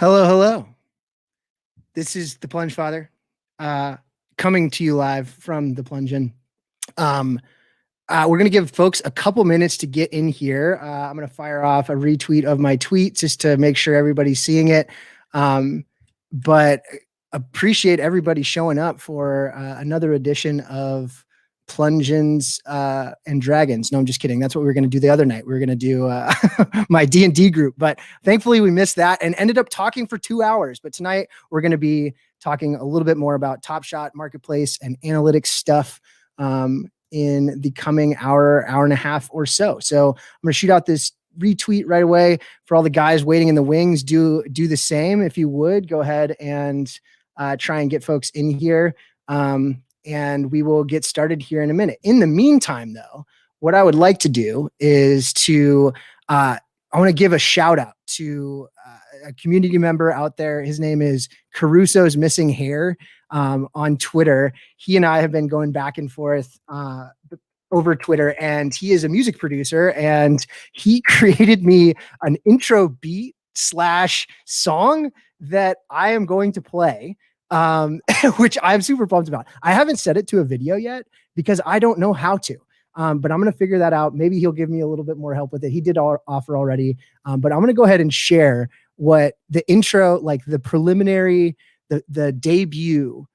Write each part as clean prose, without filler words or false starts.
Hello, hello. This is the Plunge Father, coming to you live from the Plunge In. We're going to give folks a couple minutes to get in here. I'm going to fire off a retweet of my tweet just to make sure everybody's seeing it. But appreciate everybody showing up for another edition of Plungeons and Dragons. No, I'm just kidding. That's what we were going to do the other night. We were going to do my D&D group, but thankfully we missed that and ended up talking for 2 hours. But tonight we're going to be talking a little bit more about TopShot marketplace and analytics stuff in the coming hour and a half or so. So I'm going to shoot out this retweet right away for all the guys waiting in the wings. Do the same. If you would go ahead and try and get folks in here. And we will get started here in a minute. In the meantime, though, what I would like to do is I want to give a shout out to a community member out there. His name is Caruso's Missing Hair on Twitter. He and I have been going back and forth over Twitter, and he is a music producer, and he created me an intro beat / song that I am going to play. Which I'm super pumped about. I haven't set it to a video yet because I don't know how to, but I'm going to figure that out. Maybe he'll give me a little bit more help with it. He did offer already, but I'm going to go ahead and share what the intro, like the preliminary, the debut,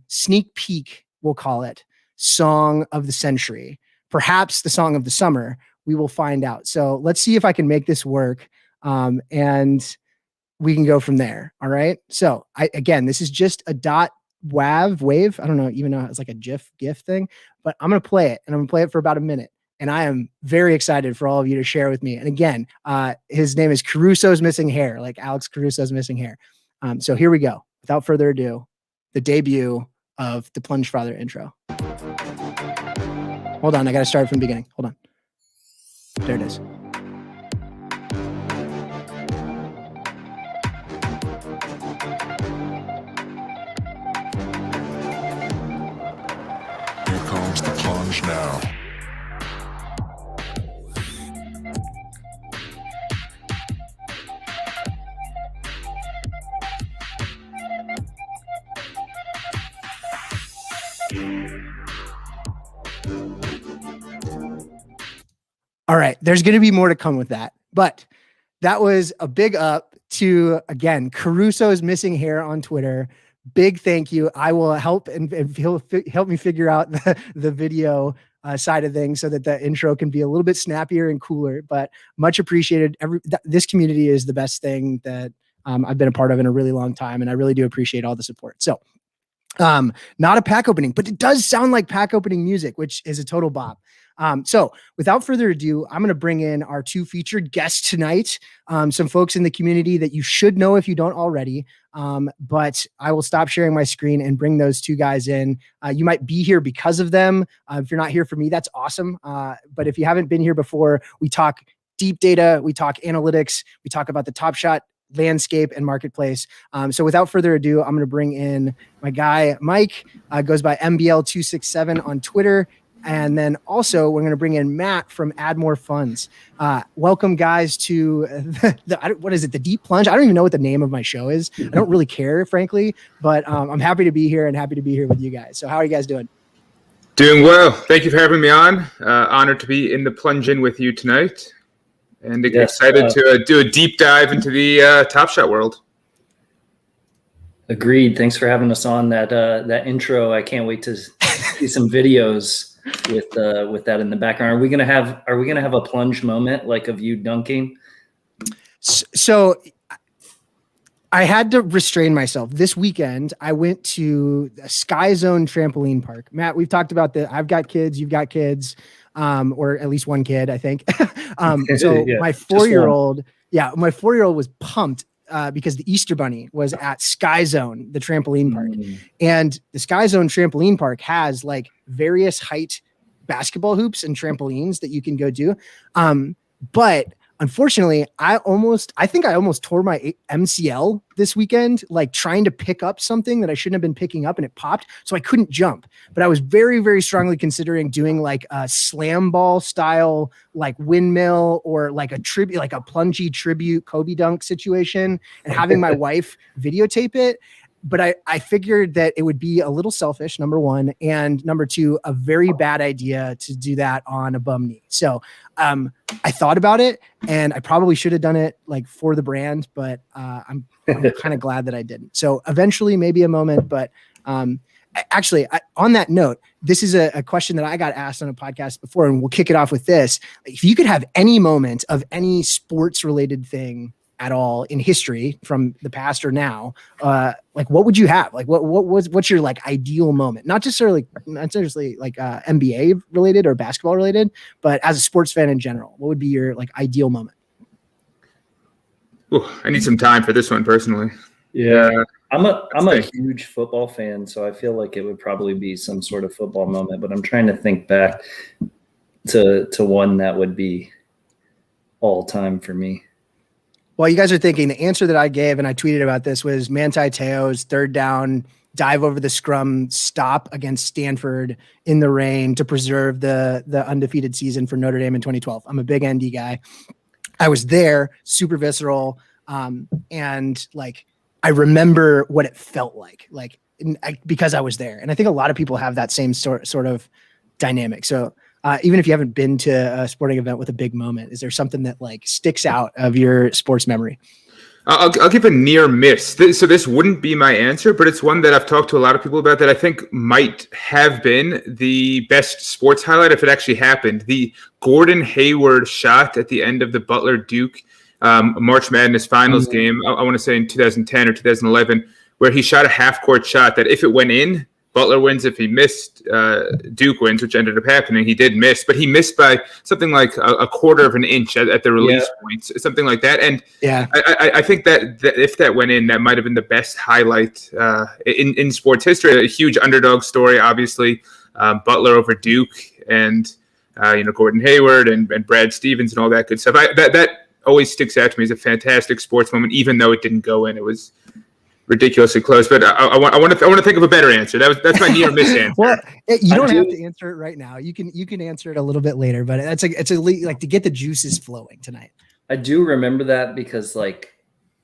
sneak peek, we'll call it, song of the century, perhaps the song of the summer. We will find out. So let's see if I can make this work. And we can go from there. All right. So again, this is just a wave. I don't know, even know it's like a GIF thing, but I'm going to play it, and I'm going to play it for about a minute. And I am very excited for all of you to share with me. And again, his name is Caruso's Missing Hair, like Alex Caruso's Missing Hair. So here we go. Without further ado, the debut of the Plunge Father intro. Hold on. I got to start from the beginning. Hold on. There it is. The Plunge now. All right, there's going to be more to come with that, but that was a big up to, again, Caruso's Missing Hair on Twitter. Big thank you. I will help and he'll help me figure out the video side of things so that the intro can be a little bit snappier and cooler, but much appreciated. This community is the best thing that I've been a part of in a really long time. And I really do appreciate all the support. So not a pack opening, but it does sound like pack opening music, which is a total bop. So without further ado, I'm going to bring in our two featured guests tonight. Some folks in the community that you should know if you don't already. But I will stop sharing my screen and bring those two guys in. You might be here because of them. If you're not here for me, that's awesome. But if you haven't been here before, we talk deep data, we talk analytics, we talk about the TopShot landscape and marketplace. So without further ado, I'm going to bring in my guy, Mike, goes by MBL267 on Twitter. And then also we're going to bring in Matt from Add More Funds. Welcome guys to what is it? The Deep Plunge. I don't even know what the name of my show is. I don't really care, frankly, but I'm happy to be here and happy to be here with you guys. So how are you guys doing? Doing well. Thank you for having me on. Honored to be in the Plunge In with you tonight. And excited to do a deep dive into the TopShot world. Agreed. Thanks for having us on. That intro. I can't wait to see some videos with that in the background. Are we gonna have a plunge moment like of you dunking? So I had to restrain myself. This weekend, I went to a Sky Zone trampoline park. Matt, we've talked about that. I've got kids. You've got kids. Or at least one kid, I think. So yeah, my 4-year-old was pumped because the Easter Bunny was at Sky Zone, the trampoline park. And the Sky Zone trampoline park has like various height basketball hoops and trampolines that you can go do. But unfortunately, I think I almost tore my MCL this weekend, like trying to pick up something that I shouldn't have been picking up, and it popped. So I couldn't jump, but I was very, very strongly considering doing like a slam ball style, like windmill, or like a tribute, like a plungy tribute Kobe dunk situation, and having my wife videotape it. But I figured that it would be a little selfish, number one, and number two, a very bad idea to do that on a bum knee. So I thought about it, and I probably should have done it like for the brand, but I'm kind of glad that I didn't. So eventually, maybe a moment, but actually, on that note, this is a question that I got asked on a podcast before, and we'll kick it off with this. If you could have any moment of any sports related thing at all in history from the past or now, like what would you have? Like what's your like ideal moment? Not necessarily like NBA related or basketball related, but as a sports fan in general, what would be your like ideal moment? Ooh, I need some time for this one personally. Yeah. I'm a huge football fan, so I feel like it would probably be some sort of football moment, but I'm trying to think back to one that would be all time for me. While you guys are thinking, the answer that I gave, and I tweeted about this, was Manti Te'o's third down dive over the scrum stop against Stanford in the rain to preserve the undefeated season for Notre Dame in 2012. I'm a big ND guy. I was there, super visceral, and like I remember what it felt like because I was there. And I think a lot of people have that same sort of dynamic. So even if you haven't been to a sporting event with a big moment, is there something that like sticks out of your sports memory? I'll give a near miss. So this wouldn't be my answer, but it's one that I've talked to a lot of people about that I think might have been the best sports highlight if it actually happened. The Gordon Hayward shot at the end of the Butler-Duke March Madness Finals game, I want to say in 2010 or 2011, where he shot a half-court shot that if it went in, Butler wins. If he missed, Duke wins, which ended up happening. He did miss, but he missed by something like a quarter of an inch at the release points, something like that. And I think that if that went in, that might have been the best highlight in sports history. A huge underdog story, obviously. Butler over Duke, and Gordon Hayward and Brad Stevens and all that good stuff. That always sticks out to me as a fantastic sports moment, even though it didn't go in. It was ridiculously close, but I want to think of a better answer. That's my near miss answer. Well, you don't have to answer it right now. You can answer it a little bit later, but it's like to get the juices flowing tonight. I do remember that because like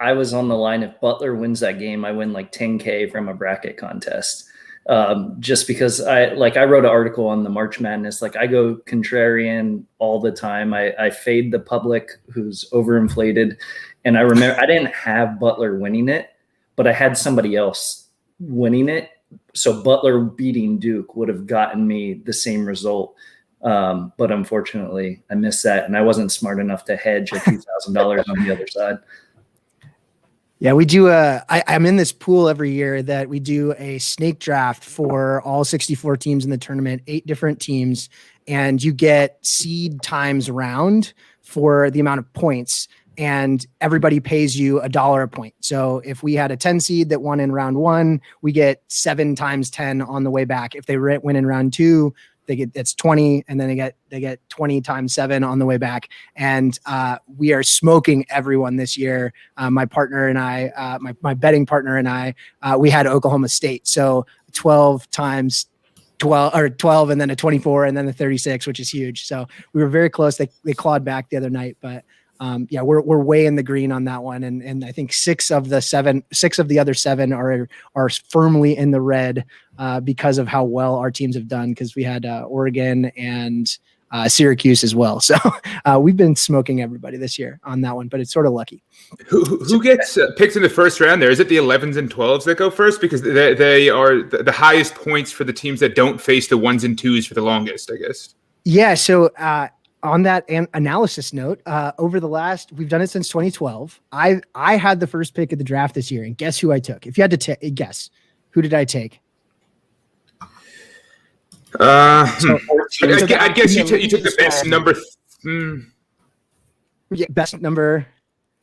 I was on the line. If Butler wins that game, I win like $10K from a bracket contest. Just because I wrote an article on the March Madness. Like I go contrarian all the time. I fade the public who's overinflated, and I remember I didn't have Butler winning it, but I had somebody else winning it. So Butler beating Duke would have gotten me the same result. But unfortunately I missed that, and I wasn't smart enough to hedge a few $1,000 on the other side. Yeah, we do. I'm in this pool every year that we do a snake draft for all 64 teams in the tournament, 8 different teams, and you get seed times round for the amount of points. And everybody pays you $1 a point. So if we had a 10 seed that won in round 1, we get 7 times 10 on the way back. If they win in round 2, it's 20, and then they get 20 times 7 on the way back. And we are smoking everyone this year. My partner and I, my betting partner and I, we had Oklahoma State. So 12 times 12, and then a 24, and then a 36, which is huge. So we were very close. They clawed back the other night, but we're way in the green on that one, and I think 6 of the other 7 are firmly in the red because of how well our teams have done. Because we had Oregon and Syracuse as well, so we've been smoking everybody this year on that one. But it's sort of lucky. Who gets picked in the first round? There is it the 11s and 12s that go first, because they are the highest points for the teams that don't face the 1s and 2s for the longest, I guess. Yeah. So. On that analysis note, we've done it since 2012. I had the first pick of the draft this year, and guess who I took? If you had to guess, who did I take? I guess you took the best number. Yeah, best number.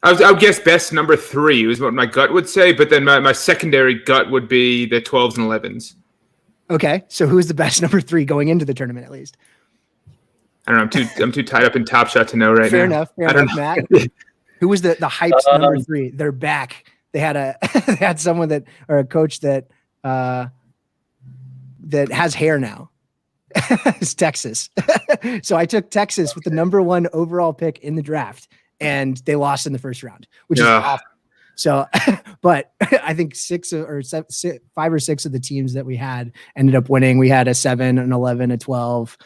I would guess best number 3 is what my gut would say, but then my secondary gut would be the 12s and 11s. Okay, so who's the best number 3 going into the tournament at least? I don't know. I'm too tied up in Top Shot to know right Fair now. enough. Fair enough, Matt. Who was the hyped number 3? They're back. They had they had someone that, or a coach that has hair now. It's Texas. So I took Texas with the number 1 overall pick in the draft, and they lost in the first round, which is awful. So, but I think 5 or 6 of the teams that we had ended up winning. We had a 7, an 11, a 12.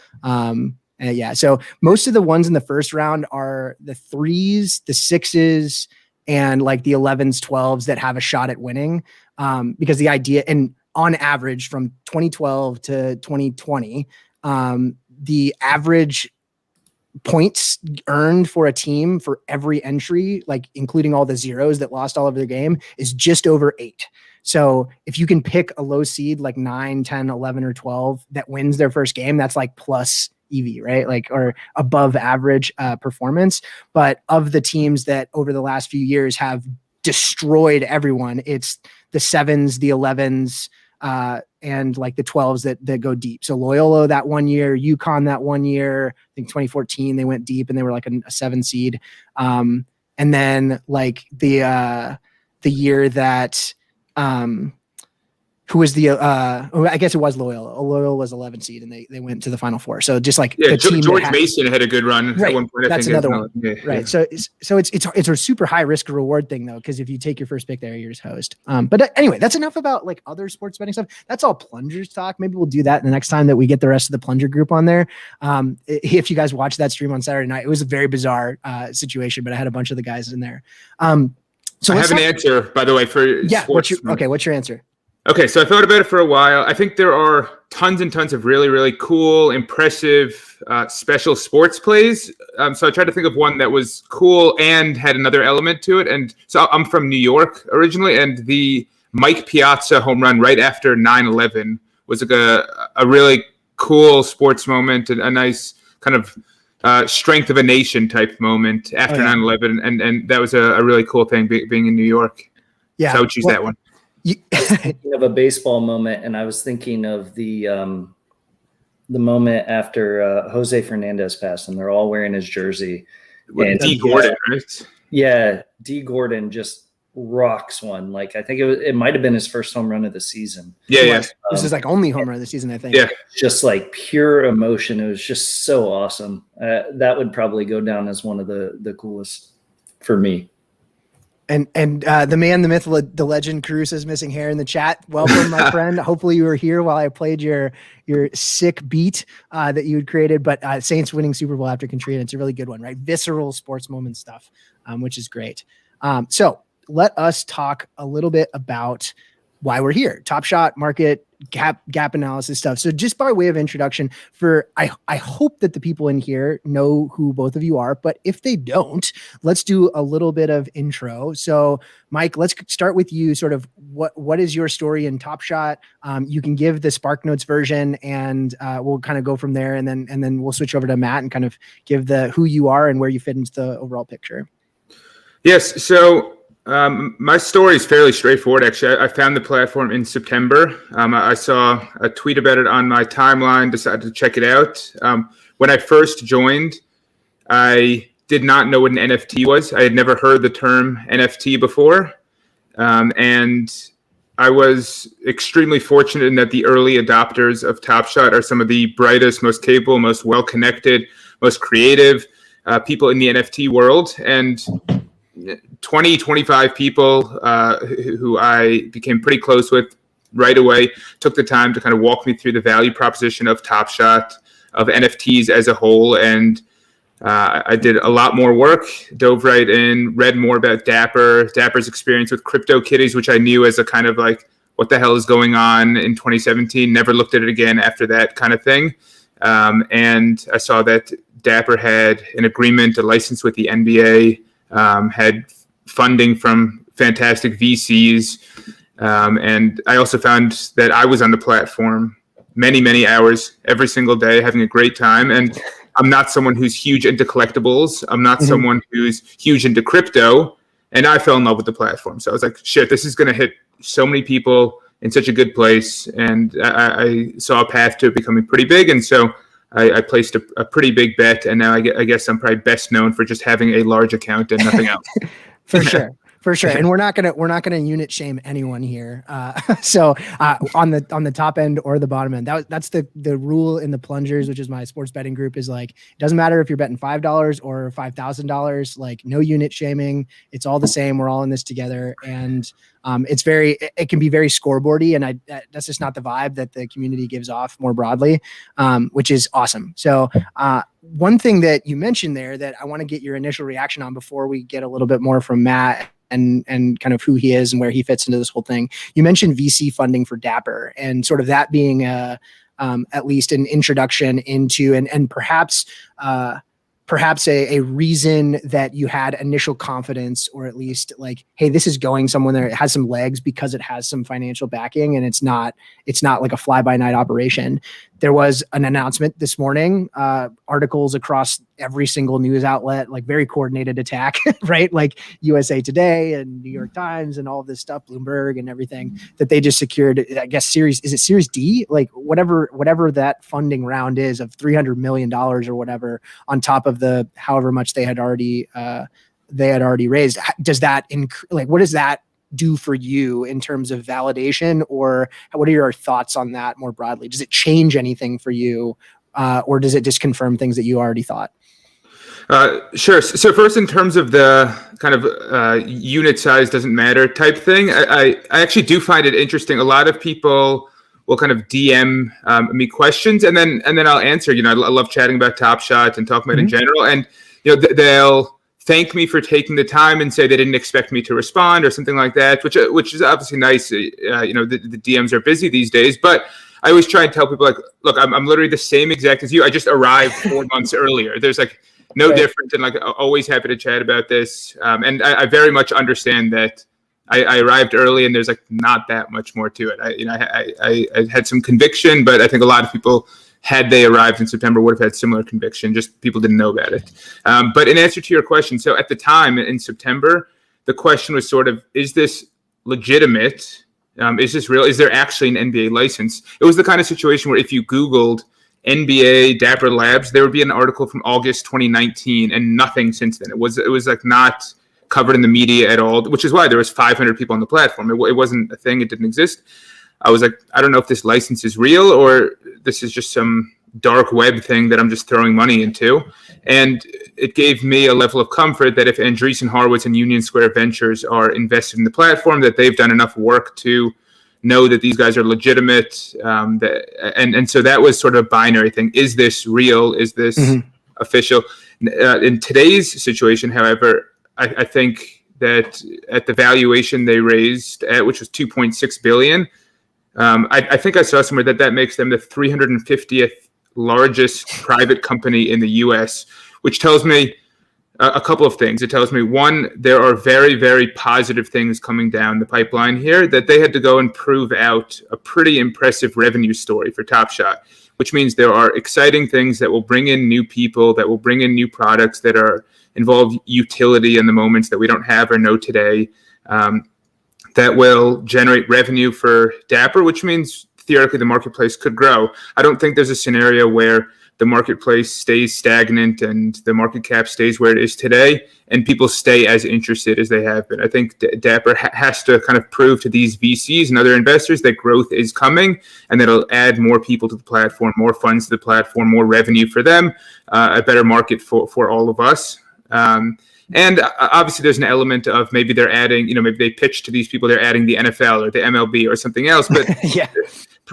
Yeah. So most of the ones in the first round are the 3s, the 6s, and like the 11s, 12s that have a shot at winning. Because the idea, and on average from 2012 to 2020, the average points earned for a team for every entry, like including all the zeros that lost all of their game, is just over 8. So if you can pick a low seed like 9, 10, 11, or 12 that wins their first game, that's like plus EV, right? Like, or above average performance. But of the teams that over the last few years have destroyed everyone, it's the 7s, the 11s, and like the 12s that go deep. So Loyola that one year, UConn that one year, I think 2014, they went deep and they were like a 7 seed. And then like the year that, who was the, I guess it was Loyola. Loyola was 11 seed and they went to the Final Four. So just like the team George Mason had a good run right, at one point. That's another one. Yeah, right. Yeah. So it's a super high risk reward thing though, because if you take your first pick there, you're just host. But anyway, that's enough about like other sports betting stuff. That's all plungers talk. Maybe we'll do that the next time that we get the rest of the plunger group on there. If you guys watch that stream on Saturday night, it was a very bizarre situation, but I had a bunch of the guys in there. So I have an answer, by the way, for sports. What's your answer? Okay, so I thought about it for a while. I think there are tons and tons of really, really cool, impressive, special sports plays. So I tried to think of one that was cool and had another element to it. And so I'm from New York originally, and the Mike Piazza home run right after 9/11 was like a really cool sports moment and a nice kind of strength of a nation type moment after 9/11. And that was a really cool thing being in New York. Yeah. So I would choose that one. I was thinking of a baseball moment, and I was thinking of the moment after Jose Fernandez passed, and they're all wearing his jersey. And D. Gordon, right? Yeah, D. Gordon just rocks one. Like I think it might have been his first home run of the season. Yeah. This is like only home run of the season, I think. Yeah, just like pure emotion. It was just so awesome. That would probably go down as one of the coolest for me. And the man, the myth, the legend, Caruso's missing hair in the chat. Welcome, my friend. Hopefully you were here while I played your sick beat that you had created. But Saints winning Super Bowl after Katrina, it's a really good one, right? Visceral sports moment stuff, which is great. So let us talk a little bit about why we're here. Top Shot, market, gap analysis stuff. So just by way of introduction, I hope that the people in here know who both of you are, but if they don't, let's do a little bit of intro. So Mike, let's start with you. Sort of what is your story in Top Shot? You can give the Spark Notes version and we'll kind of go from there, and then we'll switch over to Matt and kind of give the who you are and where you fit into the overall picture. Yes. So my story is fairly straightforward, actually. I found the platform in September. I saw a tweet about it on my timeline, decided to check it out. When I first joined, I did not know what an NFT was. I had never heard the term NFT before. And I was extremely fortunate in that the early adopters of Top Shot are some of the brightest, most capable, most well-connected, most creative people in the NFT world. And 20, 25 people who I became pretty close with right away took the time to kind of walk me through the value proposition of Top Shot, of NFTs as a whole. And I did a lot more work, dove right in, read more about Dapper's experience with CryptoKitties, which I knew as a kind of like, what the hell is going on in 2017? Never looked at it again after that kind of thing. And I saw that Dapper had an agreement, a license with the NBA, had funding from fantastic VCs. And I also found that I was on the platform many, many hours every single day, having a great time. And I'm not someone who's huge into collectibles. I'm not someone who's huge into crypto. And I fell in love with the platform. So I was like, shit, this is going to hit so many people in such a good place. And I saw a path to it becoming pretty big. And so I placed a pretty big bet, and now I guess I'm probably best known for just having a large account and nothing else. For sure. For sure. And we're not gonna unit shame anyone here. So on the top end or the bottom end, that's the rule in the Plungers, which is my sports betting group, is like, it doesn't matter if you're betting $5 or $5,000, like no unit shaming. It's all the same. We're all in this together. And it can be very scoreboardy, and that's just not the vibe that the community gives off more broadly, which is awesome. So one thing that you mentioned there that I want to get your initial reaction on before we get a little bit more from Matt and kind of who he is and where he fits into this whole thing. You mentioned VC funding for Dapper, and sort of that being at least an introduction into and perhaps a reason that you had initial confidence, or at least like, hey, this is going somewhere there. It has some legs because it has some financial backing, and it's not like a fly by night operation. There was an announcement this morning, articles across every single news outlet, like very coordinated attack, right? Like USA Today and New York Times and all of this stuff, Bloomberg and everything, that they just secured, I guess, Series D? Like whatever that funding round is of $300 million or whatever, on top of the however much they had already raised. Does that what does that do for you in terms of validation, or what are your thoughts on that more broadly? Does it change anything for you, or does it just confirm things that you already thought? Sure. So first, in terms of the kind of unit size doesn't matter type thing, I actually do find it interesting. A lot of people will kind of DM me questions, and then I'll answer. I love chatting about TopShot and talking about in general, and they'll thank me for taking the time and say they didn't expect me to respond or something like that, which is obviously nice. The DMs are busy these days, but I always try and tell people, like, look, I'm literally the same exact as you. I just arrived 4 months earlier. There's like no difference, and like always happy to chat about this. And I very much understand that I arrived early, and there's like not that much more to it. I had some conviction, but I think a lot of people, had they arrived in September, would have had similar conviction. Just people didn't know about it. But in answer to your question, so at the time in September, the question was sort of, is this legitimate? Is this real? Is there actually an NBA license? It was the kind of situation where if you Googled NBA Dapper Labs, there would be an article from August 2019 and nothing since then. It was like not covered in the media at all, which is why there was 500 people on the platform. It wasn't a thing. It didn't exist. I was like, I don't know if this license is real or this is just some dark web thing that I'm just throwing money into. And it gave me a level of comfort that if Andreessen Horowitz and Union Square Ventures are invested in the platform, that they've done enough work to know that these guys are legitimate. And so that was sort of a binary thing. Is this real? Is this official? In today's situation, however, I think that at the valuation they raised at, which was $2.6 billion, I think I saw somewhere that makes them the 350th largest private company in the U.S., which tells me a couple of things. It tells me, one, there are very, very positive things coming down the pipeline here, that they had to go and prove out a pretty impressive revenue story for TopShot, which means there are exciting things that will bring in new people, that will bring in new products that are involve utility in the moments that we don't have or know today, that will generate revenue for Dapper, which means theoretically the marketplace could grow. I don't think there's a scenario where the marketplace stays stagnant and the market cap stays where it is today and people stay as interested as they have been. I think Dapper has to kind of prove to these VCs and other investors that growth is coming and that it'll add more people to the platform, more funds to the platform, more revenue for them, a better market for all of us. And obviously there's an element of maybe they're adding, maybe they pitch to these people, they're adding the NFL or the MLB or something else. But yeah.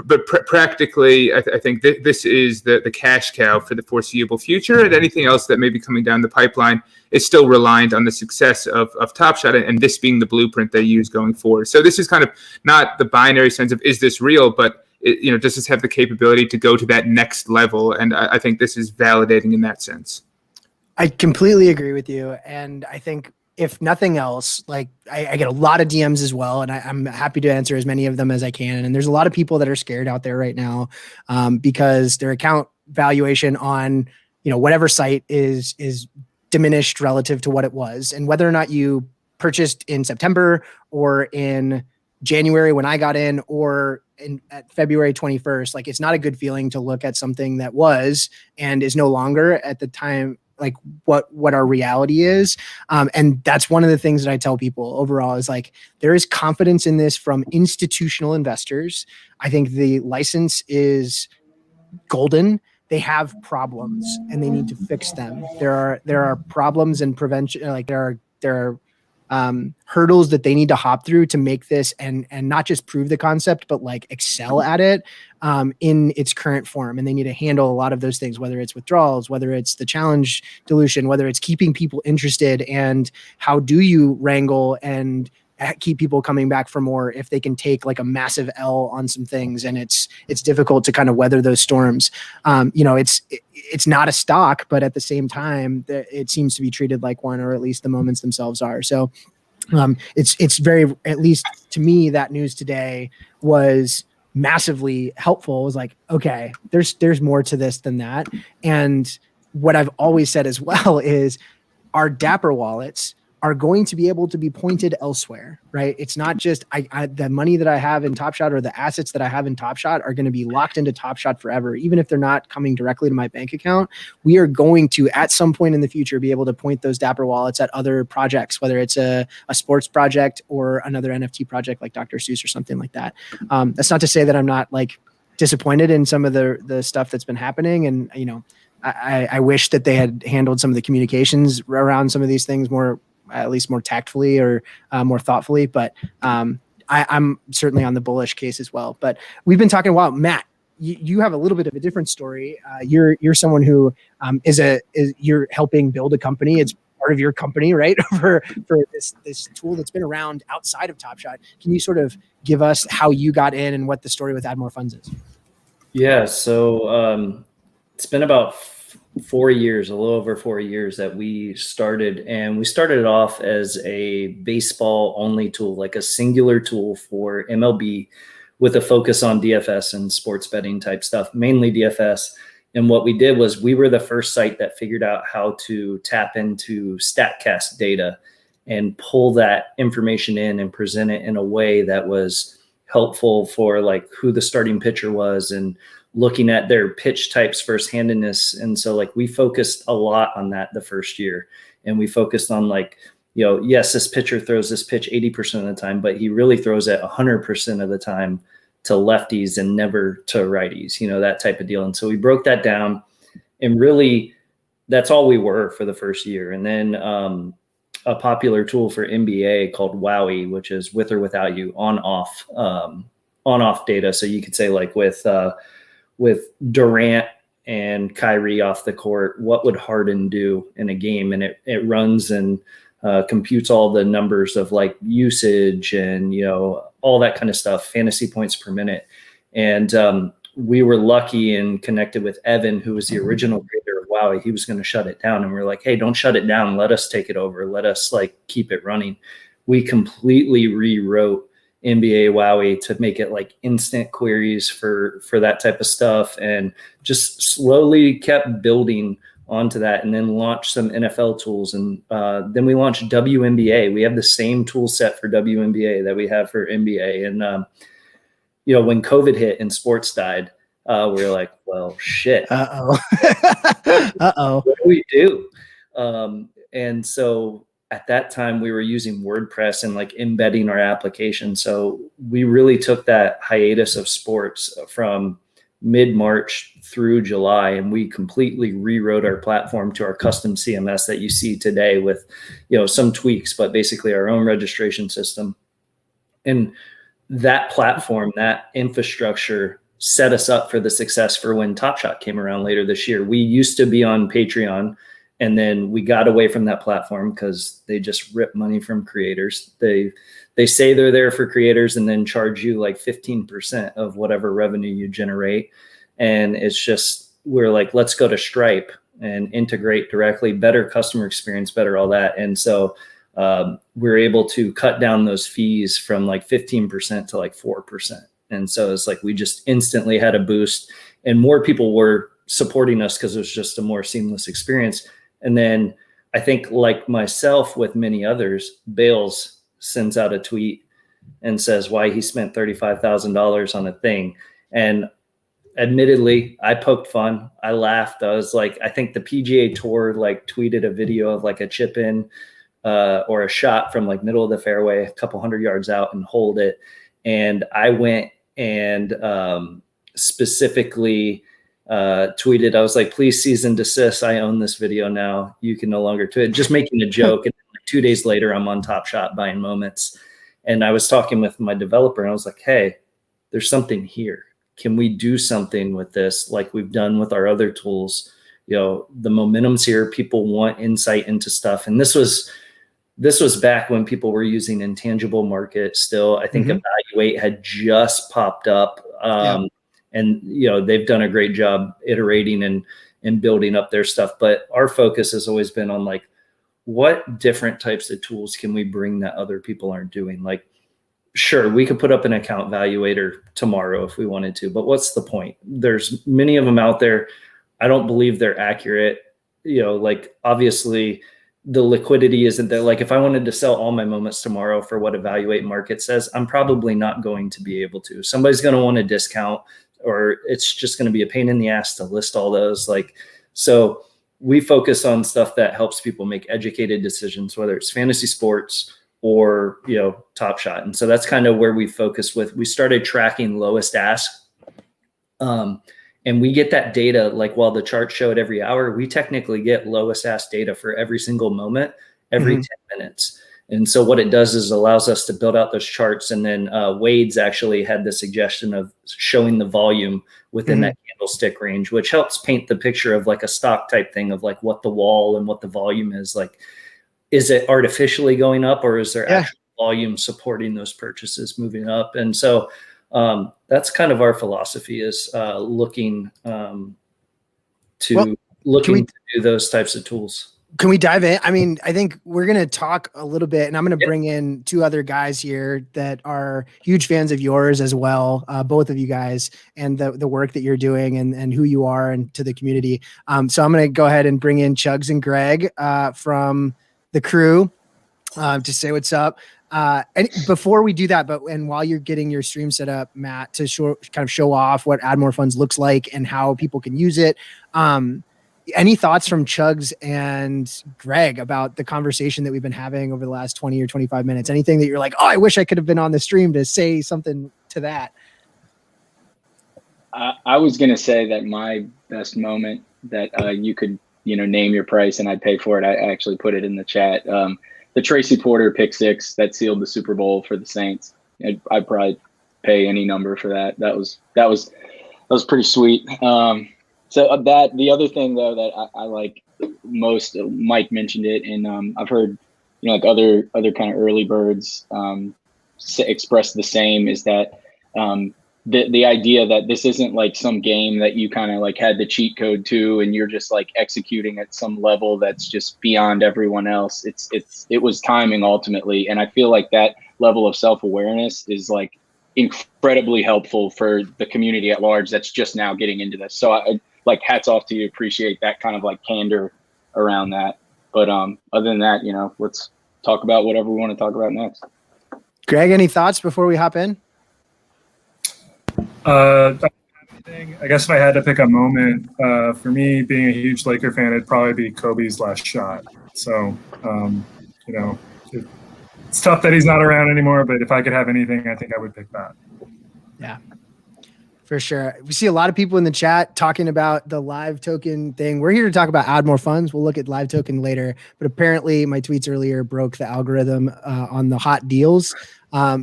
But practically, I think this is the cash cow for the foreseeable future. And anything else that may be coming down the pipeline is still reliant on the success of TopShot and this being the blueprint they use going forward. So this is kind of not the binary sense of, is this real? But does this have the capability to go to that next level? And I think this is validating in that sense. I completely agree with you. And I think if nothing else, like I get a lot of DMs as well, and I'm happy to answer as many of them as I can. And there's a lot of people that are scared out there right now because their account valuation on, whatever site is diminished relative to what it was. And whether or not you purchased in September or in January when I got in, or at February 21st. Like, it's not a good feeling to look at something that was and is no longer at the time, like what our reality is. And that's one of the things that I tell people overall is like, there is confidence in this from institutional investors. I think the license is golden. They have problems and they need to fix them. There are problems and prevention. Like there are hurdles that they need to hop through to make this and not just prove the concept, but like excel at it in its current form. And they need to handle a lot of those things, whether it's withdrawals, whether it's the challenge dilution, whether it's keeping people interested, and how do you wrangle and keep people coming back for more if they can take like a massive L on some things and it's difficult to kind of weather those storms. It's not a stock, but at the same time, it seems to be treated like one, or at least the moments themselves are. So it's very, at least to me, that news today was massively helpful. It was like, okay, there's more to this than that. And what I've always said as well is our Dapper wallets are going to be able to be pointed elsewhere, right? It's not just the money that I have in TopShot or the assets that I have in TopShot are going to be locked into TopShot forever. Even if they're not coming directly to my bank account, we are going to, at some point in the future, be able to point those Dapper wallets at other projects, whether it's a sports project or another NFT project like Dr. Seuss or something like that. That's not to say that I'm not like disappointed in some of the stuff that's been happening. And, I wish that they had handled some of the communications around some of these things more, at least more tactfully or more thoughtfully. But I'm certainly on the bullish case as well. But we've been talking a while. Matt, you have a little bit of a different story. You're someone who you're helping build a company. It's part of your company, right? for this tool that's been around outside of TopShot. Can you sort of give us how you got in and what the story with Add More Funds is? Yeah. So it's been about 4 years, a little over 4 years that we started, and we started it off as a baseball only tool, like a singular tool for MLB with a focus on DFS and sports betting type stuff, mainly DFS. And what we did was we were the first site that figured out how to tap into StatCast data and pull that information in and present it in a way that was helpful for like who the starting pitcher was and looking at their pitch types, first-handedness. And so like we focused a lot on that the first year. And we focused on like, yes, this pitcher throws this pitch 80% of the time, but he really throws it 100% of the time to lefties and never to righties, that type of deal. And so we broke that down, and really that's all we were for the first year. And then a popular tool for NBA called Wowie, which is with or without you, on-off data. So you could say like with Durant and Kyrie off the court, what would Harden do in a game? And it runs and computes all the numbers of like usage and, all that kind of stuff, fantasy points per minute. And we were lucky and connected with Evan, who was the original creator of Wowie. He was going to shut it down. And we we're like, hey, don't shut it down. Let us take it over. Let us like keep it running. We completely rewrote NBA Wowie to make it like instant queries for that type of stuff, and just slowly kept building onto that, and then launched some NFL tools. And then we launched WNBA. We have the same tool set for WNBA that we have for NBA. And, when COVID hit and sports died, we were like, well, shit. Uh-oh. What do we do? And so at that time we were using WordPress and like embedding our application. So we really took that hiatus of sports from mid-March through July, and we completely rewrote our platform to our custom CMS that you see today with, some tweaks, but basically our own registration system. And that platform, that infrastructure set us up for the success for when TopShot came around later this year. We used to be on Patreon, and then we got away from that platform because they just rip money from creators. They say they're there for creators and then charge you like 15% of whatever revenue you generate. And it's just, we're like, let's go to Stripe and integrate directly, better customer experience, better all that. And so we're able to cut down those fees from like 15% to like 4%. And so it's like we just instantly had a boost, and more people were supporting us because it was just a more seamless experience. And then I think, like myself with many others, Bales sends out a tweet and says why he spent $35,000 on a thing. And admittedly, I poked fun. I laughed. I was like, I think the PGA Tour like tweeted a video of like a chip in or a shot from like middle of the fairway, a couple hundred yards out, and hold it. And I went and specifically tweeted, I was like, please cease and desist. I own this video now. You can no longer tweet. Just making a joke. And like 2 days later, I'm on TopShot buying moments. And I was talking with my developer, and I was like, hey, there's something here. Can we do something with this like we've done with our other tools? You know, the momentum's here. People want insight into stuff. And this was back when people were using intangible market still. I think Evaluate had just popped up. And, you know, they've done a great job iterating and building up their stuff. But our focus has always been on like, what different types of tools can we bring that other people aren't doing? Like, sure, we could put up an account valuator tomorrow if we wanted to, but what's the point? There's many of them out there. I don't believe they're accurate. You know, like obviously the liquidity isn't there. Like if I wanted to sell all my moments tomorrow for what Evaluate Market says, I'm probably not going to be able to. Somebody's going to want a discount, or it's just going to be a pain in the ass to list all those. Like, so we focus on stuff that helps people make educated decisions, whether it's fantasy sports or, you know, TopShot. And so that's kind of where we focus with. We started tracking lowest ask. And we get that data, like while the chart showed every hour, we technically get lowest ask data for every single moment, every 10 minutes. And so what it does is allows us to build out those charts. And then Wade's actually had the suggestion of showing the volume within that candlestick range, which helps paint the picture of like a stock type thing of like what the wall and what the volume is. Like, is it artificially going up, or is there actual volume supporting those purchases moving up? And so that's kind of our philosophy, is looking to do those types of tools. Can we dive in? I mean, I think we're going to talk a little bit, and I'm going to bring in two other guys here that are huge fans of yours as well, both of you guys, and the work that you're doing and who you are and to the community. So I'm going to go ahead and bring in Chugs and Greg from the crew to say what's up. And before we do that, and while you're getting your stream set up, Matt, to show off what Add More Funds looks like and how people can use it. Any thoughts from Chugs and Greg about the conversation that we've been having over the last 20 or 25 minutes? Anything that you're like, oh, I wish I could have been on the stream to say something to that? I was going to say that my best moment that you could, name your price and I'd pay for it. I actually put it in the chat. The Tracy Porter pick six that sealed the Super Bowl for the Saints. I'd probably pay any number for that. That was pretty sweet. So the other thing though that I like most, Mike mentioned it, and I've heard like other kind of early birds express the same, is that the idea that this isn't like some game that you kind of like had the cheat code to, and you're just like executing at some level that's just beyond everyone else. It was timing ultimately, and I feel like that level of self-awareness is like incredibly helpful for the community at large that's just now getting into this. So I like hats off to you. Appreciate that kind of like candor around that. But other than that, let's talk about whatever we want to talk about next. Greg, any thoughts before we hop in? I guess if I had to pick a moment, for me, being a huge Laker fan, it'd probably be Kobe's last shot. So, it's tough that he's not around anymore, but if I could have anything, I think I would pick that. Yeah, for sure. We see a lot of people in the chat talking about the live token thing. We're here to talk about Add More Funds. We'll look at live token later, but apparently my tweets earlier broke the algorithm on the hot deals.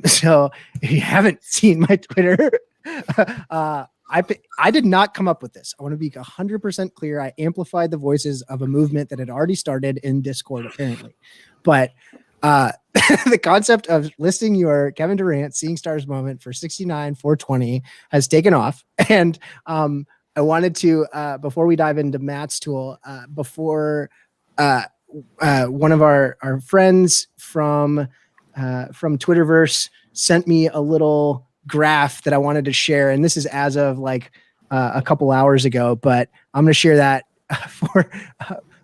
So if you haven't seen my Twitter, I did not come up with this. I want to be 100% clear. I amplified the voices of a movement that had already started in Discord, apparently. But the concept of listing your Kevin Durant Seeing Stars moment for 69,420 has taken off. And I wanted to, before we dive into Matt's tool, one of our friends from Twitterverse sent me a little graph that I wanted to share. And this is as of like a couple hours ago, but I'm going to share that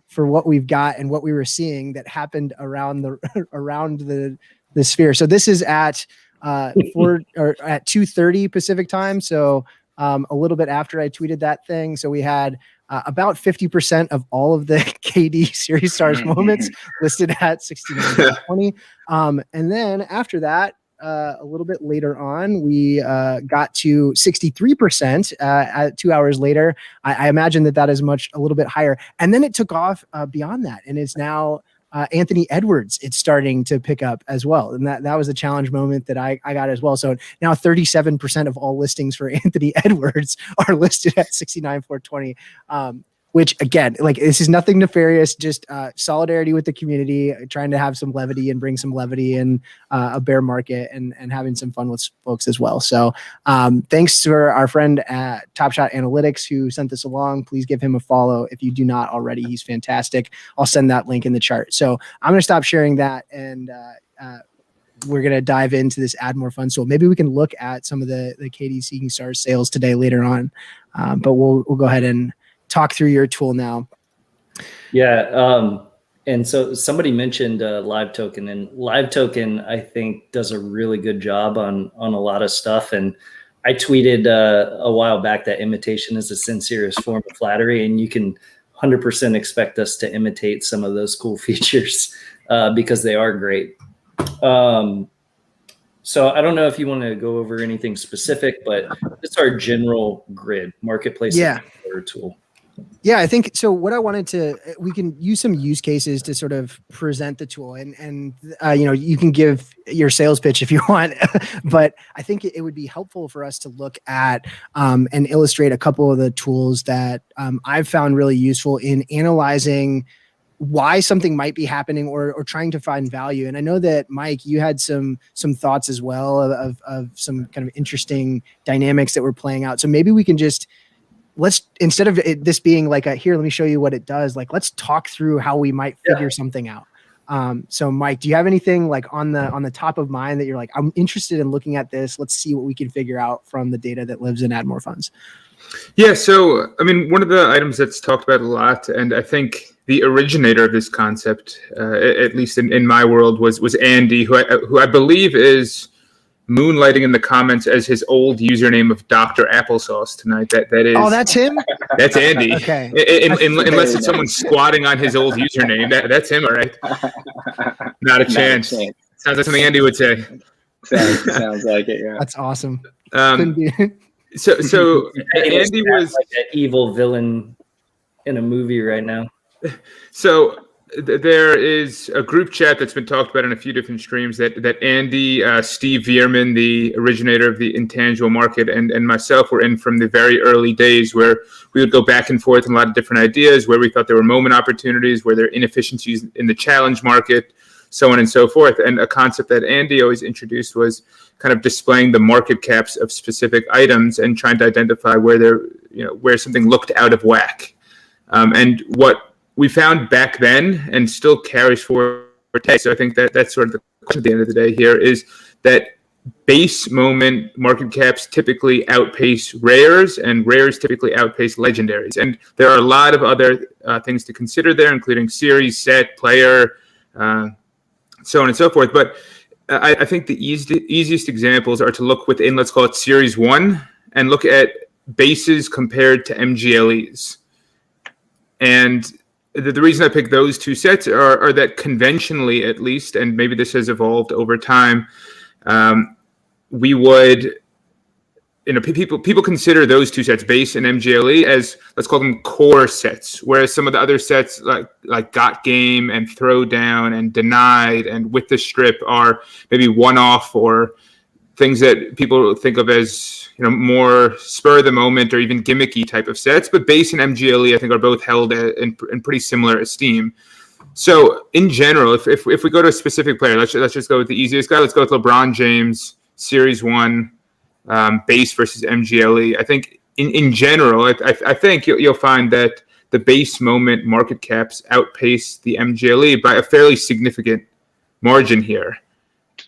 for what we've got and what we were seeing that happened around the sphere. So this is at at 2:30 Pacific time. So a little bit after I tweeted that thing. So we had about 50% of all of the KD series stars moments listed at 69.20. And then after that, a little bit later on, we got to 63% at 2 hours later. I imagine that is a little bit higher. And then it took off beyond that. And it's now Anthony Edwards, it's starting to pick up as well. And that was a challenge moment that I got as well. So now 37% of all listings for Anthony Edwards are listed at 69,420. Which again, like this is nothing nefarious, just solidarity with the community, trying to have some levity and bring some levity in a bear market and having some fun with folks as well. So thanks to our friend at TopShot Analytics who sent this along. Please give him a follow if you do not already. He's fantastic. I'll send that link in the chart. So I'm going to stop sharing that and we're going to dive into this Add More Fun. So maybe we can look at some of the KD Seeking Stars sales today later on. But we'll go ahead and talk through your tool now. Yeah. And so somebody mentioned Live Token, and Live Token, I think, does a really good job on a lot of stuff. And I tweeted a while back that imitation is the sincerest form of flattery, and you can 100% expect us to imitate some of those cool features because they are great. So I don't know if you want to go over anything specific, but it's our general grid marketplace tool. Yeah, I think so. What I wanted to, we can use some use cases to sort of present the tool, and you can give your sales pitch if you want, but I think it would be helpful for us to look at and illustrate a couple of the tools that I've found really useful in analyzing why something might be happening or trying to find value. And I know that Mike, you had some thoughts as well of some kind of interesting dynamics that were playing out. So maybe we can just instead of this being like here, let me show you what it does. Like, let's talk through how we might figure something out. So Mike, do you have anything like on the top of mind that you're like, I'm interested in looking at this. Let's see what we can figure out from the data that lives in Add More Funds. Yeah. So, I mean, one of the items that's talked about a lot, and I think the originator of this concept, at least in my world, was Andy, who I believe is moonlighting in the comments as his old username of Dr. Applesauce tonight. That is. Oh, that's him? That's Andy. Okay. Unless it's someone squatting on his old username. That's him, all right? Not a chance. Sounds like something Andy would say. Sounds like it, yeah. That's awesome. So Andy was like an evil villain in a movie right now. So there is a group chat that's been talked about in a few different streams that Andy, Steve Vierman, the originator of the intangible market, and myself were in from the very early days, where we would go back and forth on a lot of different ideas, where we thought there were moment opportunities, where there are inefficiencies in the challenge market, so on and so forth. And a concept that Andy always introduced was kind of displaying the market caps of specific items and trying to identify where something looked out of whack. And what we found back then and still carries forward today. So I think that's sort of the question at the end of the day here is that base moment market caps typically outpace rares, and rares typically outpace legendaries. And there are a lot of other things to consider there, including series, set, player, so on and so forth. But I think the easiest examples are to look within, let's call it Series 1, and look at bases compared to MGLEs. And the reason I picked those two sets are that conventionally, at least, and maybe this has evolved over time, we would, people consider those two sets, base and MGLE, as, let's call them core sets, whereas some of the other sets like Got Game and Throwdown and Denied and With the Strip are maybe one-off or things that people think of as more spur of the moment or even gimmicky type of sets. But base and MGLE, I think, are both held in pretty similar esteem. So in general, if we go to a specific player, let's just go with the easiest guy. Let's go with LeBron James, Series 1, base versus MGLE. I think in general, I think you'll find that the base moment market caps outpace the MGLE by a fairly significant margin here.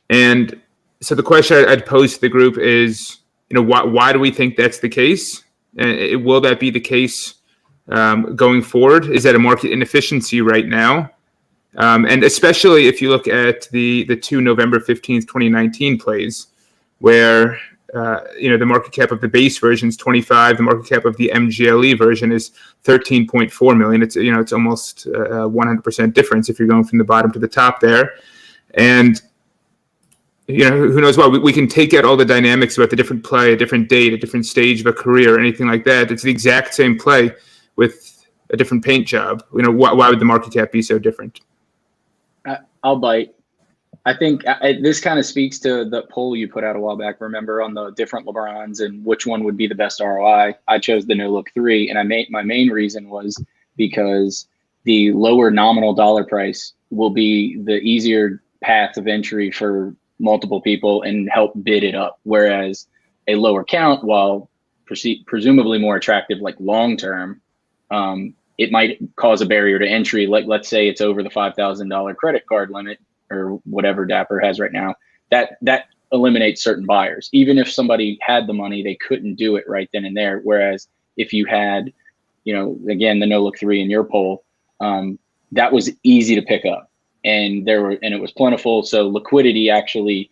And so the question I'd pose to the group is, why do we think that's the case? Will that be the case going forward? Is that a market inefficiency right now? And especially if you look at the two November 15th, 2019 plays, where the market cap of the base version is 25. The market cap of the MGLE version is 13.4 million. It's almost 100% difference if you're going from the bottom to the top there. And who knows why? We can take out all the dynamics about the different play, a different date, a different stage of a career, anything like that. It's the exact same play with a different paint job. Why would the market cap be so different? I'll bite. I think this kind of speaks to the poll you put out a while back, remember, on the different LeBrons and which one would be the best ROI. I chose the no look 3, and my main reason was because the lower nominal dollar price will be the easier path of entry for multiple people and help bid it up. Whereas a lower count, while presumably more attractive, like long term, it might cause a barrier to entry. Like, let's say it's over the $5,000 credit card limit or whatever Dapper has right now. That eliminates certain buyers. Even if somebody had the money, they couldn't do it right then and there. Whereas if you had, again, the no look 3 in your poll, that was easy to pick up. And it was plentiful. So liquidity actually,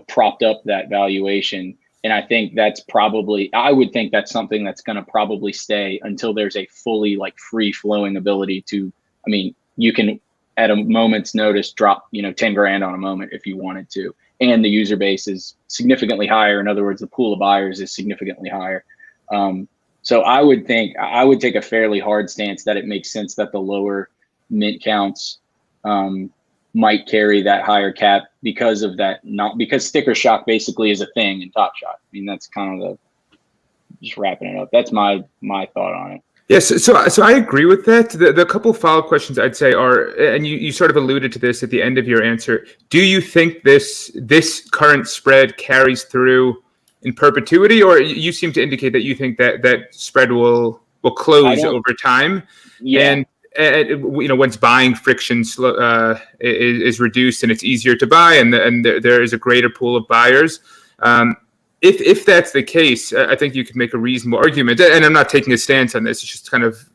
propped up that valuation. And I think I would think that's something that's going to probably stay until there's a fully free flowing ability to, you can at a moment's notice drop, 10 grand on a moment if you wanted to. And the user base is significantly higher. In other words, the pool of buyers is significantly higher. So I would take a fairly hard stance that it makes sense that the lower mint counts might carry that higher cap because of that, not because sticker shock basically is a thing in TopShot. That's kind of just wrapping it up. That's my thought on it. Yes, so I agree with that. The couple follow-up questions I'd say are, and you sort of alluded to this at the end of your answer. Do you think this current spread carries through in perpetuity, or you seem to indicate that you think that spread will close over time? Yeah. And once buying friction is reduced and it's easier to buy, and there is a greater pool of buyers. If that's the case, I think you could make a reasonable argument. And I'm not taking a stance on this; it's just kind of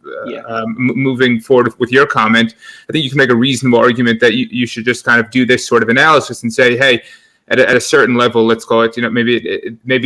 moving forward with your comment. I think you can make a reasonable argument that you should just kind of do this sort of analysis and say, hey, at a certain level, let's call it, maybe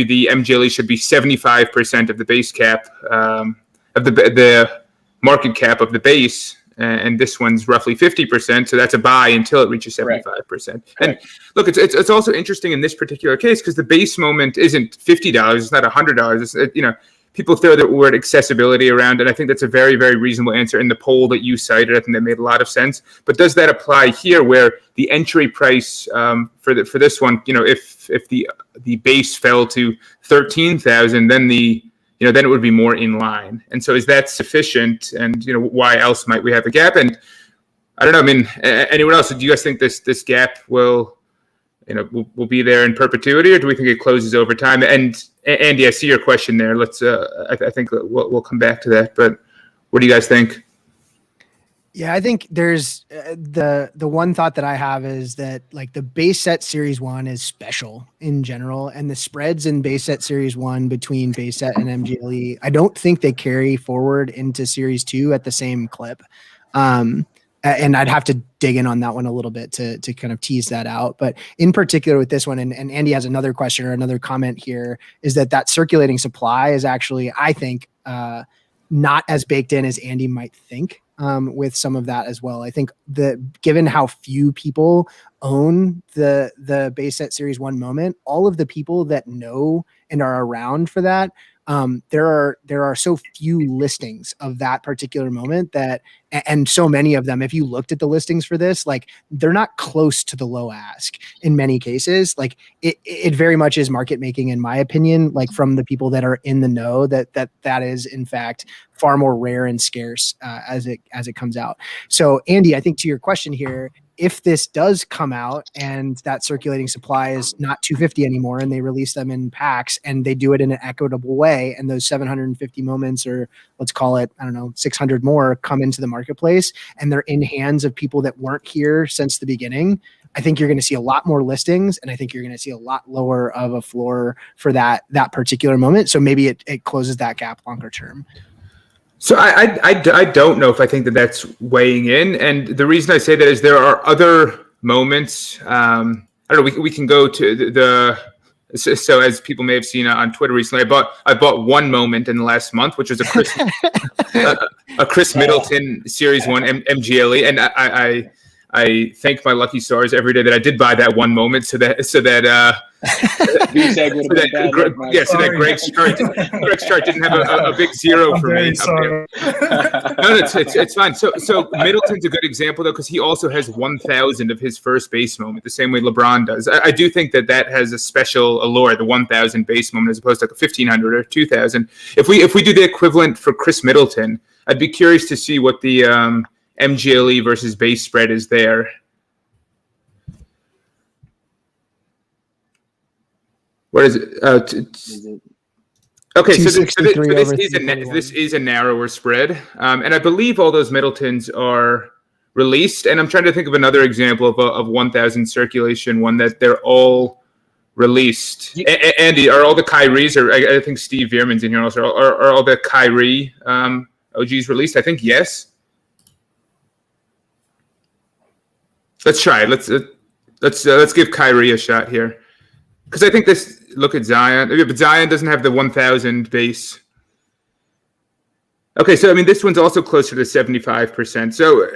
the MGLE should be 75% of the base cap of the market cap of the base, and this one's roughly 50%. So that's a buy until it reaches 75%. Correct. And look, it's also interesting in this particular case because the base moment isn't $50. It's not $100. People throw the word accessibility around, and I think that's a very, very reasonable answer in the poll that you cited. I think that made a lot of sense. But does that apply here, where the entry price for this one, if the base fell to 13,000, then then it would be more in line. And so is that sufficient? And, why else might we have a gap? And I don't know, anyone else, do you guys think this gap will be there in perpetuity, or do we think it closes over time? And Andy, I see your question there. Let's, I think we'll come back to that, but what do you guys think? Yeah, I think there's the one thought that I have is that the base set series 1 is special in general, and the spreads in base set series 1 between base set and MGLE, I don't think they carry forward into series 2 at the same clip. And I'd have to dig in on that one a little bit to kind of tease that out. But in particular with this one, and Andy has another question or another comment here, is that circulating supply is actually, I think, not as baked in as Andy might think. With some of that as well. I think given how few people own the base set series 1 moment, all of the people that know and are around for that, there are so few listings of that particular moment and so many of them, if you looked at the listings for this, they're not close to the low ask in many cases. It very much is market making, in my opinion, from the people that are in the know that is in fact far more rare and scarce as it comes out. So Andy, I think to your question here, if this does come out and that circulating supply is not 250 anymore and they release them in packs and they do it in an equitable way, and those 750 moments, or let's call it, 600 more, come into the marketplace and they're in hands of people that weren't here since the beginning, I think you're going to see a lot more listings, and I think you're going to see a lot lower of a floor for that particular moment. So maybe it closes that gap longer term. So I don't know if I think that's weighing in. And the reason I say that is there are other moments. I don't know, we can go to So as people may have seen on Twitter recently, I bought one moment in the last month, which was a Chris Middleton Series 1 MGLE, and I thank my lucky stars every day that I did buy that one moment, so that Greg's chart didn't have a big zero for me. No, it's fine. So Middleton's a good example though, because he also has 1,000 of his first base moment, the same way LeBron does. I do think that has a special allure, the 1,000 base moment, as opposed to like a 1,500 or 2,000. If we do the equivalent for Chris Middleton, I'd be curious to see what the MGLE versus base spread is there. What is it? Okay, so this is a narrower spread, and I believe all those Middletons are released. And I'm trying to think of another example of 1,000 circulation one that they're all released. Andy, are all the Kyries, or I think Steve Veerman's in here also, are all the Kyrie OGs released? I think yes. Let's try it. Let's give Kyrie a shot here, because I think this. Look at Zion, but Zion doesn't have the 1,000 base. Okay, so I mean this one's also closer to 75%. So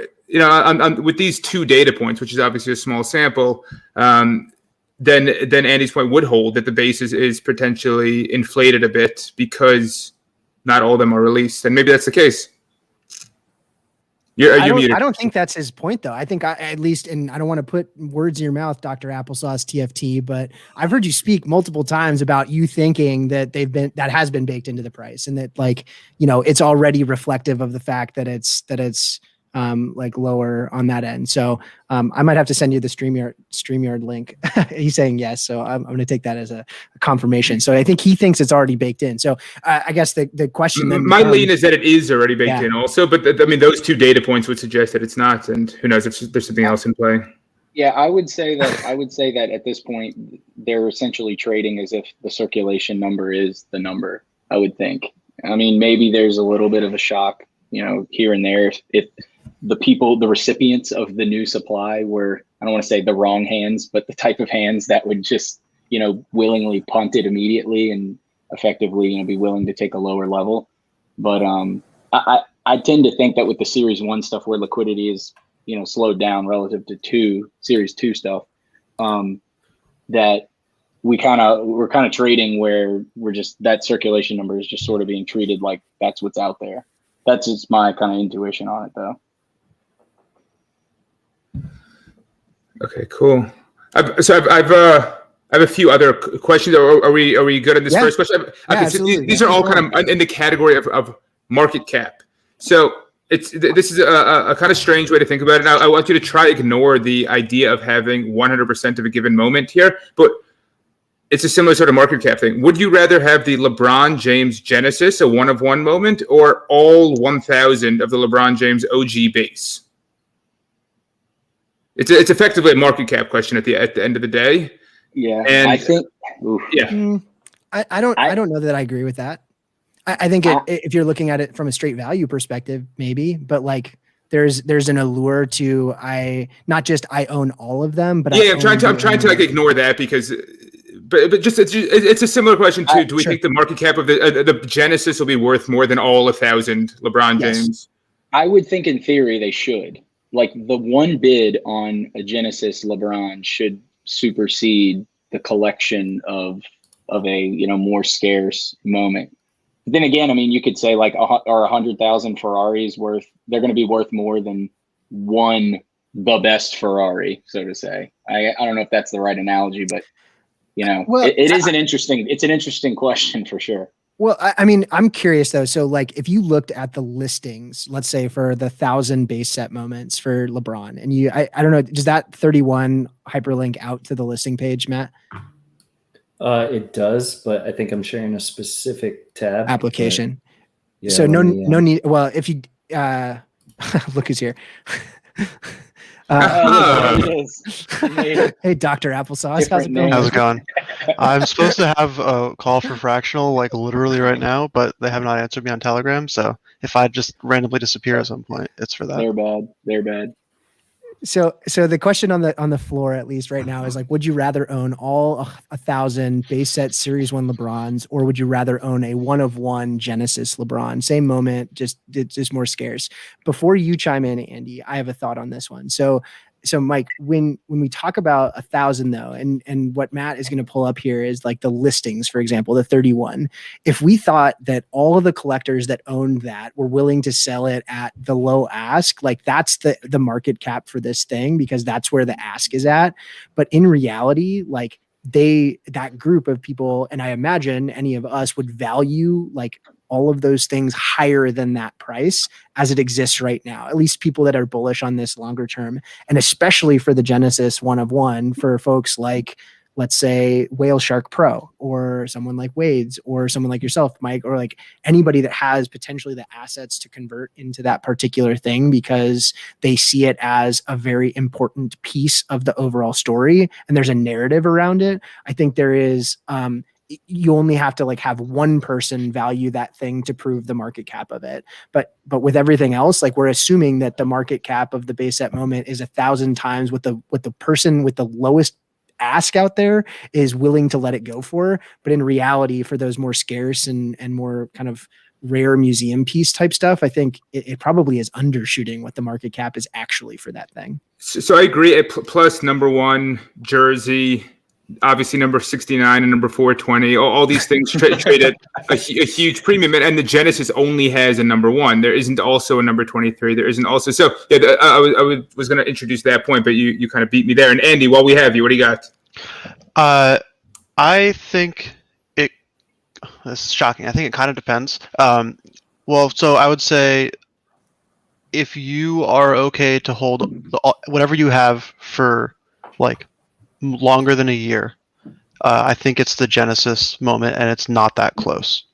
with these two data points, which is obviously a small sample, then Andy's point would hold that the base is potentially inflated a bit because not all of them are released, and maybe that's the case. I don't think that's his point, though. I think at least, and I don't want to put words in your mouth, Dr. Applesauce TFT, but I've heard you speak multiple times about you thinking that that has been baked into the price, and that it's already reflective of the fact that it's like lower on that end. So I might have to send you the StreamYard link. He's saying yes, so I'm going to take that as a confirmation. So I think he thinks it's already baked in. So I guess the question then my lean is that it is already baked in also, but I mean those two data points would suggest that it's not, and who knows if there's something else in play. Yeah, I would say that at this point they're essentially trading as if the circulation number is the number. I would think. I mean, maybe there's a little bit of a shock, here and there if the recipients of the new supply were, I don't want to say the wrong hands, but the type of hands that would just, willingly punt it immediately and effectively, be willing to take a lower level. But I tend to think that with the Series 1 stuff where liquidity is, slowed down relative to Series 2 stuff, that we're kind of trading where we're just, that circulation number is just sort of being treated like that's what's out there. That's just my kind of intuition on it, though. Okay, cool. I have a few other questions. Are we good on this first question? These are all kind of in the category of market cap. So this is a kind of strange way to think about it. Now, I want you to try to ignore the idea of having 100% of a given moment here, but it's a similar sort of market cap thing. Would you rather have the LeBron James Genesis, a 1-of-1 moment, or all 1,000 of the LeBron James OG base? It's effectively a market cap question at the end of the day. Yeah, and I think. Yeah, I don't know that I agree with that. I think if you're looking at it from a straight value perspective, maybe, but like there's an allure to I own all of them, but I'm trying to like ignore that because. But just it's a similar question too. Do we think the market cap of the Genesis will be worth more than all 1,000 LeBron James? I would think in theory they should. Like the one bid on a Genesis LeBron should supersede the collection of a more scarce moment. But then again, I mean, you could say like 100,000 Ferraris they're going to be worth more than the best Ferrari, so to say. I don't know if that's the right analogy, but. It's an interesting question for sure. Well, I mean, I'm curious though. So like if you looked at the listings, let's say for the 1,000 base set moments for LeBron, and I don't know, does that 31 hyperlink out to the listing page, Matt? It does, but I think I'm sharing a specific tab. Application. Yeah, so no need. Well, if you look who's here. Hey, Dr. Applesauce, how's it going? How's it going? I'm supposed to have a call for fractional like literally right now, but they have not answered me on Telegram. So if I just randomly disappear at some point, it's for that. They're bad. So the question on the floor, at least right now, is like, would you rather own all 1,000 base set Series 1 LeBrons, or would you rather own a 1-of-1 Genesis LeBron? Same moment, just more scarce. Before you chime in, Andy, I have a thought on this one. So Mike, when we talk about 1,000 though, and what Matt is going to pull up here is like the listings, for example, the 31. If we thought that all of the collectors that owned that were willing to sell it at the low ask, like that's the market cap for this thing, because that's where the ask is at. But in reality, like that group of people, and I imagine any of us would value like all of those things higher than that price as it exists right now, at least people that are bullish on this longer term. And especially for the Genesis 1-of-1, for folks like, let's say, Whale Shark Pro, or someone like Wade's, or someone like yourself, Mike, or like anybody that has potentially the assets to convert into that particular thing because they see it as a very important piece of the overall story and there's a narrative around it. I think there is, you only have to like have one person value that thing to prove the market cap of it. But with everything else, like we're assuming that the market cap of the base set moment is 1,000 times what the person with the lowest ask out there is willing to let it go for. But in reality, for those more scarce and more kind of rare museum piece type stuff, I think it probably is undershooting what the market cap is actually for that thing. So I agree. Plus number 1 jersey, obviously number 69 and number 420, all these things trade at a huge premium. And the Genesis only has a number 1. There isn't also a number 23. There isn't also. So yeah, I was going to introduce that point, but you kind of beat me there. And Andy, while we have you, what do you got? I think this is shocking. I think it kind of depends. Well, so I would say if you are okay to hold whatever you have for like longer than a year, I think it's the Genesis moment, and it's not that close.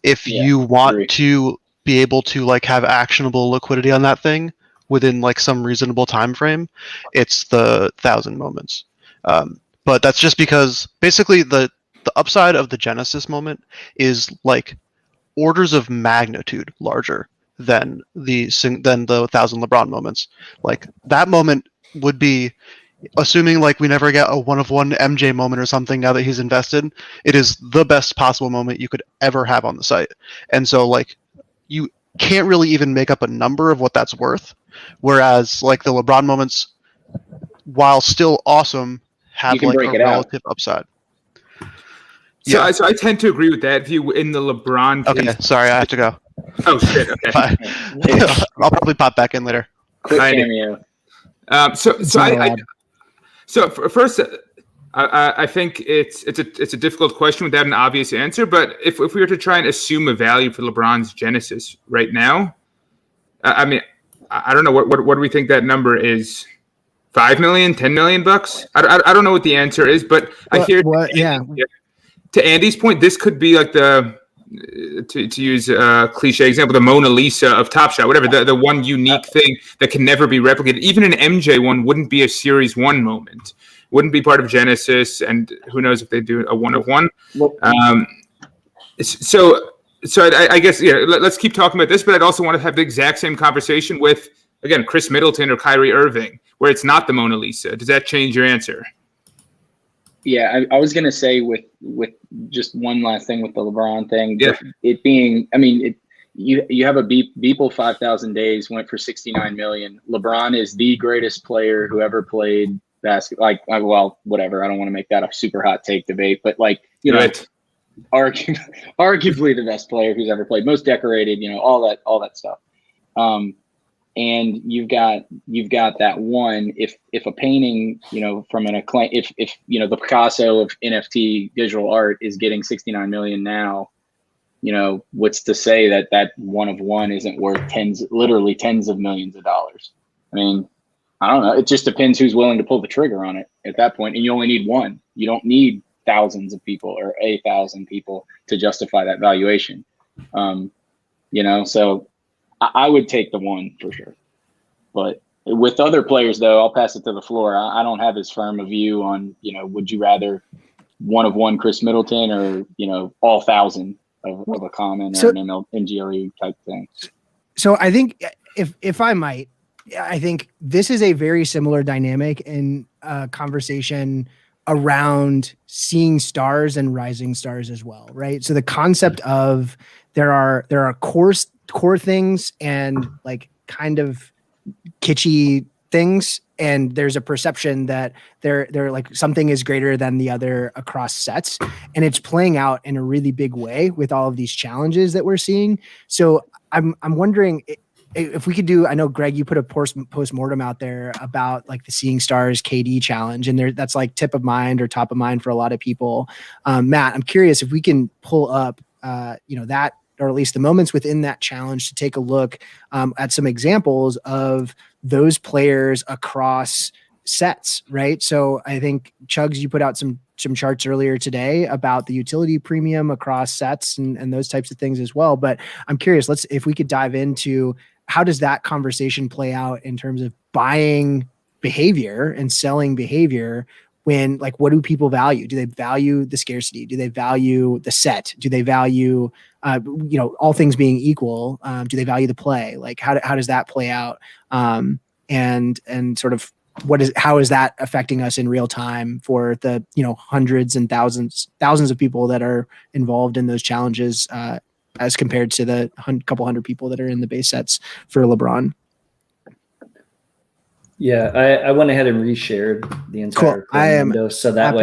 If you want to be able to like have actionable liquidity on that thing within like some reasonable time frame, it's the 1,000 moments. But that's just because basically the upside of the Genesis moment is like orders of magnitude larger than the 1,000 LeBron moments. Like that moment would be, assuming like we never get a 1-of-1 MJ moment or something now that he's invested, it is the best possible moment you could ever have on the site. And so like you can't really even make up a number of what that's worth. Whereas like the LeBron moments, while still awesome, have like a relative upside. So I tend to agree with that view in the LeBron case. Okay, sorry, I have to go. Oh shit. Okay. Bye. I'll probably pop back in later. Quick cameo. First, I think it's a difficult question without an obvious answer. But if we were to try and assume a value for LeBron's Genesis right now, I mean, I don't know what do we think that number is? $5 million, $10 million bucks? I don't know what the answer is, but I hear. To Andy's point, this could be like to use a cliche example, the Mona Lisa of TopShot, whatever, the one unique thing that can never be replicated. Even an MJ one wouldn't be a Series 1 moment, wouldn't be part of Genesis, and who knows if they do a 1-of-1. So I guess, let's keep talking about this, but I'd also want to have the exact same conversation with, again, Chris Middleton or Kyrie Irving, where it's not the Mona Lisa. Does that change your answer? Yeah, I was gonna say with just one last thing with the LeBron thing. Yeah. It being, I mean, you have a Beeple 5,000 days went for 69 million. LeBron is the greatest player who ever played basketball. Like, well, whatever. I don't want to make that a super hot take debate, but like, arguably the best player who's ever played, most decorated, all that stuff. And you've got that one. If a painting, from an acclaim, if the Picasso of NFT digital art is getting 69 million now, what's to say that 1-of-1 isn't worth literally tens of millions of dollars? I mean, I don't know. It just depends who's willing to pull the trigger on it at that point. And you only need one. You don't need thousands of people or 1,000 people to justify that valuation. So I would take the one for sure. But with other players, though, I'll pass it to the floor. I don't have as firm a view on, would you rather 1-of-1 Chris Middleton or, all 1,000 of a common or an NGLE type thing. So I think if I might, I think this is a very similar dynamic in conversation around seeing stars and rising stars as well, right? So the concept of there are core things and like kind of kitschy things, and there's a perception that they're like something is greater than the other across sets, and it's playing out in a really big way with all of these challenges that we're seeing. So I'm wondering if we could do, I know Greg, you put a post-mortem out there about like the Seeing Stars KD challenge, and there that's like tip of mind or top of mind for a lot of people. Matt, I'm curious if we can pull up, that, or at least the moments within that challenge to take a look at some examples of those players across sets, right? So I think Chugs, you put out some charts earlier today about the utility premium across sets and those types of things as well. But I'm curious, if we could dive into how does that conversation play out in terms of buying behavior and selling behavior when, like, what do people value? Do they value the scarcity? Do they value the set? Do they value, all things being equal? Do they value the play? Like, how does that play out? And sort of how is that affecting us in real time for the, hundreds and thousands of people that are involved in those challenges, as compared to the couple hundred people that are in the base sets for LeBron? Yeah, I went ahead and reshared the entire window, so that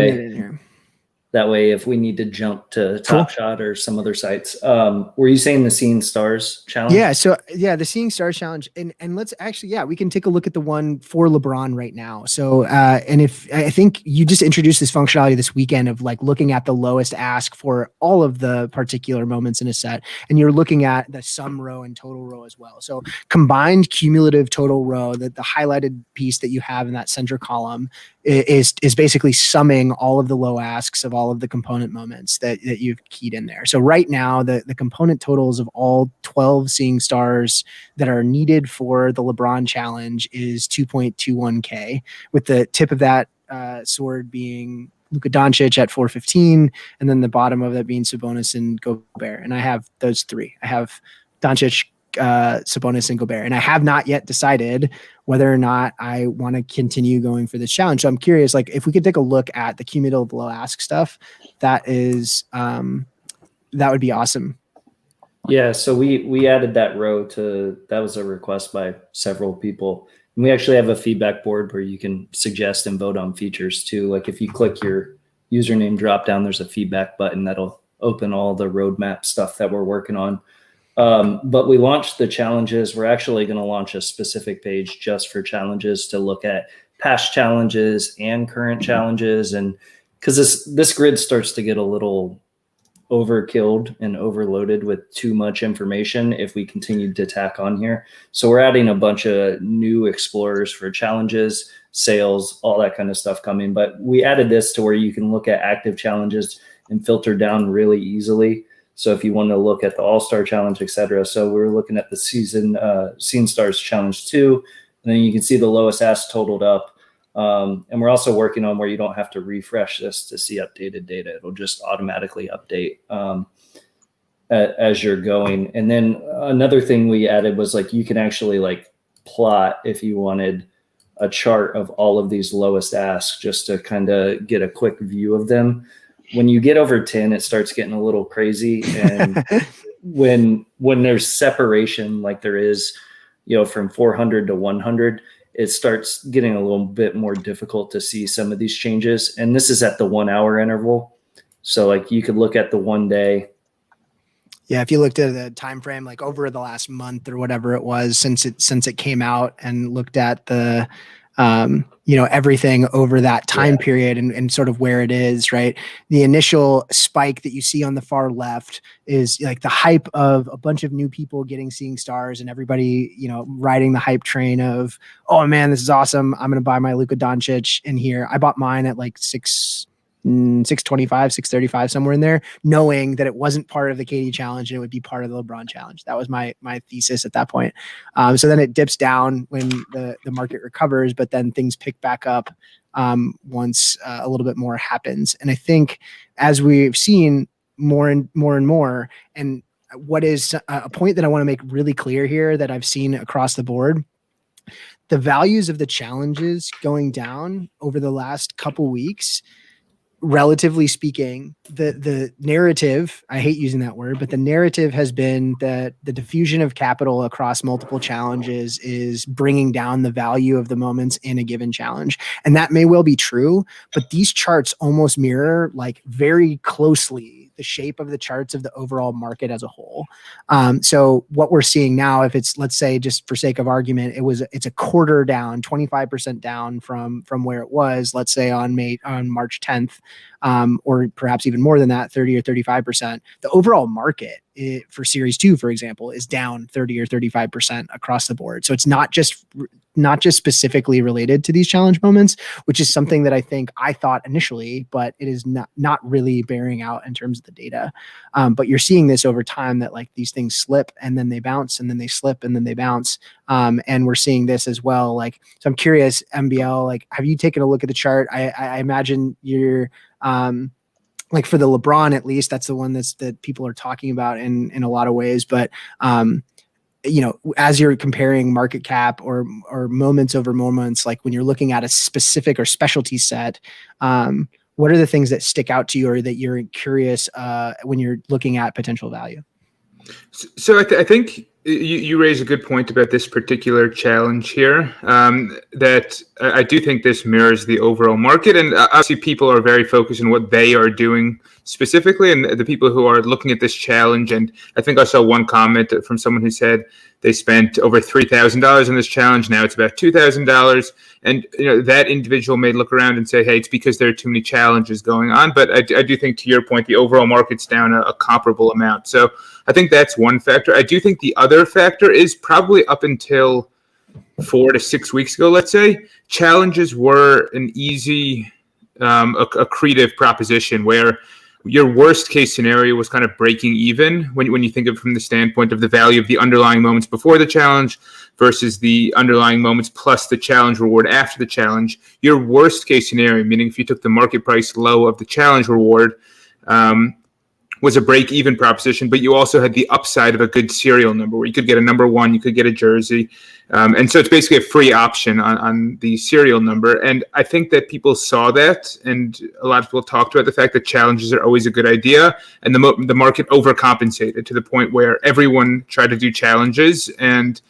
way if we need to jump to TopShot or some other sites. Were you saying the Seeing Stars challenge? Yeah, so the Seeing Stars challenge, and let's actually, we can take a look at the one for LeBron right now. So and if I think you just introduced this functionality this weekend of like looking at the lowest ask for all of the particular moments in a set, and you're looking at the sum row and total row as well. So combined cumulative total row, that the highlighted piece that you have in that center column is basically summing all of the low asks of all of the component moments that you've keyed in there. So right now, the component totals of all 12 Seeing Stars that are needed for the LeBron challenge is 2.21K, with the tip of that sword being Luka Doncic at 415, and then the bottom of that being Sabonis and Gobert. And I have those three. I have Doncic, Sabonis, and Gobert, and I have not yet decided whether or not I want to continue going for this challenge. So I'm curious, like, if we could take a look at the cumulative low ask stuff, that would be awesome. Yeah, so we added that row that was a request by several people. And we actually have a feedback board where you can suggest and vote on features too. Like if you click your username drop down, there's a feedback button that'll open all the roadmap stuff that we're working on. But we launched the challenges. We're actually going to launch a specific page just for challenges to look at past challenges and current challenges. And because this grid starts to get a little overkilled and overloaded with too much information if we continue to tack on here. So we're adding a bunch of new explorers for challenges, sales, all that kind of stuff coming. But we added this to where you can look at active challenges and filter down really easily. So if you want to look at the All-Star Challenge, etc. So we're looking at the Seeing Stars Challenge 2, and then you can see the lowest ask totaled up. And we're also working on where you don't have to refresh this to see updated data. It'll just automatically update as you're going. And then another thing we added was like you can actually like plot if you wanted a chart of all of these lowest asks just to kind of get a quick view of them. When you get over 10, it starts getting a little crazy. And when there's separation, like there is, from 400 to 100, it starts getting a little bit more difficult to see some of these changes. And this is at the 1 hour interval. So like you could look at the 1 day. Yeah, if you looked at the time frame, like over the last month or whatever it was since it came out, and looked at the everything over that time period and sort of where it is, right? The initial spike that you see on the far left is like the hype of a bunch of new people getting Seeing Stars, and everybody, riding the hype train of, oh man, this is awesome. I'm going to buy my Luka Doncic in here. I bought mine at like 625, 635, somewhere in there, knowing that it wasn't part of the KD challenge and it would be part of the LeBron challenge. That was my thesis at that point. So then it dips down when the market recovers, but then things pick back up once a little bit more happens. And I think as we've seen more and more, and what is a point that I want to make really clear here that I've seen across the board, the values of the challenges going down over the last couple weeks, relatively speaking, the narrative, I hate using that word, but the narrative has been that the diffusion of capital across multiple challenges is bringing down the value of the moments in a given challenge. And that may well be true, but these charts almost mirror like very closely the shape of the charts of the overall market as a whole. So what we're seeing now, if it's, let's say, just for sake of argument, it's a quarter down, 25% down from where it was, let's say on March 10th, or perhaps even more than that, 30 or 35%. The overall market for Series 2, for example, is down 30 or 35% across the board. So it's not just specifically related to these challenge moments, which is something that I thought initially, but it is not really bearing out in terms of the data. But you're seeing this over time, that like these things slip and then they bounce and then they slip and then they bounce. And we're seeing this as well. Like, so I'm curious, MBL, like, have you taken a look at the chart? I imagine you're, like for the LeBron, at least that's the one that people are talking about in a lot of ways. But, as you're comparing market cap or moments over moments, like when you're looking at a specific or specialty set, what are the things that stick out to you or that you're curious when you're looking at potential value? So I think you raise a good point about this particular challenge here, that I do think this mirrors the overall market. And obviously people are very focused on what they are doing specifically, and the people who are looking at this challenge. And I think I saw one comment from someone who said they spent over $3,000 on this challenge. Now it's about $2,000. And that individual may look around and say, hey, it's because there are too many challenges going on. But I do think, to your point, the overall market's down a comparable amount. So I think that's one factor. I do think the other factor is probably up until 4 to 6 weeks ago, let's say, challenges were an easy, accretive proposition where your worst case scenario was kind of breaking even when you think of it from the standpoint of the value of the underlying moments before the challenge versus the underlying moments plus the challenge reward after the challenge. Your worst case scenario, meaning if you took the market price low of the challenge reward, was a break-even proposition, but you also had the upside of a good serial number where you could get a number 1, you could get a jersey. And so it's basically a free option on the serial number. And I think that people saw that, and a lot of people talked about the fact that challenges are always a good idea. And the market overcompensated to the point where everyone tried to do challenges, and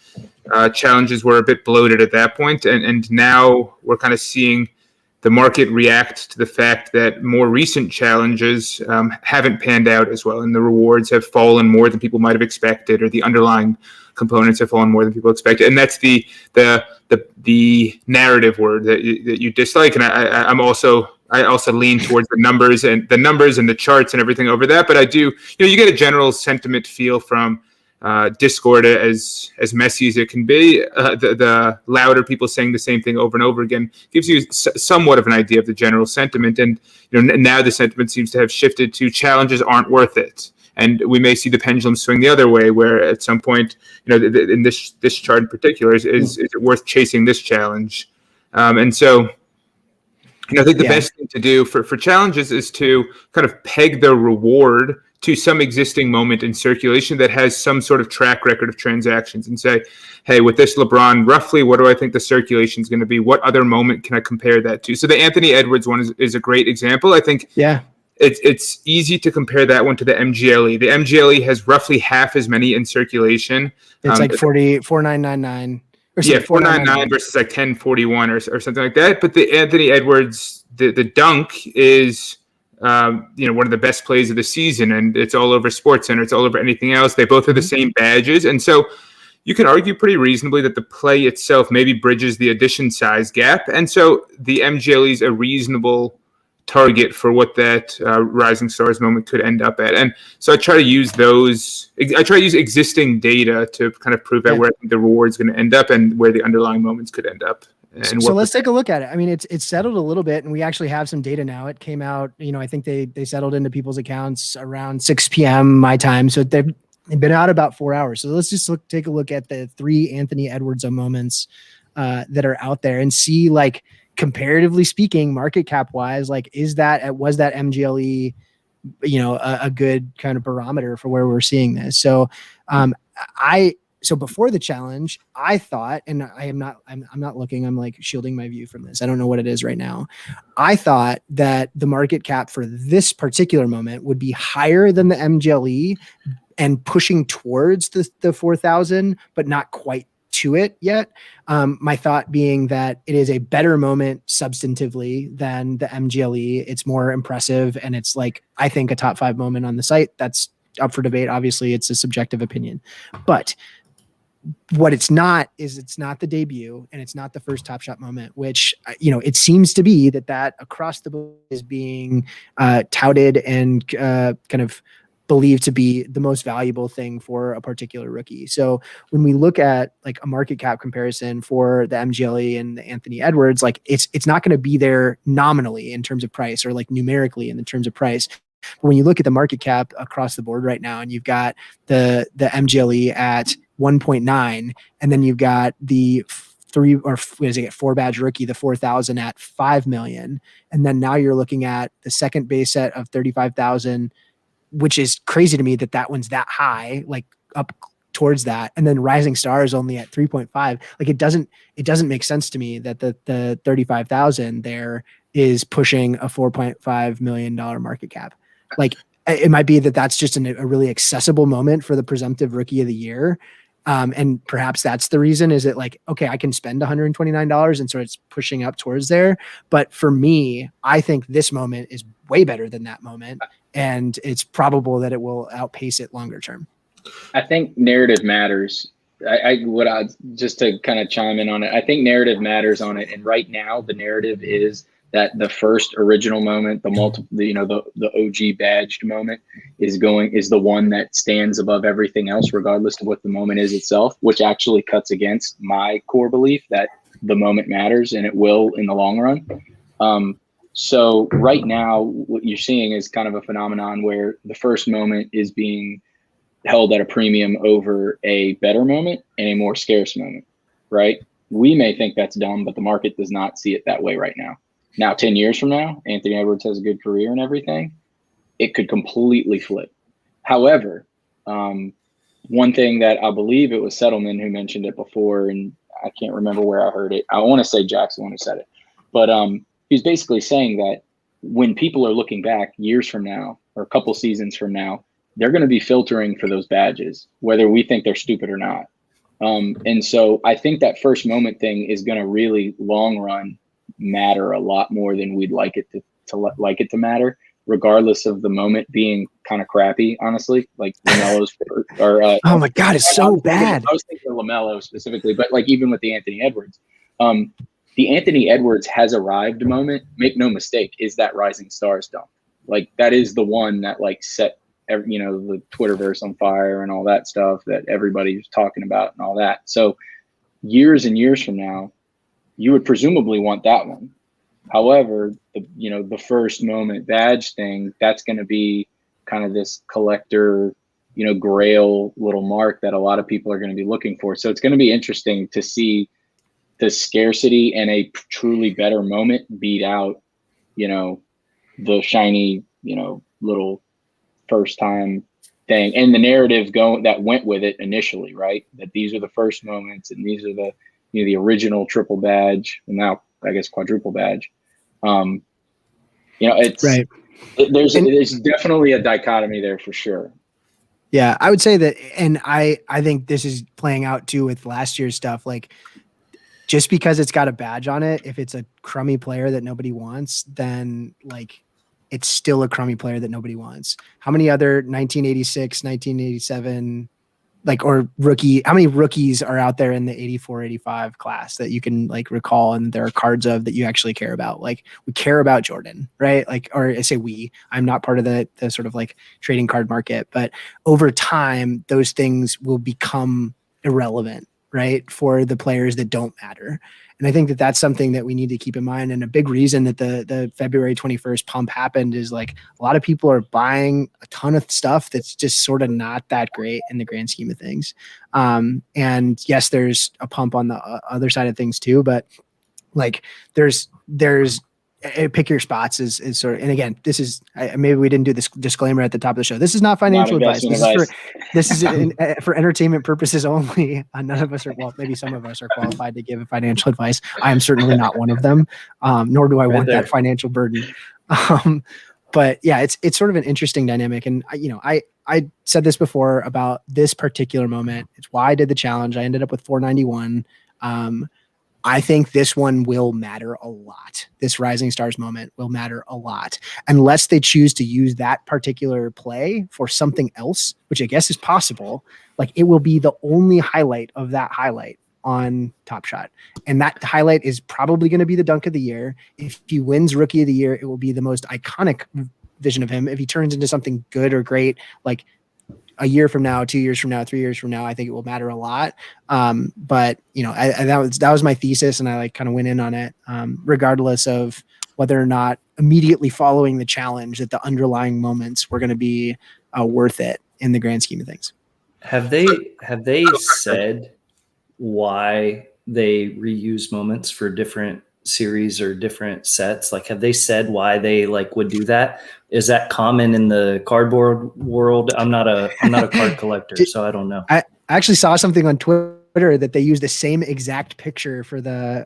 challenges were a bit bloated at that point. And now we're kind of seeing the market react to the fact that more recent challenges haven't panned out as well, and the rewards have fallen more than people might have expected, or the underlying components have fallen more than people expected. And that's the narrative word that you dislike. And I also lean towards the numbers and the charts and everything over that. But I do, you get a general sentiment feel from Discord, as messy as it can be. The louder people saying the same thing over and over again gives you somewhat of an idea of the general sentiment. And now the sentiment seems to have shifted to challenges aren't worth it. And we may see the pendulum swing the other way, where at some point, in this chart in particular, is it worth chasing this challenge? And so, I think the best thing to do for challenges is to kind of peg the reward to some existing moment in circulation that has some sort of track record of transactions, and say, hey, with this LeBron, roughly, what do I think the circulation is going to be? What other moment can I compare that to? So the Anthony Edwards one is a great example. I think it's easy to compare that one to the MGLE. The MGLE has roughly half as many in circulation. It's like 4999. Yeah, 499 versus like 1041 or something like that. But the Anthony Edwards, the dunk is one of the best plays of the season, and it's all over SportsCenter, it's all over anything else. They both have the same badges, and so you can argue pretty reasonably that the play itself maybe bridges the edition size gap, and so the MGLE is a reasonable target for what that Rising Stars moment could end up at. And so I try to use existing data to kind of prove out where I think the reward's going to end up and where the underlying moments could end up. And so let's take a look at it. I mean, it's settled a little bit, and we actually have some data now. It came out, I think they settled into people's accounts around 6 p.m. my time. So they've been out about 4 hours. So let's just take a look at the 3 Anthony Edwards moments that are out there and see, like, comparatively speaking, market cap wise, like, was that MGLE, a good kind of barometer for where we're seeing this. So so before the challenge, I thought, and I'm not looking, I'm like shielding my view from this. I don't know what it is right now. I thought that the market cap for this particular moment would be higher than the MGLE and pushing towards the 4,000, but not quite to it yet. My thought being that it is a better moment substantively than the MGLE. It's more impressive. And it's like, I think, a top 5 moment on the site. That's up for debate. Obviously, it's a subjective opinion. But what it's not is it's not the debut and it's not the first TopShot moment, which, it seems to be that across the board is being touted and kind of believed to be the most valuable thing for a particular rookie. So when we look at like a market cap comparison for the MGLE and the Anthony Edwards, like it's not going to be there nominally in terms of price or like numerically in the terms of price. But when you look at the market cap across the board right now, and you've got the MGLE at 1.9, and then you've got the 4 badge rookie, the 4,000 at 5 million. And then now you're looking at the second base set of 35,000, which is crazy to me that one's that high, like up towards that. And then Rising Star is only at 3.5. Like it doesn't make sense to me that the 35,000 there is pushing a $4.5 million market cap. Like it might be that's just a really accessible moment for the presumptive rookie of the year. And perhaps that's the reason, is it like, okay, I can spend $129 and so it's pushing up towards there. But for me, I think this moment is way better than that moment. And it's probable that it will outpace it longer term. I think narrative matters. Just to kind of chime in on it, I think narrative matters on it. And right now the narrative is that the first original moment, the OG badged moment is the one that stands above everything else, regardless of what the moment is itself, which actually cuts against my core belief that the moment matters, and it will in the long run. So right now, what you're seeing is kind of a phenomenon where the first moment is being held at a premium over a better moment and a more scarce moment, right? We may think that's dumb, but the market does not see it that way right now. Now, 10 years from now, Anthony Edwards has a good career and everything, it could completely flip. However, one thing that I believe it was Settleman who mentioned it before, and I can't remember where I heard it. I want to say Jack's the one who said it. But he's basically saying that when people are looking back years from now or a couple seasons from now, they're going to be filtering for those badges, whether we think they're stupid or not. And so I think that first moment thing is going to really long run matter a lot more than we'd like it to matter, regardless of the moment being kind of crappy, honestly. Like LaMelo's oh my God, it's so bad. I was thinking of LaMelo specifically, but like even with the Anthony Edwards, the Anthony Edwards has arrived moment, make no mistake, is that Rising Stars dunk. Like that is the one that like set the Twitterverse on fire and all that stuff that everybody's talking about and all that. So years and years from now, you would presumably want that one. However, the first moment badge thing, that's going to be kind of this collector, grail little mark that a lot of people are going to be looking for. So it's going to be interesting to see the scarcity and a truly better moment beat out, the shiny, little first time thing and the narrative that went with it initially, right? That these are the first moments and these are the original triple badge, and now I guess quadruple badge. It's right. There's definitely a dichotomy there for sure. Yeah, I would say that, and I think this is playing out too with last year's stuff. Like, just because it's got a badge on it, if it's a crummy player that nobody wants, then like it's still a crummy player that nobody wants. How many other 1986, 1987, or how many rookies are out there in the 84, 85 class that you can like recall and there are cards of that you actually care about? Like we care about Jordan, right? Like, or I say I'm not part of the sort of like trading card market, but over time, those things will become irrelevant, right? For the players that don't matter. And I think that that's something that we need to keep in mind. And a big reason that the February 21st pump happened is like a lot of people are buying a ton of stuff that's just sort of not that great in the grand scheme of things. And yes, there's a pump on the other side of things too, but like there's pick your spots is sort of, and again, this is, maybe we didn't do this disclaimer at the top of the show. This is not financial advice. This is for entertainment purposes only. None of us are, well, maybe some of us are qualified to give financial advice. I am certainly not one of them. Nor do I want that financial burden. But yeah, it's sort of an interesting dynamic. And I said this before about this particular moment. It's why I did the challenge. I ended up with 491. I think this one will matter a lot. This Rising Stars moment will matter a lot, unless they choose to use that particular play for something else, which I guess is possible. Like, it will be the only highlight of that highlight on Top Shot. And that highlight is probably going to be the dunk of the year. If he wins Rookie of the Year, it will be the most iconic vision of him. If he turns into something good or great, like a year from now, 2 years from now, 3 years from now, I think it will matter a lot. But that was my thesis, and I kind of went in on it, regardless of whether or not immediately following the challenge that the underlying moments were going to be worth it in the grand scheme of things. Have they said why they reuse moments for different series or different sets? Like, have they said why they would do that? Is that common in the cardboard world? I'm not a card collector, so I don't know. I actually saw something on Twitter that they used the same exact picture for the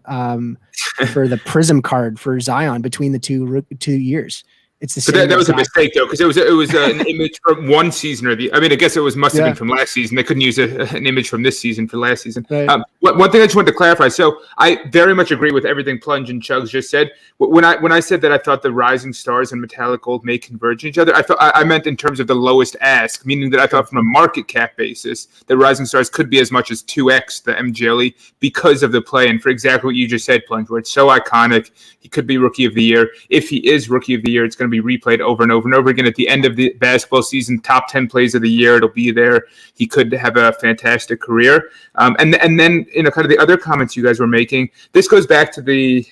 Prism card for Zion between the 2 years. It's the same. That was a mistake, though, because it was an image from one season I guess it must have been from last season. They couldn't use an image from this season for last season. Right. One thing I just wanted to clarify. So I very much agree with everything Plunge and Chugs just said. When I said that I thought the Rising Stars and Metallic Gold may converge each other, I meant in terms of the lowest ask, meaning that I thought from a market cap basis, the Rising Stars could be as much as 2x the MGLE because of the play, and for exactly what you just said, Plunge, where it's so iconic. He could be Rookie of the Year. If he is Rookie of the Year, it's going to be replayed over and over and over again at the end of the basketball season. Top 10 plays of the year, it'll be there. He could have a fantastic career. And then kind of the other comments you guys were making, this goes back to the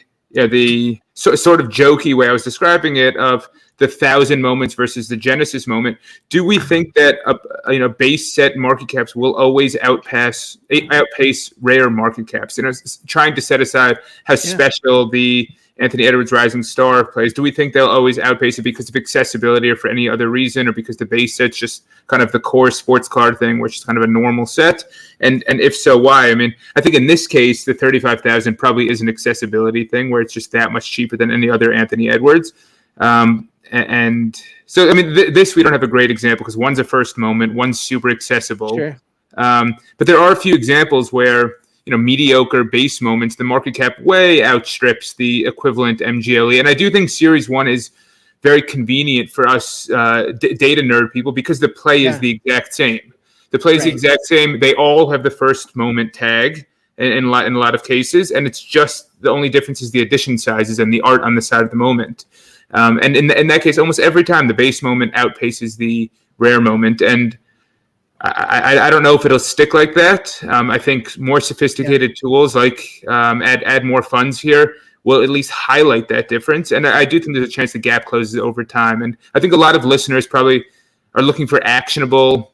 sort of jokey way I was describing it of the 1,000 moments versus the Genesis moment. Do we think that base set market caps will always outpace rare market caps? Trying to set aside how special the Anthony Edwards Rising Star plays. Do we think they'll always outpace it because of accessibility or for any other reason, or because the base set's just kind of the core sports card thing, which is kind of a normal set? And if so, why? I mean, I think in this case, the 35,000 probably is an accessibility thing where it's just that much cheaper than any other Anthony Edwards. And so, I mean, this we don't have a great example because one's a first moment, one's super accessible. Sure. But there are a few examples where mediocre base moments, the market cap way outstrips the equivalent MGLE. And I do think Series 1 is very convenient for us data nerd people because the play is the exact same. The play is the exact same. They all have the first moment tag in a lot of cases. And it's just the only difference is the edition sizes and the art on the side of the moment. And in that case, almost every time the base moment outpaces the rare moment. And I don't know if it'll stick like that. I think more sophisticated tools like add more funds here will at least highlight that difference. And I do think there's a chance the gap closes over time. And I think a lot of listeners probably are looking for actionable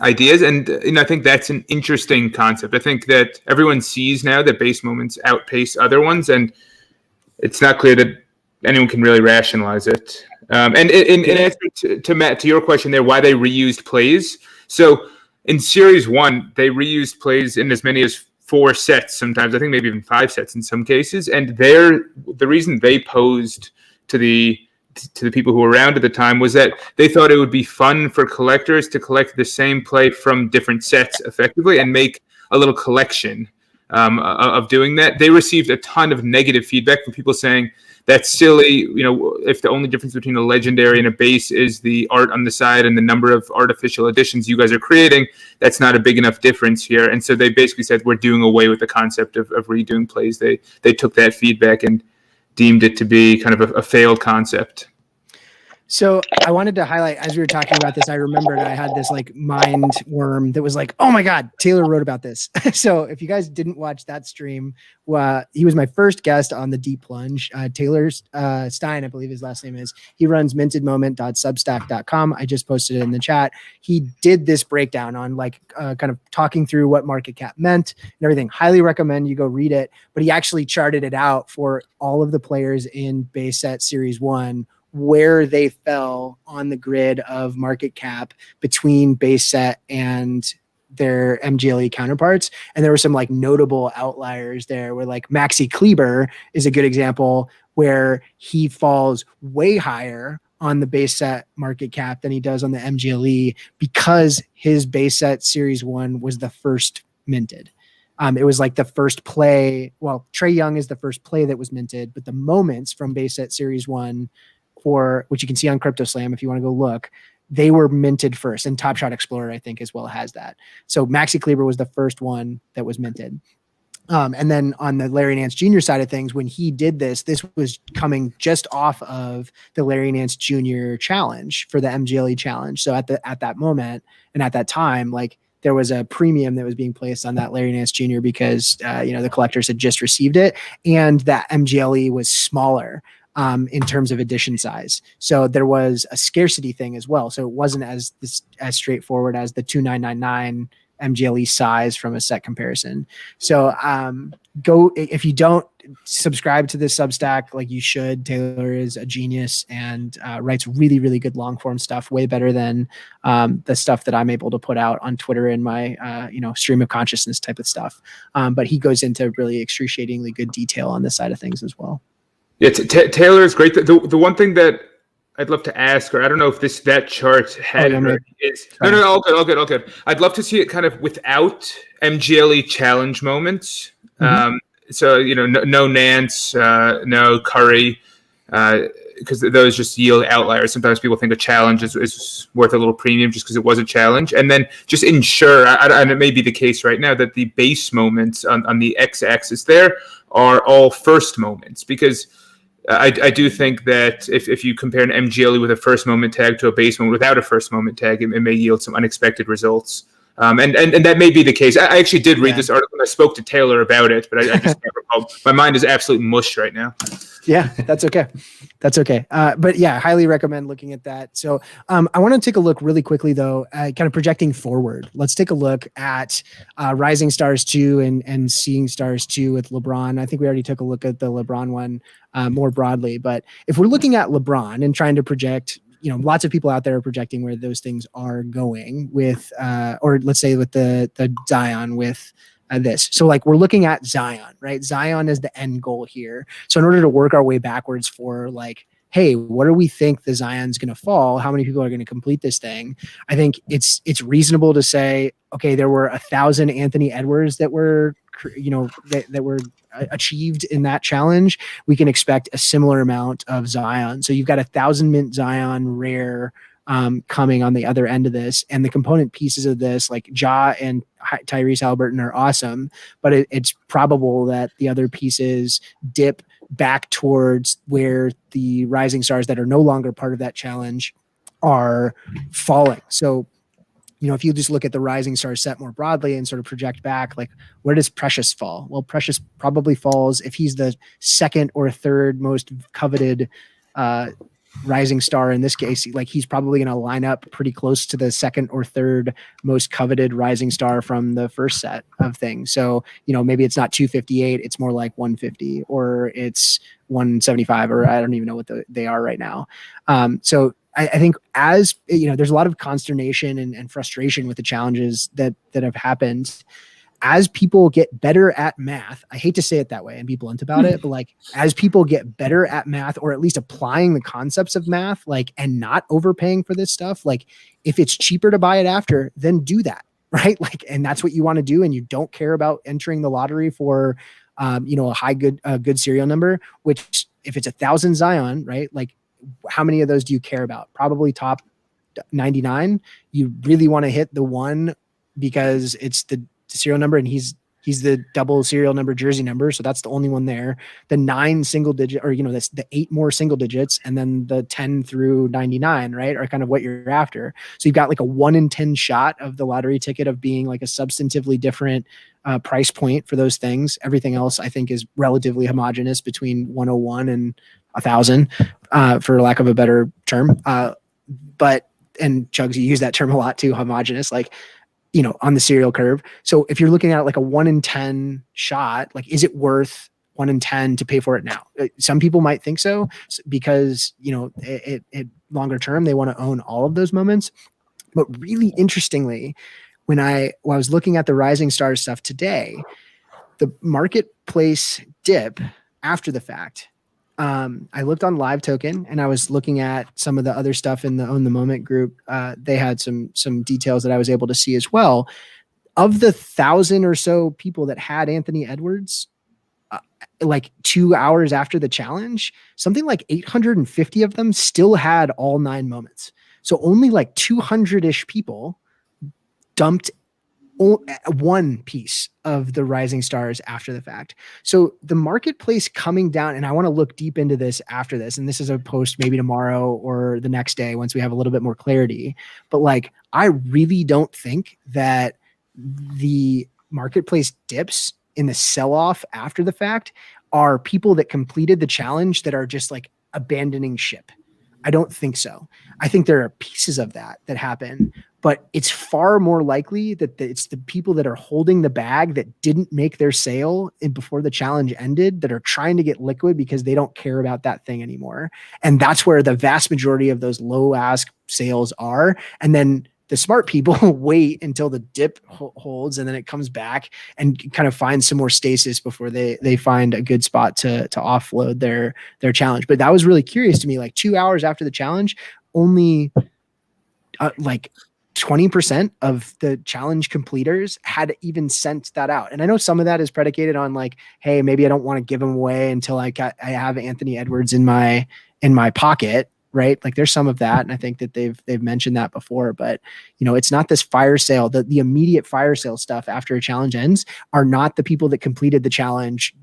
ideas. And I think that's an interesting concept. I think that everyone sees now that base moments outpace other ones. And it's not clear that anyone can really rationalize it. And in answer to Matt, to your question there, why they reused plays. So in Series 1, they reused plays in as many as 4 sets sometimes. I think maybe even 5 sets in some cases. And the reason they posed to the people who were around at the time was that they thought it would be fun for collectors to collect the same play from different sets effectively and make a little collection of doing that. They received a ton of negative feedback from people saying, that's silly. If the only difference between a legendary and a base is the art on the side and the number of artificial editions you guys are creating, that's not a big enough difference here. And so they basically said, we're doing away with the concept of redoing plays. They took that feedback and deemed it to be kind of a failed concept. So I wanted to highlight, as we were talking about this, I remembered I had this like mind worm that was like, oh my God, Taylor wrote about this. So if you guys didn't watch that stream, he was my first guest on the Deep Plunge. Taylor Stein, I believe his last name is. He runs mintedmoment.substack.com. I just posted it in the chat. He did this breakdown on like kind of talking through what market cap meant and everything. Highly recommend you go read it. But he actually charted it out for all of the players in base set series 1, where they fell on the grid of market cap between base set and their MGLE counterparts. And there were some like notable outliers there where like Maxi Kleber is a good example where he falls way higher on the base set market cap than he does on the MGLE because his base set series 1 was the first minted. It was like the first play. Well, Trae Young is the first play that was minted, but the moments from base set series 1 for which you can see on CryptoSlam if you want to go look, they were minted first. And TopShot Explorer, I think, as well has that. So Maxi Kleber was the first one that was minted. And then on the Larry Nance Jr. side of things, when he did this was coming just off of the Larry Nance Jr. challenge for the MGLE challenge. So at that moment and at that time, like there was a premium that was being placed on that Larry Nance Jr. because the collectors had just received it, and that MGLE was smaller in terms of edition size. So there was a scarcity thing as well. So it wasn't as straightforward as the 2999 MGLE size from a set comparison. So go, if you don't subscribe to this Substack, like you should. Taylor is a genius and writes really, really good long form stuff, way better than the stuff that I'm able to put out on Twitter in my stream of consciousness type of stuff. But he goes into really excruciatingly good detail on this side of things as well. Yeah, Taylor is great. The one thing that I'd love to ask, or I don't know if that chart had is no, all good. I'd love to see it kind of without MGLE challenge moments. Mm-hmm. So no Nance, no Curry, because those just yield outliers. Sometimes people think a challenge is worth a little premium just because it was a challenge, and then just ensure, and it may be the case right now, that the base moments on the x-axis there are all first moments, because I do think that if you compare an MGLE with a first moment tag to a base moment without a first moment tag, it may yield some unexpected results. And that may be the case. I actually did read this article and I spoke to Taylor about it, but I just can't recall. My mind is absolute mush right now. Yeah, that's okay. That's okay. But yeah, highly recommend looking at that. So I want to take a look really quickly, though, kind of projecting forward. Let's take a look at Rising Stars 2 and Seeing Stars 2 with LeBron. I think we already took a look at the LeBron one more broadly. But if we're looking at LeBron and trying to project, lots of people out there are projecting where those things are going with, or let's say with the Zion with this. So like we're looking at Zion, right? Zion is the end goal here. So in order to work our way backwards for like, hey, what do we think the Zion's going to fall? How many people are going to complete this thing? I think it's reasonable to say, okay, there were 1,000 Anthony Edwards that were, that were achieved in that challenge. We can expect a similar amount of Zion. So you've got 1,000 mint Zion rare coming on the other end of this, and the component pieces of this, like Ja and Tyrese Halliburton, are awesome, but it's probable that the other pieces dip back towards where the Rising Stars that are no longer part of that challenge are falling. So, if you just look at the Rising Stars set more broadly and sort of project back, like where does Precious fall? Well, Precious probably falls, if he's the second or third most coveted Rising Star in this case, like he's probably going to line up pretty close to the second or third most coveted Rising Star from the first set of things. So, maybe it's not 258, it's more like 150, or it's 175, or I don't even know what they are right now. So I think as there's a lot of consternation and frustration with the challenges that have happened. As people get better at math, I hate to say it that way and be blunt about it, but like as people get better at math, or at least applying the concepts of math, like, and not overpaying for this stuff, like if it's cheaper to buy it after, then do that, right? Like, and that's what you want to do. And you don't care about entering the lottery for, a good serial number, which if it's 1,000 Zion, right? Like how many of those do you care about? Probably top 99. You really want to hit the one because it's the serial number and he's He's the double serial number jersey number. So that's the only one there. The 9 single digit, or, that's the 8 more single digits. And then the 10 through 99, right, are kind of what you're after. So you've got like a 1 in 10 shot of the lottery ticket of being like a substantively different price point for those things. Everything else I think is relatively homogenous between 101 and 1,000, for lack of a better term. And Chugs, you use that term a lot too, homogenous, like, on the serial curve. So if you're looking at like a 1 in 10 shot, like, is it worth 1 in 10 to pay for it now? Some people might think so because, it longer term, they want to own all of those moments. But really interestingly, when I was looking at the Rising Stars stuff today, the marketplace dip after the fact, I looked on Live Token and I was looking at some of the other stuff in the Own the Moment group. They had some details that I was able to see as well. Of the 1,000 or so people that had Anthony Edwards, like 2 hours after the challenge, something like 850 of them still had all 9 moments. So only like 200-ish people dumped one piece of the Rising Stars after the fact. So the marketplace coming down, and I want to look deep into this after this, and this is a post maybe tomorrow or the next day once we have a little bit more clarity. But like, I really don't think that the marketplace dips in the sell-off after the fact are people that completed the challenge that are just like abandoning ship. I don't think so. I think there are pieces of that happen, but it's far more likely that it's the people that are holding the bag that didn't make their sale before the challenge ended that are trying to get liquid because they don't care about that thing anymore. And that's where the vast majority of those low ask sales are. And then the smart people wait until the dip holds and then it comes back and kind of finds some more stasis before they find a good spot to offload their challenge. But that was really curious to me. Like 2 hours after the challenge, only like 20% of the challenge completers had even sent that out. And I know some of that is predicated on like, hey, maybe I don't want to give them away until I have Anthony Edwards in my pocket. Right. Like there's some of that. And I think that they've mentioned that before, but it's not this fire sale. The immediate fire sale stuff after a challenge ends are not the people that completed the challenge,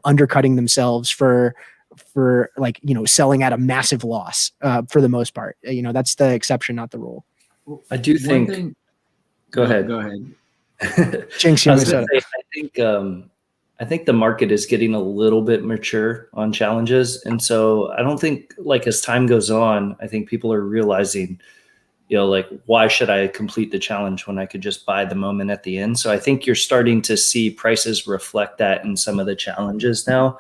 undercutting themselves for like, selling at a massive loss for the most part. That's the exception, not the rule. I do think, go ahead. Jinx, I think the market is getting a little bit mature on challenges. And so I don't think like as time goes on, I think people are realizing, like, why should I complete the challenge when I could just buy the moment at the end? So I think you're starting to see prices reflect that in some of the challenges now.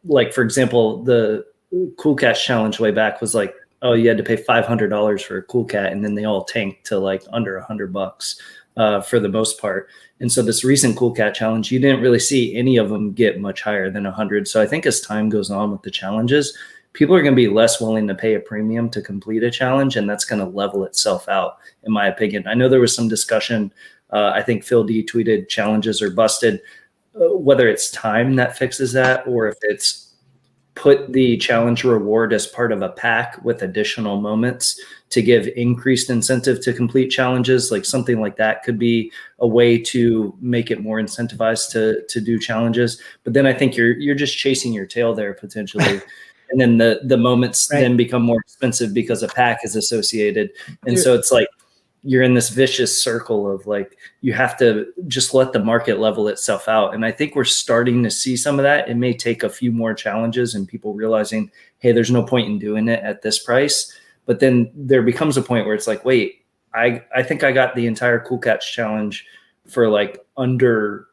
Like, for example, the Cool Cat challenge way back was like, oh, you had to pay $500 for a Cool Cat. And then they all tanked to like under $100 for the most part. And so this recent Cool Cat challenge, you didn't really see any of them get much higher than 100. So I think as time goes on with the challenges, people are going to be less willing to pay a premium to complete a challenge. And that's going to level itself out, in my opinion. I know there was some discussion. I think Phil D tweeted challenges are busted, whether it's time that fixes that or if it's put the challenge reward as part of a pack with additional moments to give increased incentive to complete challenges. Like something like that could be a way to make it more incentivized to do challenges. But then I think you're just chasing your tail there potentially. And then the moments then become more expensive because a pack is associated. And so it's like, you're in this vicious circle of like, you have to just let the market level itself out. And I think we're starting to see some of that. It may take a few more challenges and people realizing, hey, there's no point in doing it at this price. But then there becomes a point where it's like, wait, I think I got the entire Cool Cats challenge for like under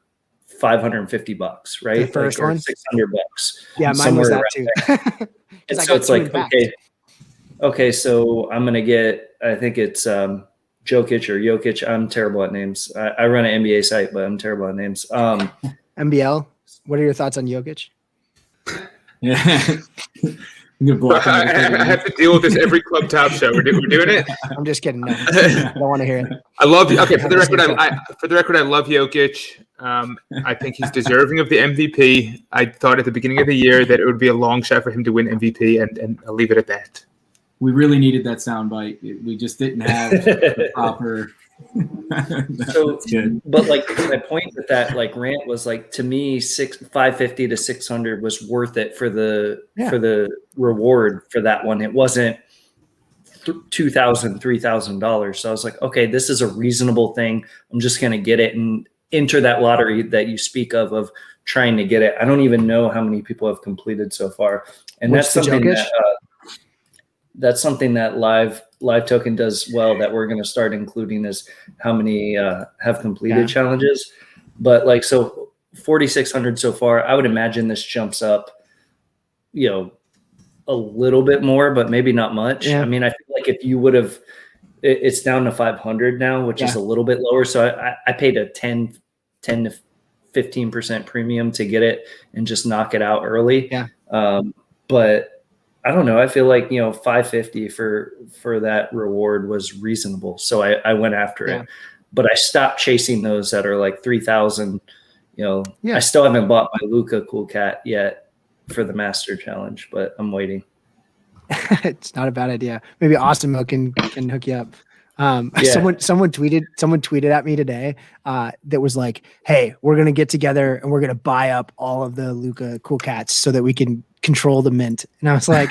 $550, right? The first like, one, $600. Yeah, mine was that too. And so it's like, okay, so I'm gonna get, I think it's Jokic or Jokic. I'm terrible at names. I run an NBA site, but I'm terrible at names. MBL. What are your thoughts on Jokic? Yeah. I have to deal with this every Club Top Show. We're doing it. I'm just kidding. No, I don't want to hear it. I love you. Okay, for the record, I love Jokic. I think he's deserving of the MVP. I thought at the beginning of the year that it would be a long shot for him to win MVP, and I'll leave it at that. We really needed that soundbite. We just didn't have the proper. So, That's good. but like my point with that like rant was like, to me, 550 to 600 was worth it for the reward for that one. It wasn't $2,000, $3,000. So I was like, okay, this is a reasonable thing. I'm just going to get it and enter that lottery that you speak of trying to get it. I don't even know how many people have completed so far. And that's something that live token does well, that we're going to start including, is how many have completed challenges. But like, so 4,600 so far, I would imagine this jumps up, a little bit more, but maybe not much. I mean, I feel like if you would have, it's down to 500 now, which is a little bit lower. So I paid a 10 to 15% premium to get it and just knock it out early. But I don't know. I feel like, 550 for that reward was reasonable. So I went after it, but I stopped chasing those that are like 3,000. I still haven't bought my Luca Cool Cat yet for the Master Challenge, but I'm waiting. It's not a bad idea. Maybe Austin Mo can hook you up. Someone tweeted at me today that was like, hey, we're going to get together and we're going to buy up all of the Luca Cool Cats so that we can control the mint. And I was like,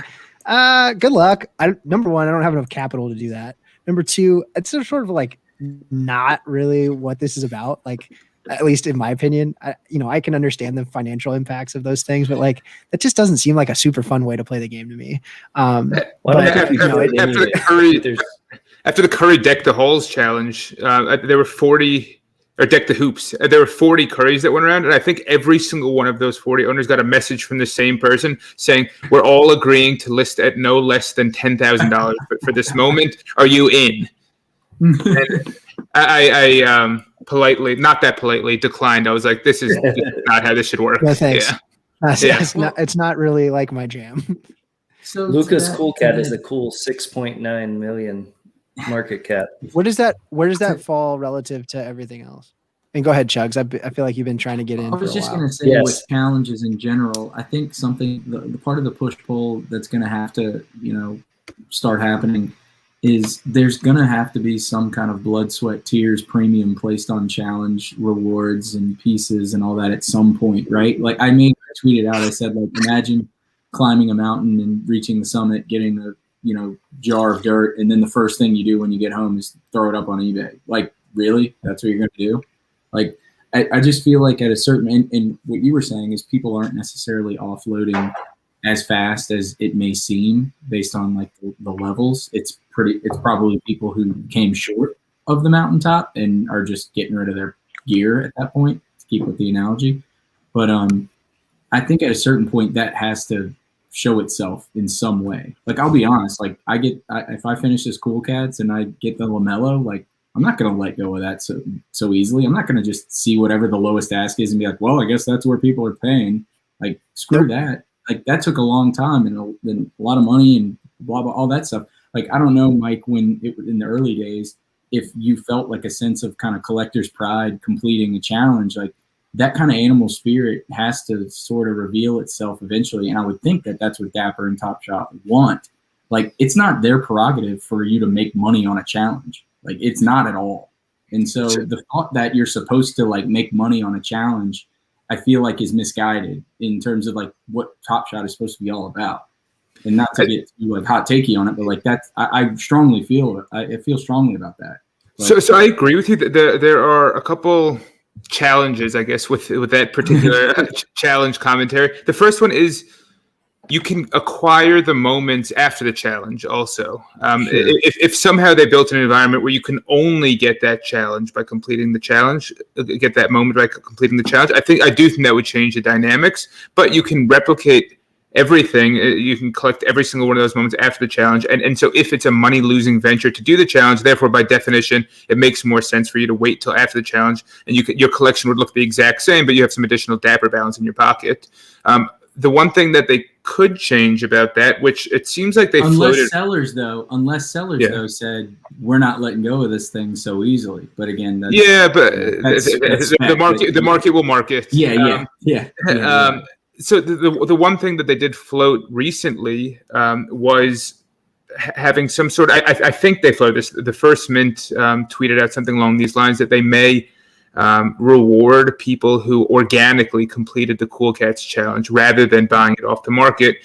good luck. Number one, I don't have enough capital to do that. Number two, it's sort of like not really what this is about. Like, at least in my opinion, I can understand the financial impacts of those things, but like, that just doesn't seem like a super fun way to play the game to me. After the Curry Deck the Halls challenge, there were 40, or Deck the Hoops. There were 40 Currys that went around, and I think every single one of those 40 owners got a message from the same person saying, we're all agreeing to list at no less than $10,000 for this moment. Are you in? And I politely, not that politely, declined. I was like, this is not how this should work. No, thanks. It's not really like my jam. So Luca's Cool Cat is a cool 6.9 million market cap. Where does that fall relative to everything else? And go ahead, Chugs. I feel like you've been trying to get in. I was just going to say, with challenges in general, I think the part of the push-pull that's going to have to, start happening is there's going to have to be some kind of blood, sweat, tears premium placed on challenge rewards and pieces and all that at some point, right? Like I tweeted out, I said, like, imagine climbing a mountain and reaching the summit, getting a jar of dirt, and then the first thing you do when you get home is throw it up on eBay. Like, really? That's what you're going to do? Like, I just feel like at a certain and what you were saying is people aren't necessarily offloading as fast as it may seem based on like the levels. It's probably people who came short of the mountaintop and are just getting rid of their gear at that point, to keep with the analogy. But I think at a certain point that has to show itself in some way. Like, I'll be honest, like if I finish this Cool Cats and I get the LaMelo, like I'm not going to let go of that so easily. I'm not going to just see whatever the lowest ask is and be like, well, I guess that's where people are paying. Like, screw that. Like, that took a long time and a lot of money and blah, blah, all that stuff. Like, I don't know, Mike, when in the early days, if you felt like a sense of kind of collector's pride completing a challenge, like that kind of animal spirit has to sort of reveal itself eventually. And I would think that that's what Dapper and TopShot want. Like, it's not their prerogative for you to make money on a challenge. Like, it's not at all. And so the thought that you're supposed to like make money on a challenge, I feel like is misguided in terms of like what TopShot is supposed to be all about. And not to get too like hot takey on it, but like that's I strongly feel I feel strongly about that. But, so I agree with you that there are a couple challenges, I guess, with that particular challenge commentary. The first one is you can acquire the moments after the challenge also. If somehow they built an environment where you can only get that challenge by completing the challenge, get that moment by completing the challenge, I do think that would change the dynamics, but you can replicate everything. You can collect every single one of those moments after the challenge. And so if it's a money losing venture to do the challenge, therefore by definition, it makes more sense for you to wait till after the challenge, and your collection would look the exact same, but you have some additional Dapper balance in your pocket. The one thing that they could change about that, which it seems like they floated. Unless sellers though said we're not letting go of this thing so easily. But again, that's, the market will market. So the one thing that they did float recently was having some sort. I think they floated this. The First Mint tweeted out something along these lines that they may reward people who organically completed the Cool Cats challenge rather than buying it off the market,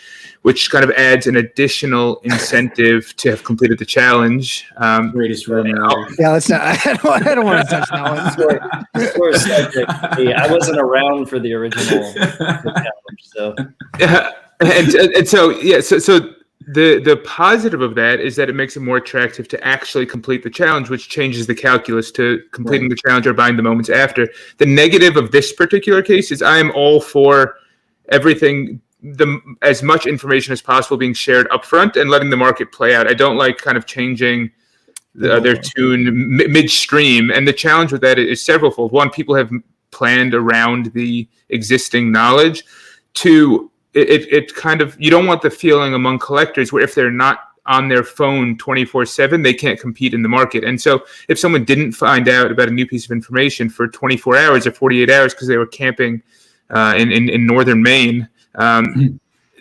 which kind of adds an additional incentive to have completed the challenge. Greatest rumor. Yeah, let's not. I don't want to touch that one. For a subject, I wasn't around for the original challenge, so. And so yeah, so the positive of that is that it makes it more attractive to actually complete the challenge, which changes the calculus to completing the challenge or buying the moments after. The negative of this particular case is I am all for everything, as much information as possible being shared upfront and letting the market play out. I don't like kind of changing their tune midstream. And the challenge with that is severalfold. One, people have planned around the existing knowledge. Two, it kind of, you don't want the feeling among collectors where if they're not on their phone 24/7, they can't compete in the market. And so if someone didn't find out about a new piece of information for 24 hours or 48 hours because they were camping in northern Maine,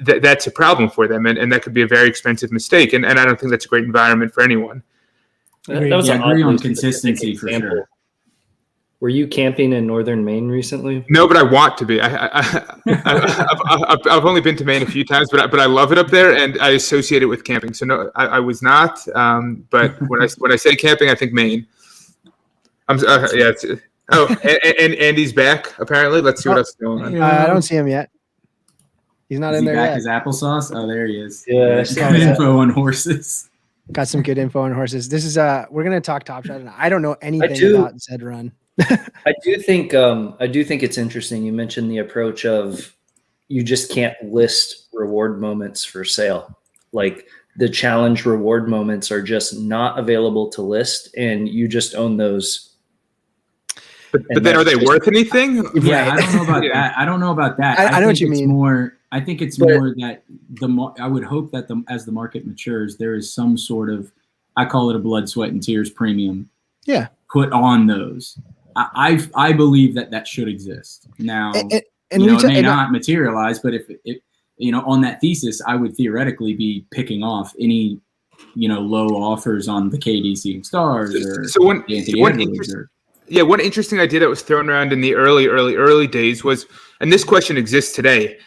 that's a problem for them. And that could be a very expensive mistake. And I don't think that's a great environment for anyone. That was I agree on oddly consistency specific for example. sure. Were you camping in northern Maine recently? No, but I want to be. I've only been to Maine a few times, but I love it up there, and I associate it with camping. So no, I was not. But when I say camping, I think Maine. And Andy's back apparently. Let's see what else is going on. I don't see him yet. He's not in there back yet. His applesauce? Oh, there he is. Yeah, Got info on horses. Got some good info on horses. This is we're gonna talk Top Shot, and I don't know anything about said run. I do think it's interesting. You mentioned the approach of you just can't list reward moments for sale. Like the challenge reward moments are just not available to list, and you just own those. But then are they worth anything? Yeah, I don't know about that. I don't know about that. I know what you mean. I think it's more that I would hope that as the market matures, there is some sort of, I call it a blood, sweat, and tears premium. Yeah. Put on those. I believe that should exist. Now, it may not materialize, but if on that thesis, I would theoretically be picking off any, low offers on the KD Seeing Stars or one interesting idea that was thrown around in the early days was, and this question exists today,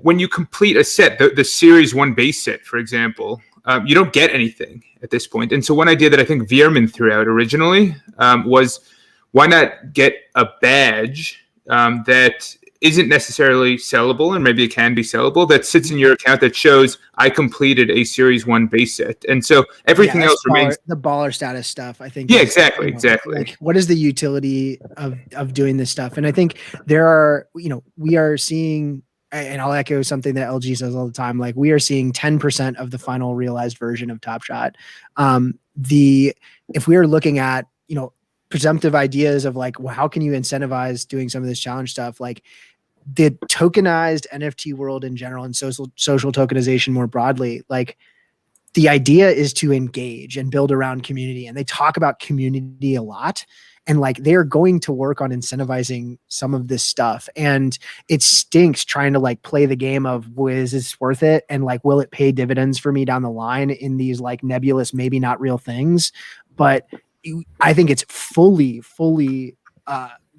when you complete a set, the Series 1 base set, for example, you don't get anything at this point. And so one idea that I think Veerman threw out originally was, why not get a badge that isn't necessarily sellable, and maybe it can be sellable, that sits in your account that shows I completed a Series 1 base set. And so everything else remains. The baller status stuff, I think. Yeah, exactly. Like, what is the utility of doing this stuff? And I think there are, we are seeing, and I'll echo something that LG says all the time, like we are seeing 10% of the final realized version of Top Shot. If we are looking at, presumptive ideas of like, well, how can you incentivize doing some of this challenge stuff? Like the tokenized NFT world in general and social tokenization more broadly, like the idea is to engage and build around community. And they talk about community a lot. And like they're going to work on incentivizing some of this stuff. And it stinks trying to like play the game of, is this worth it? And like, will it pay dividends for me down the line in these like nebulous, maybe not real things? But I think it's fully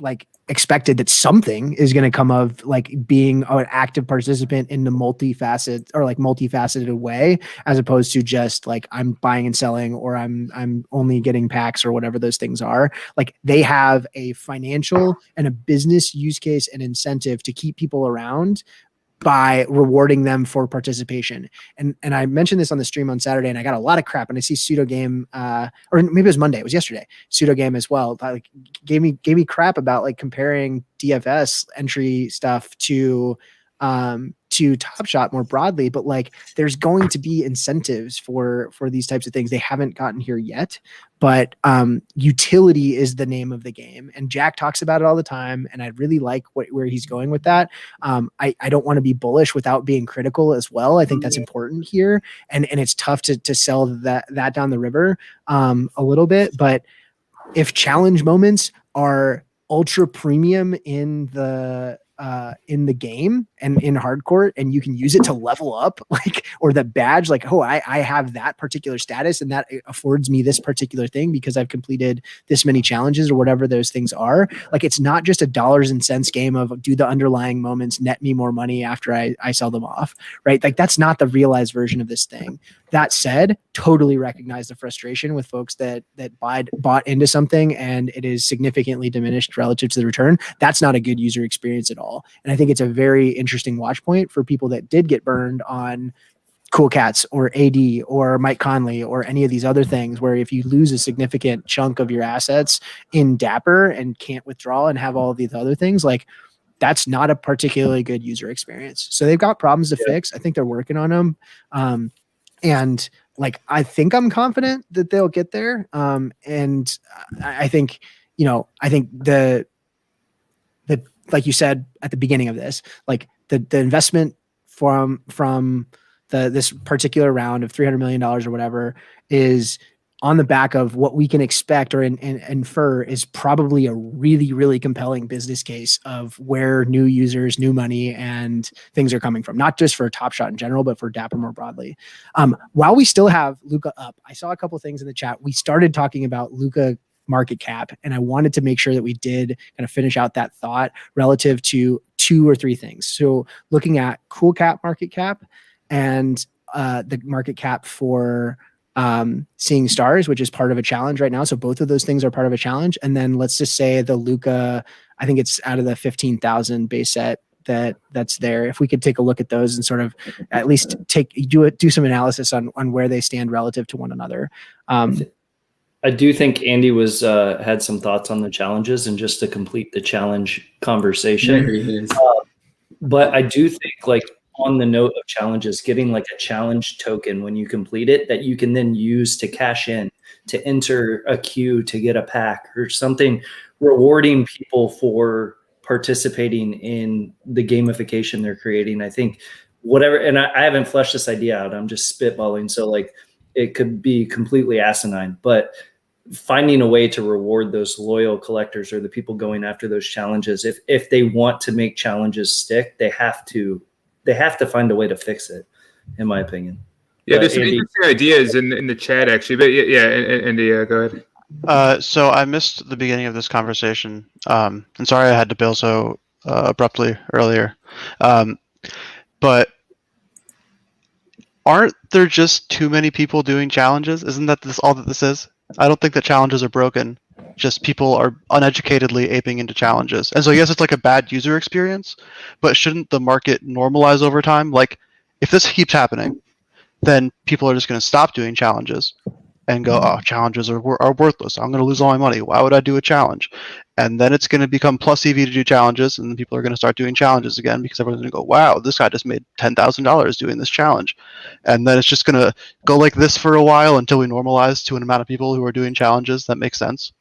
like expected that something is going to come of like being an active participant in the multifaceted way, as opposed to just like I'm buying and selling, or I'm only getting packs or whatever those things are. Like they have a financial and a business use case and incentive to keep people around by rewarding them for participation. And I mentioned this on the stream on Saturday, and I got a lot of crap. And I see Pseudo Game, or maybe it was Monday, it was yesterday, Pseudo Game as well, like gave me crap about like comparing DFS entry stuff to Top Shot more broadly. But like there's going to be incentives for these types of things. They haven't gotten here yet, but utility is the name of the game. And Jack talks about it all the time. And I really like where he's going with that. I don't want to be bullish without being critical as well. I think that's important here. And it's tough to sell that down the river a little bit. But if challenge moments are ultra premium in the in the game and in hardcourt, and you can use it to level up, like, or the badge, like, oh, I have that particular status and that affords me this particular thing because I've completed this many challenges or whatever those things are. Like, it's not just a dollars and cents game of do the underlying moments net me more money after I sell them off, right? Like, that's not the realized version of this thing. That said, totally recognize the frustration with folks that bought into something and it is significantly diminished relative to the return. That's not a good user experience at all. And I think it's a very interesting watch point for people that did get burned on Cool Cats or AD or Mike Conley or any of these other things, where if you lose a significant chunk of your assets in Dapper and can't withdraw and have all of these other things, like, that's not a particularly good user experience. So they've got problems to fix. I think they're working on them. And like, I think I'm confident that they'll get there. And I think, I think the like you said at the beginning of this, like the investment from this particular round of $300 million or whatever is on the back of what we can expect or infer is probably a really, really compelling business case of where new users, new money, and things are coming from, not just for TopShot in general, but for Dapper more broadly. While we still have Luka up, I saw a couple things in the chat. We started talking about Luka market cap, and I wanted to make sure that we did kind of finish out that thought relative to 2 or 3 things. So looking at Cool Cap market cap and the market cap for Seeing Stars, which is part of a challenge right now. So both of those things are part of a challenge. And then let's just say the Luka, I think it's out of the 15,000 base set that's there. If we could take a look at those and sort of at least do some analysis on where they stand relative to one another. I do think Andy had some thoughts on the challenges, and just to complete the challenge conversation. There he is. But I do think, like, on the note of challenges, getting like a challenge token when you complete it that you can then use to cash in, to enter a queue, to get a pack or something, rewarding people for participating in the gamification they're creating. I think whatever, and I haven't fleshed this idea out, I'm just spitballing. So like, it could be completely asinine, but finding a way to reward those loyal collectors or the people going after those challenges, if they want to make challenges stick, they have to find a way to fix it, in my opinion. Yeah, there's some interesting ideas in the chat, actually. But yeah, Andy, go ahead. So I missed the beginning of this conversation. And sorry I had to bail so abruptly earlier. But aren't there just too many people doing challenges? Isn't that all that this is? I don't think that challenges are broken. Just people are uneducatedly aping into challenges. And so yes, it's like a bad user experience, but shouldn't the market normalize over time? Like, if this keeps happening, then people are just going to stop doing challenges and go, oh, challenges are worthless. I'm going to lose all my money. Why would I do a challenge? And then it's going to become plus EV to do challenges, and then people are going to start doing challenges again because everyone's going to go, wow, this guy just made $10,000 doing this challenge. And then it's just going to go like this for a while until we normalize to an amount of people who are doing challenges that makes sense.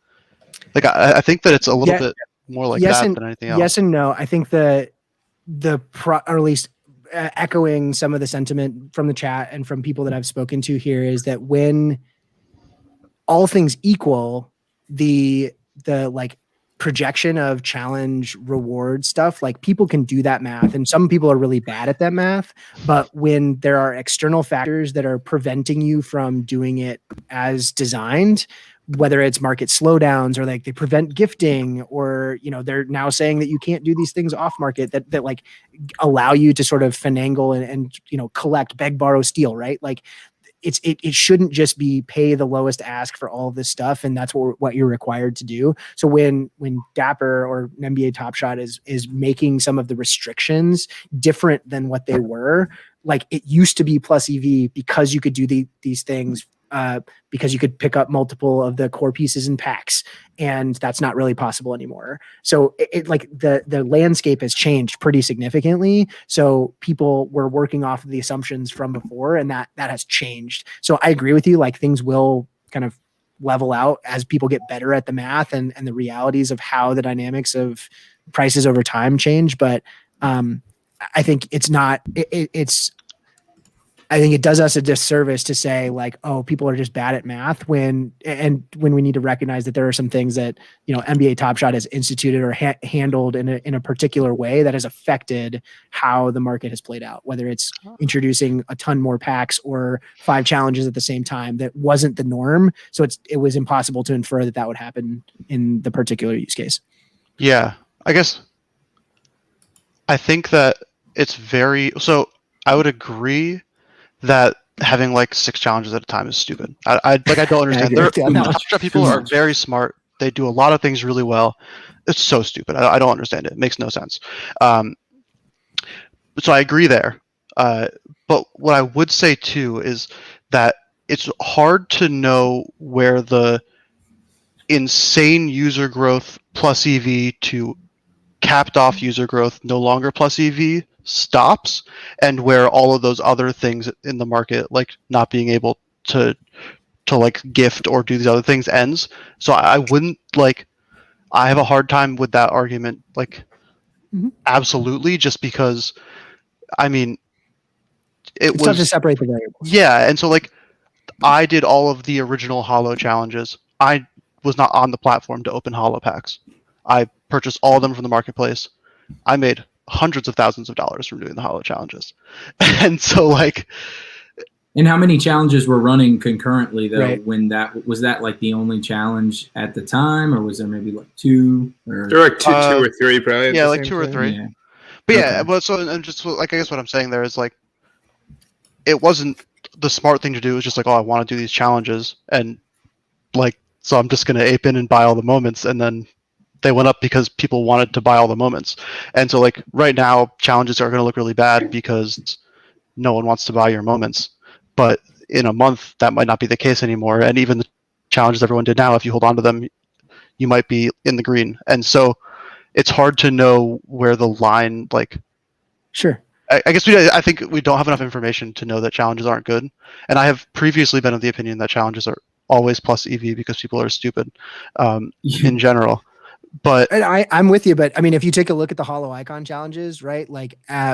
Like, I think that it's a little bit more like that than anything else. Yes and no. I think or at least echoing some of the sentiment from the chat and from people that I've spoken to here is that when all things equal, the like projection of challenge reward stuff, like, people can do that math, and some people are really bad at that math. But when there are external factors that are preventing you from doing it as designed, whether it's market slowdowns or like they prevent gifting, or, they're now saying that you can't do these things off market that like allow you to sort of finagle and collect, beg, borrow, steal, right? Like, it shouldn't just be pay the lowest ask for all of this stuff, and that's what you're required to do. So when Dapper or NBA TopShot is making some of the restrictions different than what they were, like, it used to be plus EV because you could do these things, because you could pick up multiple of the core pieces in packs, and that's not really possible anymore. So it like the landscape has changed pretty significantly. So people were working off of the assumptions from before, and that has changed. So I agree with you. Like, things will kind of level out as people get better at the math and the realities of how the dynamics of prices over time change. But I think it's not. I think it does us a disservice to say like, oh, people are just bad at math when we need to recognize that there are some things that, NBA TopShot has instituted or handled in a particular way that has affected how the market has played out, whether it's introducing a ton more packs or 5 challenges at the same time. That wasn't the norm. So it was impossible to infer that would happen in the particular use case. Yeah, I guess I think that it's I would agree that having like 6 challenges at a time is stupid. I don't understand. TopShot people are very smart. They do a lot of things really well. It's so stupid. I don't understand it. It makes no sense. So I agree there. But what I would say too is that it's hard to know where the insane user growth plus EV to capped off user growth no longer plus EV stops, and where all of those other things in the market, like not being able to like gift or do these other things, ends. So I wouldn't I have a hard time with that argument, absolutely, just because I mean it's tough to separate the variables. Yeah, and so I did all of the original Holo challenges. I was not on the platform to open Holo packs. I purchased all of them from the marketplace. I made hundreds of thousands of dollars from doing the Holo challenges. And so and how many challenges were running concurrently though? Right. When was that the only challenge at the time, or was there maybe 2? Or There were two or three probably. Yeah, 2 or 3. Yeah. But Okay. yeah, but so and just I guess what I'm saying there is it wasn't the smart thing to do. It was just I want to do these challenges, and so I'm just gonna ape in and buy all the moments, and then they went up because people wanted to buy all the moments. And so right now challenges are going to look really bad because no one wants to buy your moments. But in a month that might not be the case anymore. And even the challenges everyone did now, if you hold on to them, you might be in the green. And so it's hard to know where the line Sure. I guess I think we don't have enough information to know that challenges aren't good. And I have previously been of the opinion that challenges are always plus EV because people are stupid in general. But And I'm with you, but I mean, if you take a look at the Holo Icon challenges, right?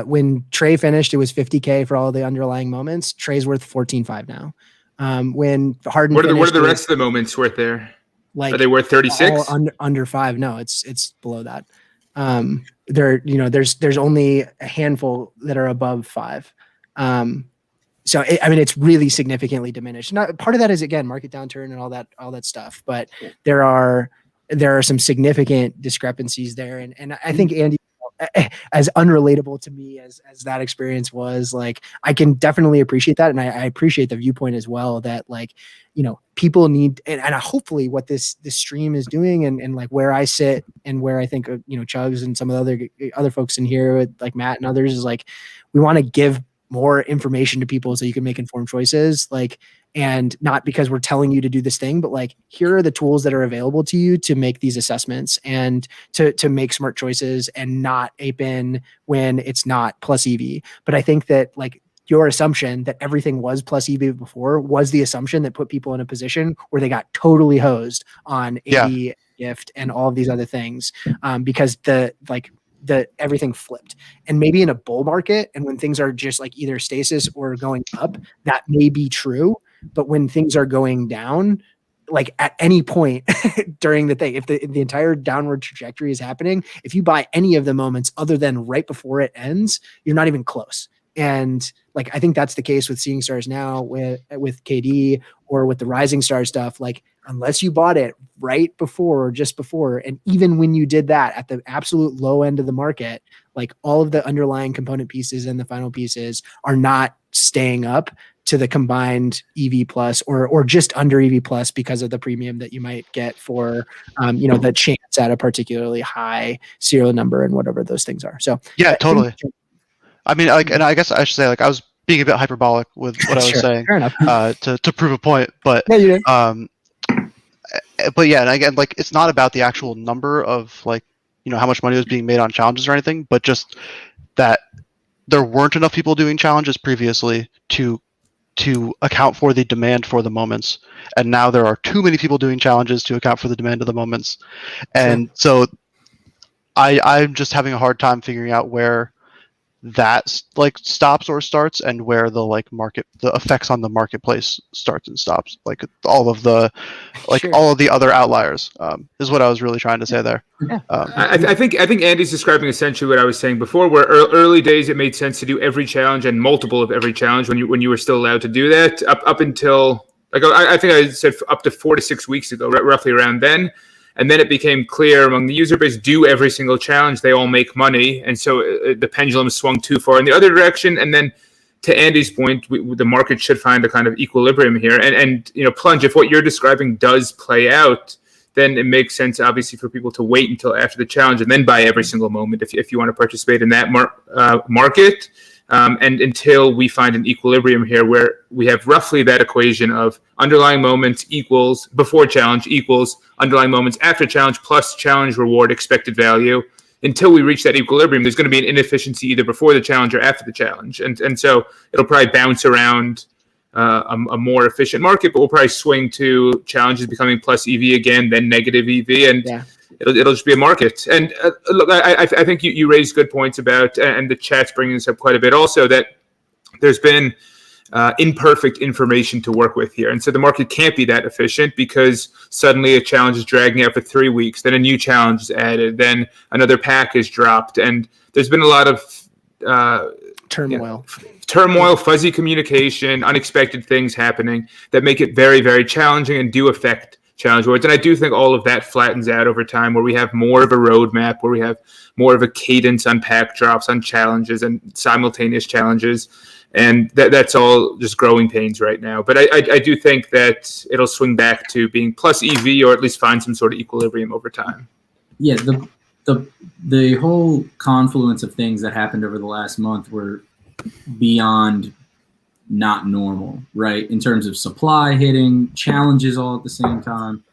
When Trey finished, it was 50K for all the underlying moments. Trey's worth 14.5 now. When Harden What are finished, the rest of the moments worth there? Are they worth 36? Under 5? No, it's below that. There's only a handful that are above 5. So it's really significantly diminished. Not part of that is again market downturn and all that stuff, but there are some significant discrepancies there, and I think Andy, as unrelatable to me as that experience was, I can definitely appreciate that, and I appreciate the viewpoint as well that people need, and hopefully what this stream is doing, and where I sit and where I think Chugs and some of the other folks in here with Matt and others is we want to give more information to people so you can make informed choices, and not because we're telling you to do this thing, but here are the tools that are available to you to make these assessments and to make smart choices and not ape in when it's not plus EV. But I think that your assumption that everything was plus EV before was the assumption that put people in a position where they got totally hosed on AD gift and all of these other things, because the everything flipped. And maybe in a bull market and when things are just either stasis or going up, that may be true. But when things are going down, at any point during the thing, if the entire downward trajectory is happening, if you buy any of the moments other than right before it ends, you're not even close. And I think that's the case with Seeing Stars now with KD or with the Rising Star stuff. Unless you bought it right before or just before, and even when you did that at the absolute low end of the market, all of the underlying component pieces and the final pieces are not staying up to the combined EV plus or just under EV plus because of the premium that you might get for the chance at a particularly high serial number and whatever those things are. So yeah, totally. I mean, and I guess I should say, I was being a bit hyperbolic with what I was saying, fair enough. to prove a point. But yeah, you did. But yeah, and again, it's not about the actual number of how much money was being made on challenges or anything, but just that there weren't enough people doing challenges previously to account for the demand for the moments, and now there are too many people doing challenges to account for the demand of the moments, and so I'm just having a hard time figuring out where that like stops or starts, and where the effects on the marketplace starts and stops, like all of the Sure. all of the other outliers, is what I was really trying to say there. Yeah. I think Andy's describing essentially what I was saying before, where early days it made sense to do every challenge and multiple of every challenge when you were still allowed to do that, up until like I think I said up to 4 to 6 weeks ago, roughly around then. And then it became clear among the user base, do every single challenge, they all make money. And so the pendulum swung too far in the other direction. And then to Andy's point, the market should find a kind of equilibrium here. And Plunge, if what you're describing does play out, then it makes sense, obviously, for people to wait until after the challenge and then buy every single moment if you want to participate in that market. And until we find an equilibrium here where we have roughly that equation of underlying moments equals before challenge equals underlying moments after challenge plus challenge reward expected value. Until we reach that equilibrium, there's going to be an inefficiency either before the challenge or after the challenge. And so it'll probably bounce around a more efficient market, but we'll probably swing to challenges becoming plus EV again, then negative EV, and it'll just be a market. And look, I think you raised good points about, and the chat's bringing this up quite a bit also, that there's been imperfect information to work with here. And so the market can't be that efficient because suddenly a challenge is dragging out for 3 weeks, then a new challenge is added, then another pack is dropped. And there's been a lot of turmoil, fuzzy communication, unexpected things happening that make it very, very challenging and do affect challenge rewards. And I do think all of that flattens out over time, where we have more of a roadmap, where we have more of a cadence on pack drops, on challenges and simultaneous challenges. And that's all just growing pains right now. But I do think that it'll swing back to being plus EV, or at least find some sort of equilibrium over time. Yeah, the whole confluence of things that happened over the last month were beyond not normal, right? In terms of supply hitting, challenges all at the same time.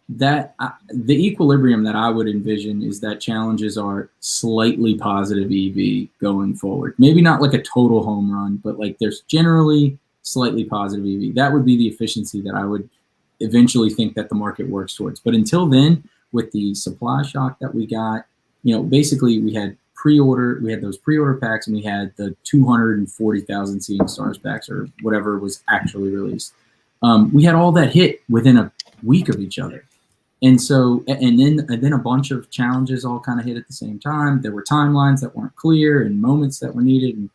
The equilibrium that I would envision is that challenges are slightly positive EV going forward. Maybe not like a total home run, but like there's generally slightly positive EV. That would be the efficiency that I would eventually think that the market works towards. But until then, with the supply shock that we got, basically we had those pre-order packs, and we had the 240,000 Seeing Stars packs, or whatever was actually released. We had all that hit within a week of each other. And so, and then a bunch of challenges all kind of hit at the same time. There were timelines that weren't clear and moments that were needed and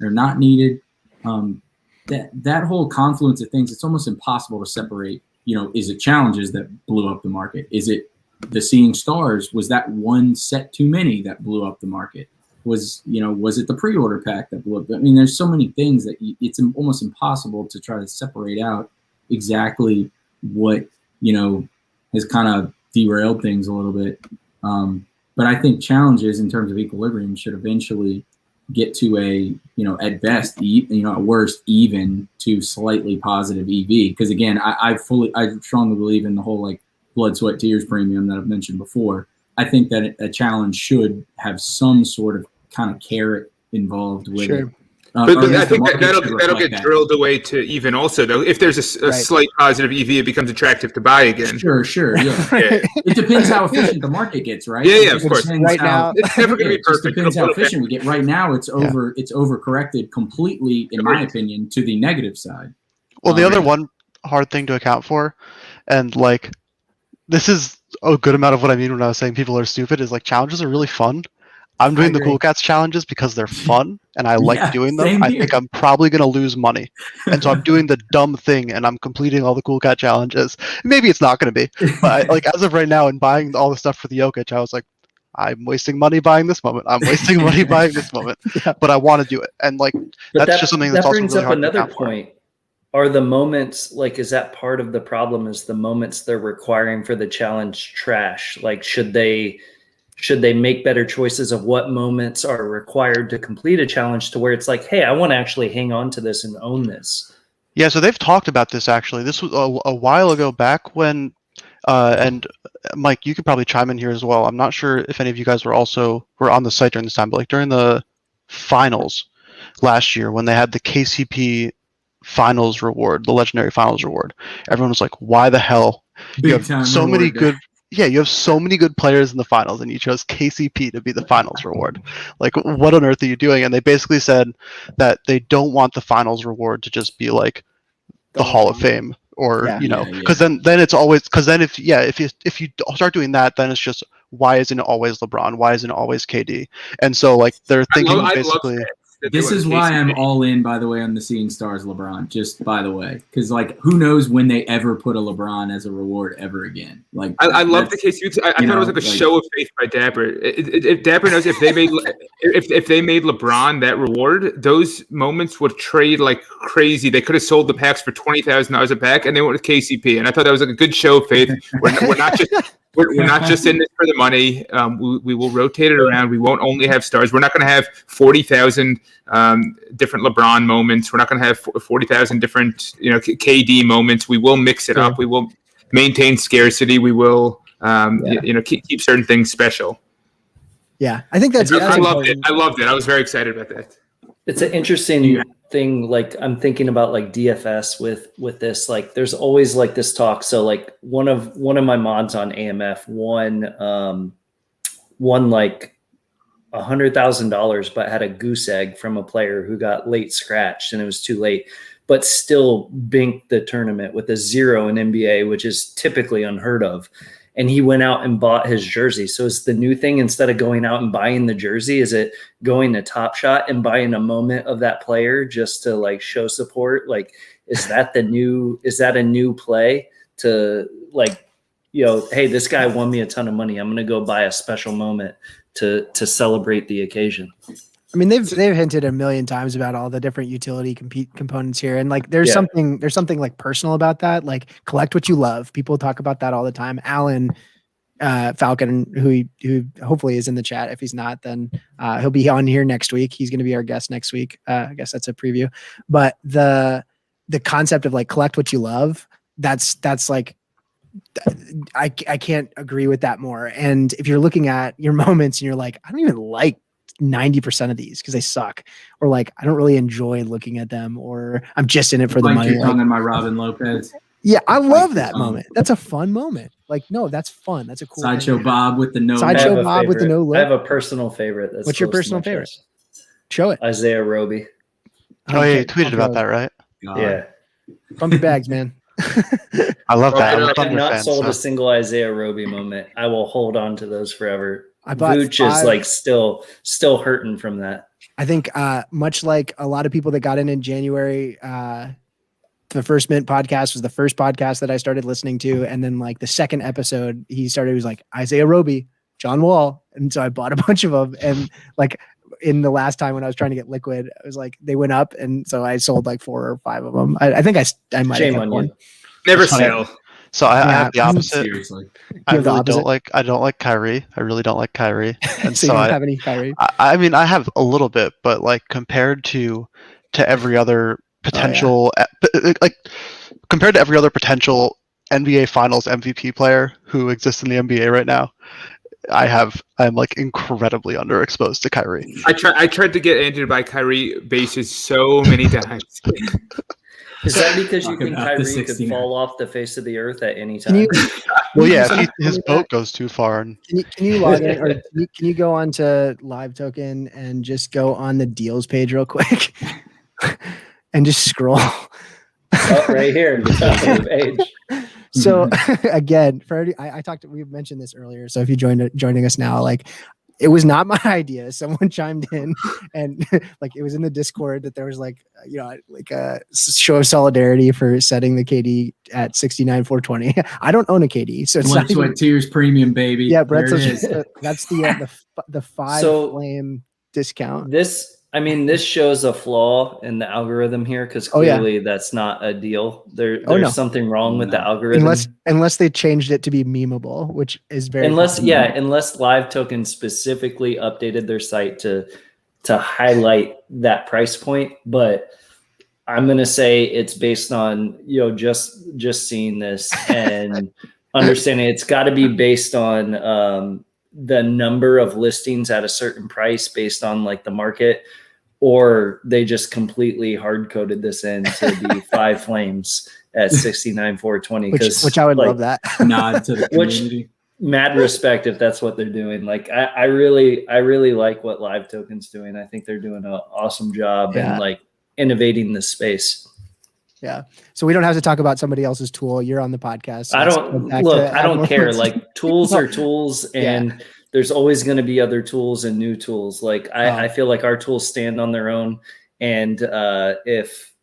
or not needed. That whole confluence of things, it's almost impossible to separate. Is it challenges that blew up the market? Is it the Seeing Stars? Was that one set too many that blew up the market? Was it the pre-order pack that blew up? I mean, there's so many things that it's almost impossible to try to separate out exactly what has kind of derailed things a little bit. But I think challenges in terms of equilibrium should eventually get to at best, at worst, even to slightly positive EV. Because again, I strongly believe in the whole like blood, sweat, tears premium that I've mentioned before. I think that a challenge should have some sort of kind of carrot involved with it. But I think that'll get drilled away to even also, though. If there's a slight positive EV, it becomes attractive to buy again. Sure, yeah. It depends how efficient the market gets, right? Yeah, of course. Right now, it's never going to be perfect. It depends how efficient we get. Right now, it's overcorrected completely, in my opinion, to the negative side. Well, the other one hard thing to account for, and like this is a good amount of what I mean when I was saying people are stupid, is like challenges are really fun. I'm doing the Cool Cats challenges because they're fun and I like doing them. I think I'm probably going to lose money. And so I'm doing the dumb thing and I'm completing all the Cool Cat challenges. Maybe it's not going to be. But as of right now and buying all the stuff for the Jokic, I was like, I'm wasting money buying this moment. I'm wasting money buying this moment. But I want to do it. And that's just something that's also really hard to account for. That brings up another point. Are the moments, is that part of the problem, is the moments they're requiring for the challenge trash? Should they make better choices of what moments are required to complete a challenge to where it's like, hey, I want to actually hang on to this and own this? Yeah, so they've talked about this actually. This was a while ago back when, and Mike, you could probably chime in here as well. I'm not sure if any of you guys were on the site during this time, but during the finals last year when they had the KCP finals reward, the legendary finals reward, everyone was like, why the hell? You have so many good yeah, you have so many good players in the finals, and you chose KCP to be the finals reward. Like, what on earth are you doing? And they basically said that they don't want the finals reward to just be like the Hall of Fame, or Yeah. because then it's always, because then if you start doing that, then it's just, why isn't it always LeBron? Why isn't it always KD? And so like they're thinking basically. This is why I'm all in, by the way, on the Seeing Stars LeBron, just by the way. Because, like, who knows when they ever put a LeBron as a reward ever again. Like, I love the KCP. I thought it was like a show of faith by Dapper. If Dapper knows if they made if they made LeBron that reward, those moments would trade like crazy. They could have sold the packs for $20,000 a pack, and they went with KCP. And I thought that was like a good show of faith. We're not just we're not just in this for the money. We will rotate it around. We won't only have stars. We're not going to have 40,000 different LeBron moments. We're not going to have 40,000 different KD moments. We will mix it up. We will maintain scarcity. We will keep certain things special. Yeah, I think that's. I loved it. I loved it. I was very excited about that. It's an interesting thing. Like, I'm thinking about like DFS with this. Like, there's always like this talk. So like one of my mods on AMF won like $100,000, but had a goose egg from a player who got late scratched and it was too late, but still binked the tournament with a 0 in NBA, which is typically unheard of. And he went out and bought his jersey. So is the new thing, instead of going out and buying the jersey, is it going to TopShot and buying a moment of that player just to like show support? Like, is that a new play to like, hey, this guy won me a ton of money. I'm going to go buy a special moment to celebrate the occasion. I mean, they've hinted a million times about all the different utility components here, and like there's something like personal about that. Like, collect what you love. People talk about that all the time. Alan Falcon, who hopefully is in the chat. If he's not, then he'll be on here next week. He's going to be our guest next week. I guess that's a preview. But the concept of like collect what you love, that's like, I can't agree with that more. And if you're looking at your moments and you're like, I don't even like 90% of these because they suck, or like I don't really enjoy looking at them, or I'm just in it for the money. You're talking my Robin Lopez. Yeah, I love that moment. That's a fun moment. Like, no, that's fun. That's a cool Sideshow thing. Bob with the no. Sideshow Bob with the no look. I have a personal favorite. What's your personal favorite? Show it. Isaiah Roby. Oh yeah, you tweeted about that, right? Yeah. Pump your bags, man. I love that. I'm a I've Thunder not fan, sold so. a single Isaiah Roby moment. I will hold on to those forever. Vooch is like still hurting from that. I think much like a lot of people that got in January, the First Mint podcast was the first podcast that I started listening to. And then like the second episode, he was like Isaiah Roby, John Wall. And so I bought a bunch of them. And like in the last time when I was trying to get liquid, I was like, they went up. And so I sold like 4 or 5 of them. I think I might have on one. you. Never sell. So I have the opposite. Seriously. I really don't like Kyrie. I really don't like Kyrie. And So you don't have any Kyrie? I mean, I have a little bit, but like compared to every other potential, like compared to every other potential NBA Finals MVP player who exists in the NBA right now, I'm like incredibly underexposed to Kyrie. I tried to get Andrew to buy Kyrie bases so many times. Is that because you Talk think about Kyrie the could 69. fall off the face of the earth at any time? Well, yeah, if his boat goes too far. And Can you log in, or can you go on to Live Token and just go on the deals page real quick and just scroll? Oh, right here, the top of the page. So again, we've mentioned this earlier. So if you joining us now, like, it was not my idea. Someone chimed in and like it was in the Discord that there was like a show of solidarity for setting the KD at 69,420. I don't own a KD, so it's Blood, Sweat, Tears premium, baby. Yeah, Brett, There that's the 5 flame discount. This shows a flaw in the algorithm here, because clearly that's not a deal. There's something wrong with the algorithm. Unless they changed it to be memeable, which is very unless Live Token specifically updated their site to highlight that price point. But I'm gonna say it's based on just seeing this and understanding it's got to be based on the number of listings at a certain price based on like the market, or they just completely hard coded this in to be 5 flames at 69,420. Which I would love that. Nod to the community. mad respect if that's what they're doing. Like I really like what Live Token's doing. I think they're doing an awesome job and like innovating this space. Yeah. So we don't have to talk about somebody else's tool. You're on the podcast. So I don't care. Like tools are tools, and there's always going to be other tools and new tools. Like I feel like our tools stand on their own. And if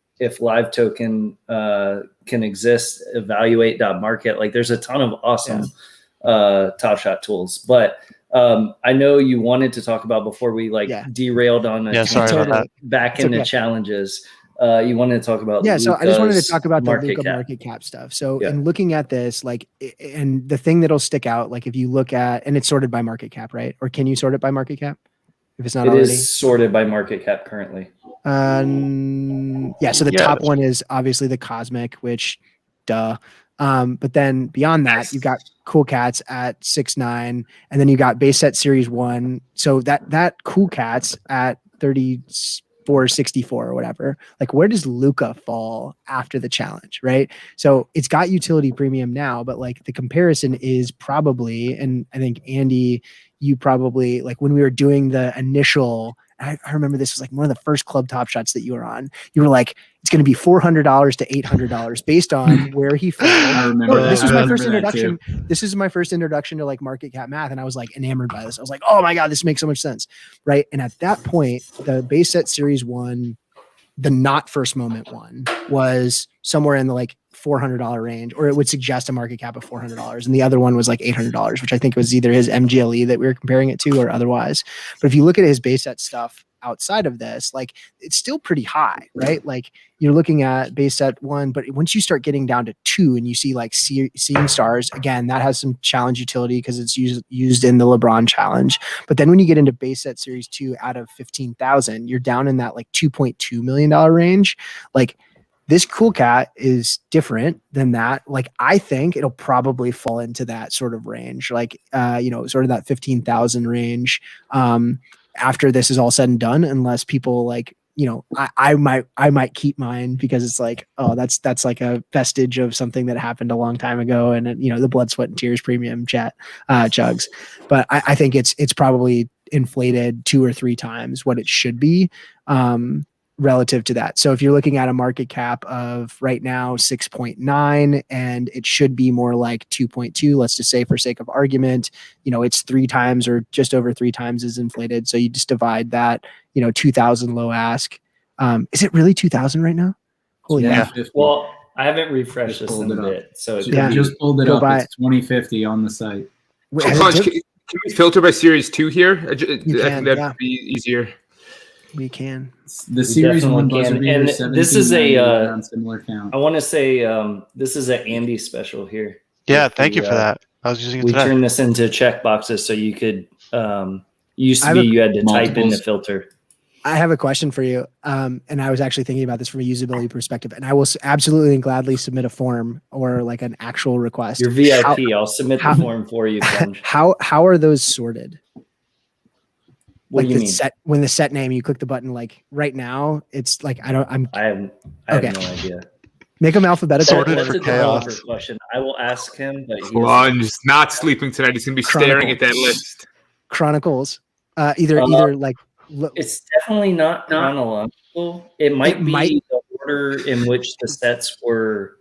Live Token can exist, evaluate.market, like there's a ton of awesome TopShot tools. But I know you wanted to talk about before we derailed on back into challenges. You wanted to talk about so I just wanted to talk about the market Luka market cap stuff. So in looking at this, like, and the thing that'll stick out, like if you look at, and it's sorted by market cap, right? Or can you sort it by market cap if it's not already? It is sorted by market cap currently. So the top one is obviously the Cosmic, which but then beyond that, you've got Cool Cats at 6.9, and then you got base set series 1. So that Cool Cats at 34.64 or whatever. Like, where does Luka fall after the challenge, right? So it's got utility premium now, but like the comparison is probably, and I think Andy, you probably, like when we were doing the initial, I remember this was like one of the first club top shots that you were on. You were like, it's going to be $400 to $800 based on where he fell. I remember that. This was my first introduction. This is my first introduction to like market cap math. And I was like enamored by this. I was like, oh my God, this makes so much sense. Right. And at that point, the base set series 1, the not first moment one, was somewhere in the like $400 range, or it would suggest a market cap of $400. And the other one was like $800, which I think was either his MGLE that we were comparing it to or otherwise. But if you look at his base set stuff outside of this, like it's still pretty high, right? Like you're looking at base set 1, but once you start getting down to 2 and you see like seeing stars, again, that has some challenge utility because it's used in the LeBron challenge. But then when you get into base set series 2 out of 15,000, you're down in that like $2.2 million range. Like, this Cool Cat is different than that. Like, I think it'll probably fall into that sort of range, like, sort of that 15,000 range after this is all said and done, unless people like, I might keep mine because it's like, oh, that's like a vestige of something that happened a long time ago. And the blood, sweat and tears premium chugs. But I think it's probably inflated 2 or 3 times what it should be. Relative to that. So if you're looking at a market cap of right now 6.9 and it should be more like 2.2, let's just say for sake of argument, it's 3 times or just over 3 times as inflated. So you just divide that, 2,000 low ask. Is it really 2,000 right now? Holy yeah. Well, I haven't refreshed this in a bit. So just pulled it up. It's 2050 on the site. Can we filter by series 2 here? I think that'd be easier. We can. The series 1 buzzer beater, and this is a similar count. I want to say this is an Andy special here. Yeah, thank you for that. I was using it today. We turned this into check boxes so you could you had to type in the filter. I have a question for you. And I was actually thinking about this from a usability perspective, and I will absolutely and gladly submit a form or like an actual request. You're VIP. I'll submit the form for you. Plunge. How are those sorted? What like do you mean? When the set name, you click the button, like right now, it's like, I have no idea. Make them alphabetical. Sorted for chaos. Question. I will ask him, but Plunge not sleeping tonight. He's going to be staring at that list. Chronicles. Either like. It's definitely not chronological. It might be the order in which the sets were.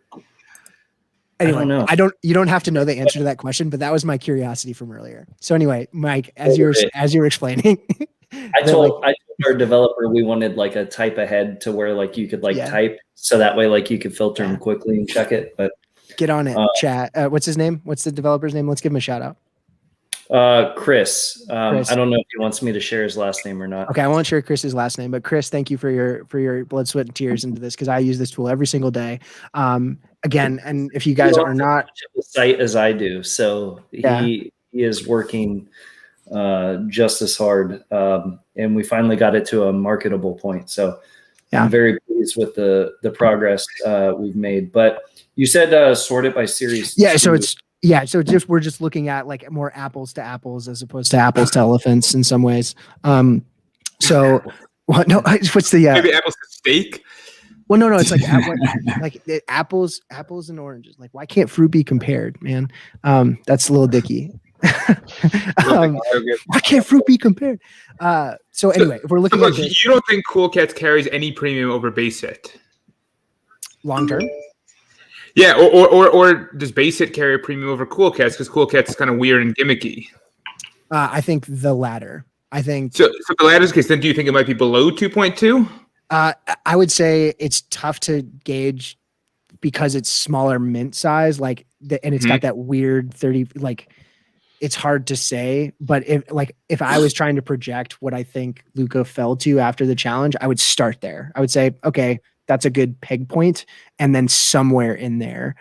Anyway, I don't know. You don't have to know the answer to that question, but that was my curiosity from earlier. So anyway, Mike, as you're explaining, I told our developer we wanted like a type ahead to where like you could type, so that way like you could filter them quickly and check it. But get on it, chat. What's his name? What's the developer's name? Let's give him a shout out. Chris. I don't know if he wants me to share his last name or not. Okay, I won't share Chris's last name, but Chris, thank you for your blood, sweat, and tears into this, because I use this tool every single day. Again, and if you guys are not the site as I do, so he is working just as hard, and we finally got it to a marketable point. So I'm very pleased with the progress we've made. But you said sort it by series. Yeah, so it's. Yeah, so we're just looking at like more apples to apples as opposed to apples to elephants in some ways. So what? No, what's the maybe apples to steak? Well, no, it's like apples and oranges. Like, why can't fruit be compared, man? That's a little dicky. Why can't fruit be compared? So anyway, if we're looking at this you don't think Cool Cats carries any premium over base hit? long term, Yeah, or does base hit carry a premium over Cool Cats because Cool Cats is kind of weird and gimmicky? I think the latter. I think so. The latter's case. Then, do you think it might be below 2.2? I would say it's tough to gauge because it's smaller mint size, and it's got that weird 30. Like, it's hard to say. But if I was trying to project what I think Luka fell to after the challenge, I would start there. I would say, okay, that's a good peg point, and then somewhere in there,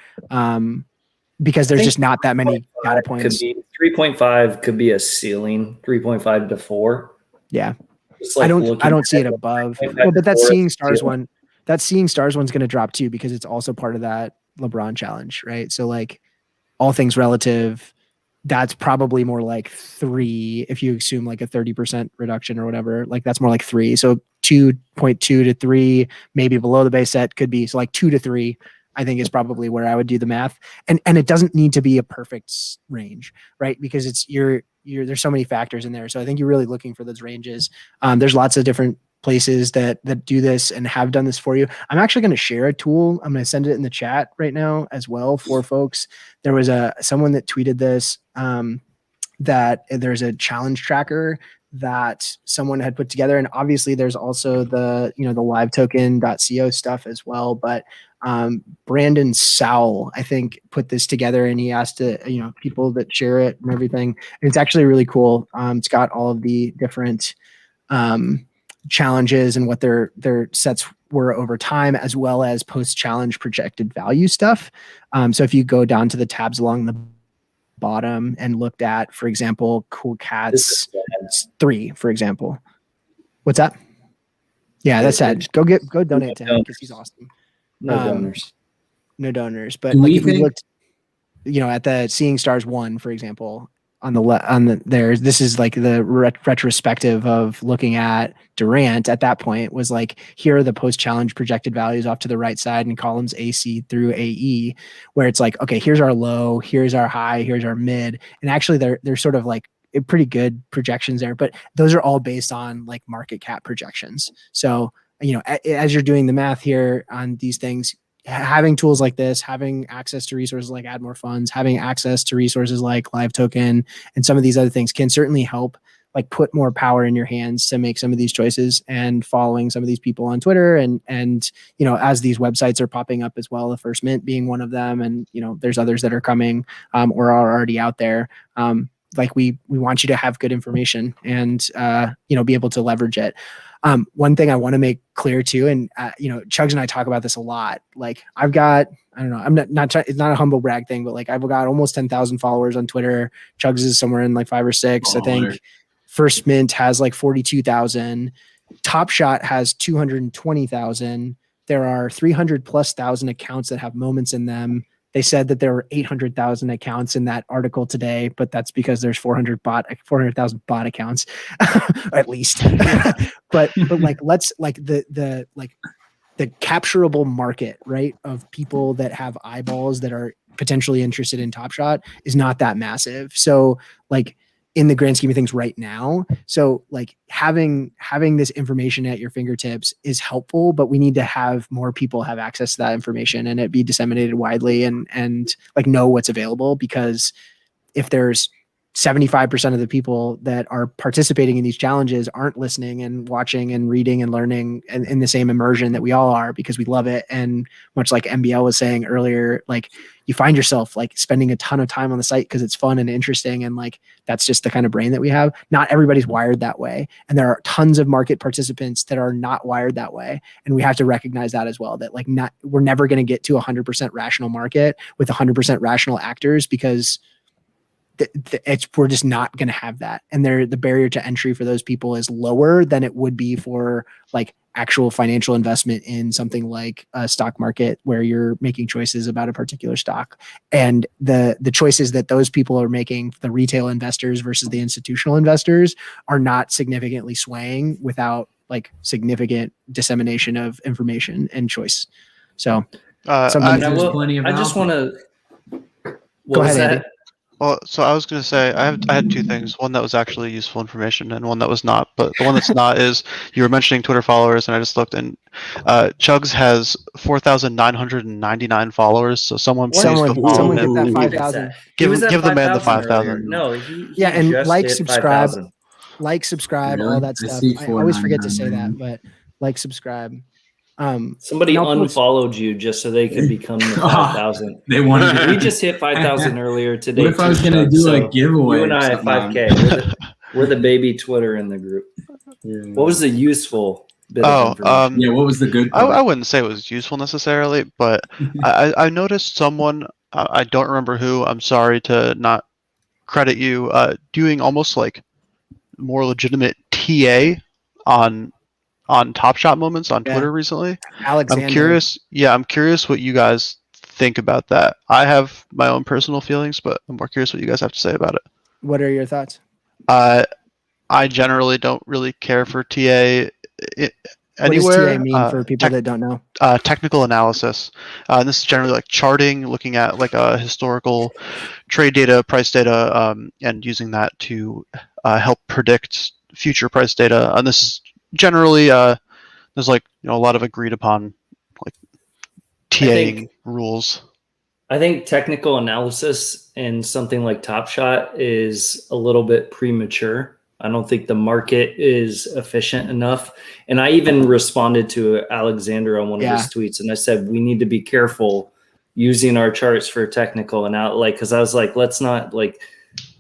because there's just not that many data points. Could be 3.5 could be a ceiling, 3.5 to 4. Yeah. Like I don't see it above. Well, but that Seeing Stars one, one's going to drop too, because it's also part of that LeBron challenge, right? So like all things relative, that's probably more like 3 if you assume like a 30% reduction or whatever. Like that's more like 3. So 2.2 to 3, maybe below the base set could be. So like 2 to 3, I think is probably where I would do the math. And it doesn't need to be a perfect range, right? Because it's there's so many factors in there. So I think you're really looking for those ranges. There's lots of different places that do this and have done this for you. I'm actually going to share a tool. I'm going to send it in the chat right now as well for folks. There was someone that tweeted this, that there's a challenge tracker that someone had put together. And obviously there's also the livetoken.co stuff as well. But Brandon Sowell, I think, put this together, and he asked people that share it and everything. And it's actually really cool. It's got all of the different challenges and what their sets were over time, as well as post-challenge projected value stuff. So if you go down to the tabs along the bottom and looked at, for example, Cool Cats 3, for example. What's that? Yeah, that's sad. Go donate to him because he's awesome. No donors. But like if we looked, at the Seeing Stars 1, for example, this is like the retrospective of looking at Durant at that point, was like, here are the post-challenge projected values off to the right side in columns AC through AE, where it's like, okay, here's our low, here's our high, here's our mid. And actually they're sort of like pretty good projections there, but those are all based on like market cap projections. So, as you're doing the math here on these things, having tools like this, having access to resources like Add More Funds, having access to resources like Live Token and some of these other things can certainly help like put more power in your hands to make some of these choices. And following some of these people on Twitter and as these websites are popping up as well, the First Mint being one of them, and there's others that are coming or are already out there. Like we want you to have good information and be able to leverage it. One thing I want to make clear too, and Chugs and I talk about this a lot. Like I've got, I don't know, I'm not it's not a humble brag thing, but like I've got almost 10,000 followers on Twitter. Chugs is somewhere in like 5 or 6. I think First Mint has like 42,000. TopShot has 220,000. There are 300,000+ accounts that have moments in them. They said that there were 800,000 accounts in that article today, but that's because there's 400,000 bot accounts, at least. but like let's like the capturable market, right, of people that have eyeballs that are potentially interested in TopShot is not that massive. So like in the grand scheme of things right now. So like having this information at your fingertips is helpful, but we need to have more people have access to that information and it be disseminated widely and like know what's available, because if there's 75% of the people that are participating in these challenges aren't listening and watching and reading and learning and in the same immersion that we all are because we love it. And much like MBL was saying earlier, like you find yourself like spending a ton of time on the site because it's fun and interesting. And like, that's just the kind of brain that we have. Not everybody's wired that way. And there are tons of market participants that are not wired that way. And we have to recognize that as well, that like we're never going to get to 100% rational market with 100% rational actors, because we're just not going to have that. And the barrier to entry for those people is lower than it would be for like actual financial investment in something like a stock market where you're making choices about a particular stock. And the choices that those people are making, the retail investors versus the institutional investors, are not significantly swaying without like significant dissemination of information and choice. So I just want to. Go ahead, Andy. Well, so I was going to say I had two things. One that was actually useful information, and one that was not. But the one that's not is you were mentioning Twitter followers, and I just looked, and Chugs has 4,999 followers. So someone please Someone, go follow someone hit him. that He five gets thousand. that. He was at Give the man the 5,000 earlier. 5,000. No, he Yeah, and just like, hit subscribe, 5,000. subscribe, all Really? that I stuff. see I always forget to say 499. that, but subscribe. Somebody and I'll post- unfollowed you just so they could become the 5,000. They wanted to We just hit 5,000 earlier today. What if I was too, gonna Chuck, do so a giveaway You and or I at something? 5K. We're the baby Twitter in the group. Yeah. What was the useful bit Oh, of information? Yeah, what was the good I part? wouldn't say it was useful necessarily, but I noticed someone, I don't remember who, I'm sorry to not credit you, doing almost like more legitimate TA on TopShot moments on Yeah. Twitter recently. Alexander. I'm curious what you guys think about that. I have my own personal feelings, but I'm more curious what you guys have to say about it. What are your thoughts? I generally don't really care for TA What anywhere. does TA mean for people that don't know? Technical analysis. This is generally like charting, looking at like a historical trade data, price data, and using that to help predict future price data. And this is generally there's like a lot of agreed upon like TAing rules. I think technical analysis in something like TopShot is a little bit premature. I don't think the market is efficient enough. And I even responded to Alexander on one of his tweets, and I said we need to be careful using our charts for technical and because I was like, let's not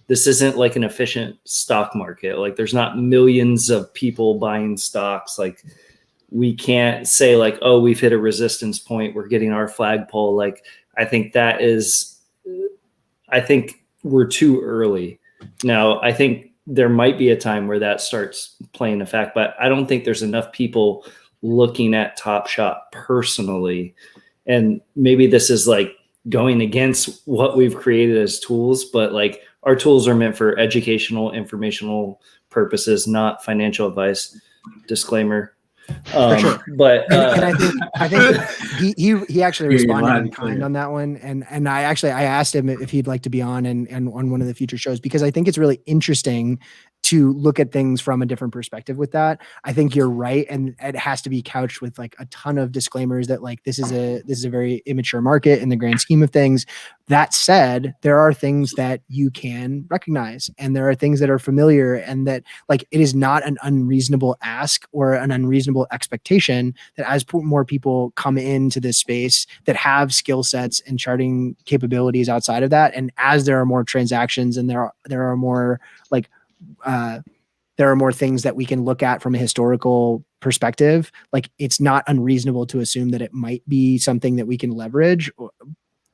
this isn't like an efficient stock market. Like there's not millions of people buying stocks. Like we can't say like, oh, we've hit a resistance point, we're getting our flagpole. Like I think we're too early. Now, I think there might be a time where that starts playing a fact, but I don't think there's enough people looking at TopShot personally. And maybe this is like going against what we've created as tools, but like our tools are meant for educational, informational purposes, not financial advice. Disclaimer. Sure. But and I think he actually responded in kind on that one, and I asked him if he'd like to be on and on one of the future shows, because I think it's really interesting to look at things from a different perspective with that. I think you're right, and it has to be couched with like a ton of disclaimers that like this is a very immature market in the grand scheme of things. That said, there are things that you can recognize, and there are things that are familiar, and that like it is not an unreasonable ask or an unreasonable expectation that as more people come into this space that have skill sets and charting capabilities outside of that, and as there are more transactions and there are more like there are more things that we can look at from a historical perspective, like it's not unreasonable to assume that it might be something that we can leverage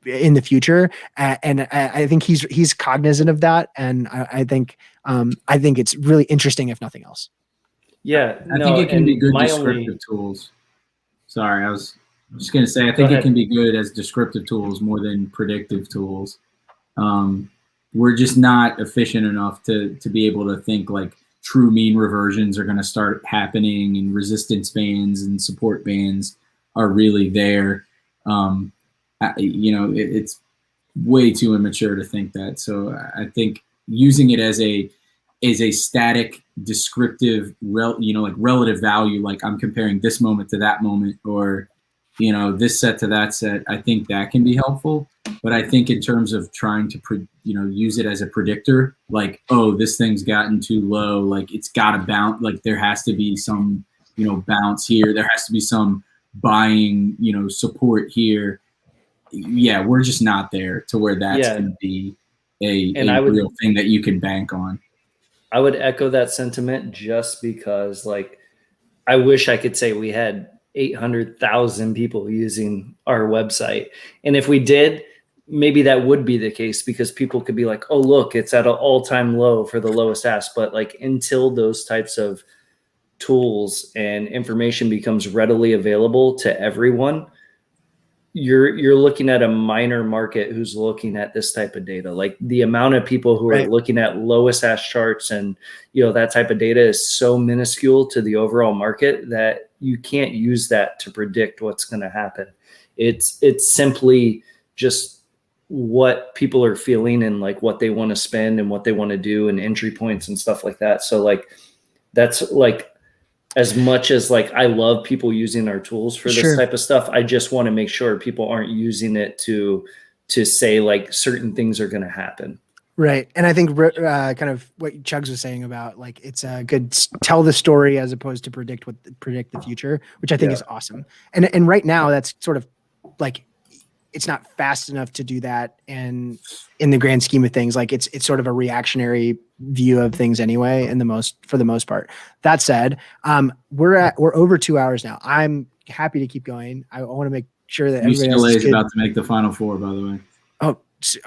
in the future. And I think he's cognizant of that. And I think it's really interesting, if nothing else. Yeah. I think it can be good descriptive tools. Sorry, I was just going to say, I think it can be good as descriptive tools more than predictive tools. We're just not efficient enough to be able to think like true mean reversions are going to start happening and resistance bands and support bands are really there. It's way too immature to think that. So I think using it as a static descriptive, like relative value, like I'm comparing this moment to that moment, or this set to that set, I think that can be helpful. But I think in terms of trying to use it as a predictor, like, oh, this thing's gotten too low, like it's got to bounce, like there has to be some bounce here, there has to be some buying support here. Yeah, we're just not there to where that's going to be a real thing that you can bank on. I would echo that sentiment, just because like I wish I could say we had 800,000 people using our website. And if we did, maybe that would be the case, because people could be like, oh, look, it's at an all-time low for the lowest ask. But like until those types of tools and information becomes readily available to everyone, you're looking at a minor market who's looking at this type of data. Like the amount of people who are looking at lowest ask charts and that type of data is so minuscule to the overall market that you can't use that to predict what's going to happen. It's simply just what people are feeling and like what they want to spend and what they want to do and entry points and stuff like that. So like, that's like, as much as like I love people using our tools for this type of stuff, I just want to make sure people aren't using it to say like certain things are going to happen. Right. And I think kind of what Chugs was saying about like, it's a good tell the story as opposed to predict the future, which I think is awesome. And right now that's sort of like, it's not fast enough to do that. And in the grand scheme of things, like it's sort of a reactionary view of things anyway, for the most part. That said, we're over 2 hours now. I'm happy to keep going. I want to make sure that everybody else is about to make the Final Four, by the way. Oh,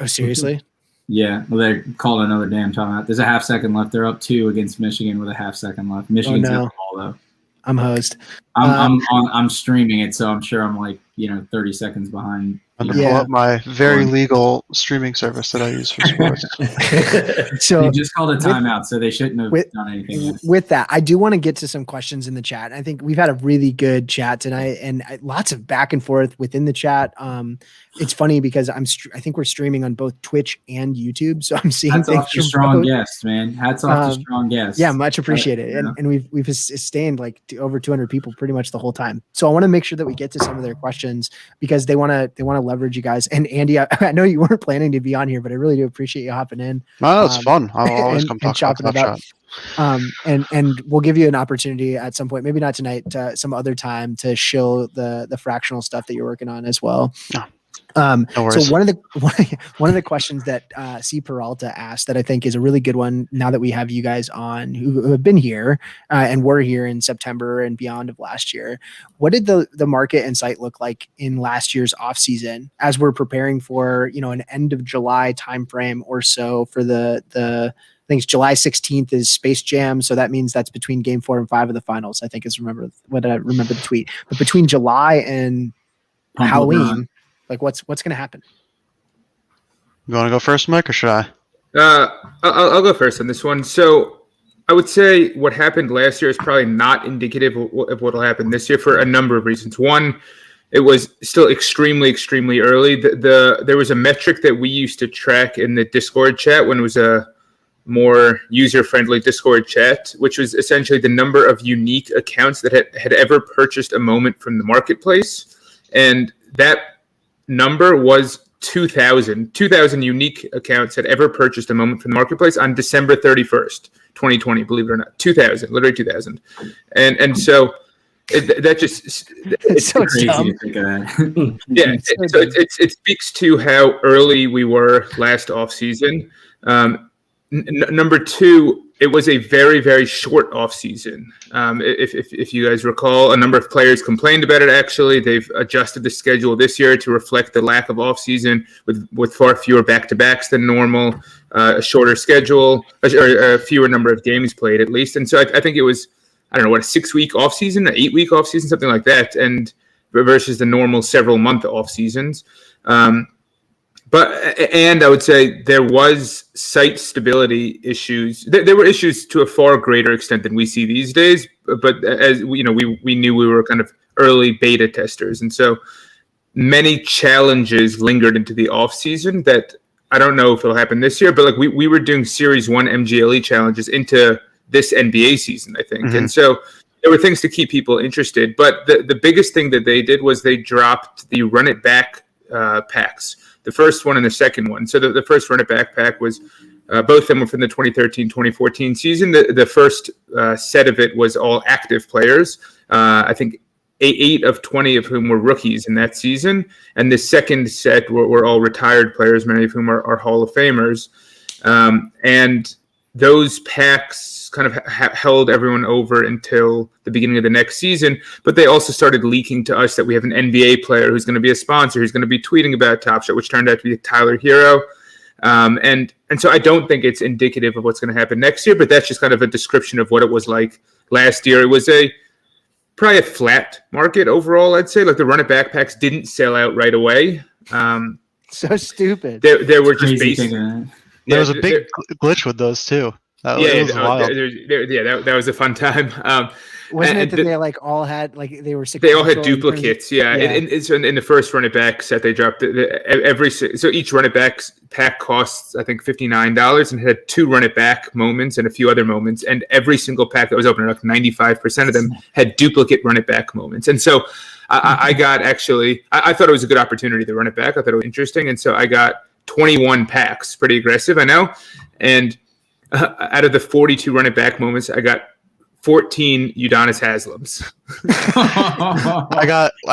seriously? Yeah, well, they called another damn timeout. There's a half second left. They're up 2 against Michigan with a half second left. Michigan's got the ball though. I'm hosed. I'm streaming it, so I'm sure I'm like 30 seconds behind. I'm gonna pull up my very legal streaming service that I use for sports. So you just called a timeout, so they shouldn't have done anything yet. With that, I do want to get to some questions in the chat. I think we've had a really good chat tonight, and lots of back and forth within the chat. It's funny because I think we're streaming on both Twitch and YouTube, so I'm seeing hats things off to strong guests, man. Hats off to strong guests. Yeah, much appreciated. And we've sustained like over 200 people pretty much the whole time. So I want to make sure that we get to some of their questions because they want to leverage you guys. And Andy, I know you weren't planning to be on here, but I really do appreciate you hopping in. No, it's fun. I'll always come talk about TopShot. And we'll give you an opportunity at some point, maybe not tonight, some other time to show the fractional stuff that you're working on as well. No so one of the questions that C Peralta asked that I think is a really good one now that we have you guys on who have been here and were here in September and beyond of last year. What did the market and site look like in last year's off season as we're preparing for an end of July timeframe or so for the I think it's July 16th is Space Jam. So that means that's between game 4 and 5 of the finals. I think is remember the tweet, but between July and Halloween, like what's going to happen? You want to go first, Mike, or should I? I'll go first on this one. So I would say what happened last year is probably not indicative of what will happen this year for a number of reasons. One, it was still extremely, extremely early. There was a metric that we used to track in the Discord chat when it was a more user-friendly Discord chat, which was essentially the number of unique accounts that had ever purchased a moment from the marketplace. And that number was 2,000 unique accounts had ever purchased a moment from the marketplace on December 31st, 2020, believe it or not. 2,000, literally 2,000. And so that just it's so crazy dumb. to think of that. Yeah, so it speaks to how early we were last offseason. Number two, it was a very, very short offseason. If you guys recall, a number of players complained about it. Actually, they've adjusted the schedule this year to reflect the lack of offseason with far fewer back-to-backs than normal, a shorter schedule, or a fewer number of games played at least. And so I think it was, I don't know, what, a 6-week offseason, an 8-week offseason, something like that, and versus the normal several-month offseasons. And I would say there was site stability issues. There were issues to a far greater extent than we see these days. But as we knew we were kind of early beta testers, and so many challenges lingered into the off season that I don't know if it'll happen this year. But like we were doing Series 1 MGLE challenges into this NBA season, I think, and so there were things to keep people interested. But the biggest thing that they did was they dropped the run it back packs. The first one and the second one. So the first run it back pack was both of them were from the 2013-2014 season. The first set of it was all active players. I think 8 of 20 of whom were rookies in that season. And the second set were all retired players, many of whom are Hall of Famers. And those packs kind of held everyone over until the beginning of the next season. But they also started leaking to us that we have an NBA player who's going to be a sponsor, who's going to be tweeting about TopShot, which turned out to be Tyler Hero. And so I don't think it's indicative of what's going to happen next year, but that's just kind of a description of what it was like last year. It was probably a flat market overall, I'd say. Like the run it back packs didn't sell out right away. So stupid. There were just basic. There was a big glitch with those too. That was wild. That was a fun time. Wasn't And it that they like all had like they were they all had sequential in terms of- duplicates, yeah. In the first running back set, they dropped so each running back pack costs I think $59 and had 2 run it back moments and a few other moments, and every single pack that was opened, like 95% of them had duplicate run it back moments. And so I got I thought it was a good opportunity to run it back. I thought it was interesting, and so I got 21 packs, pretty aggressive, I know. And out of the 42 run it back moments, I got 14 Udonis Haslams. I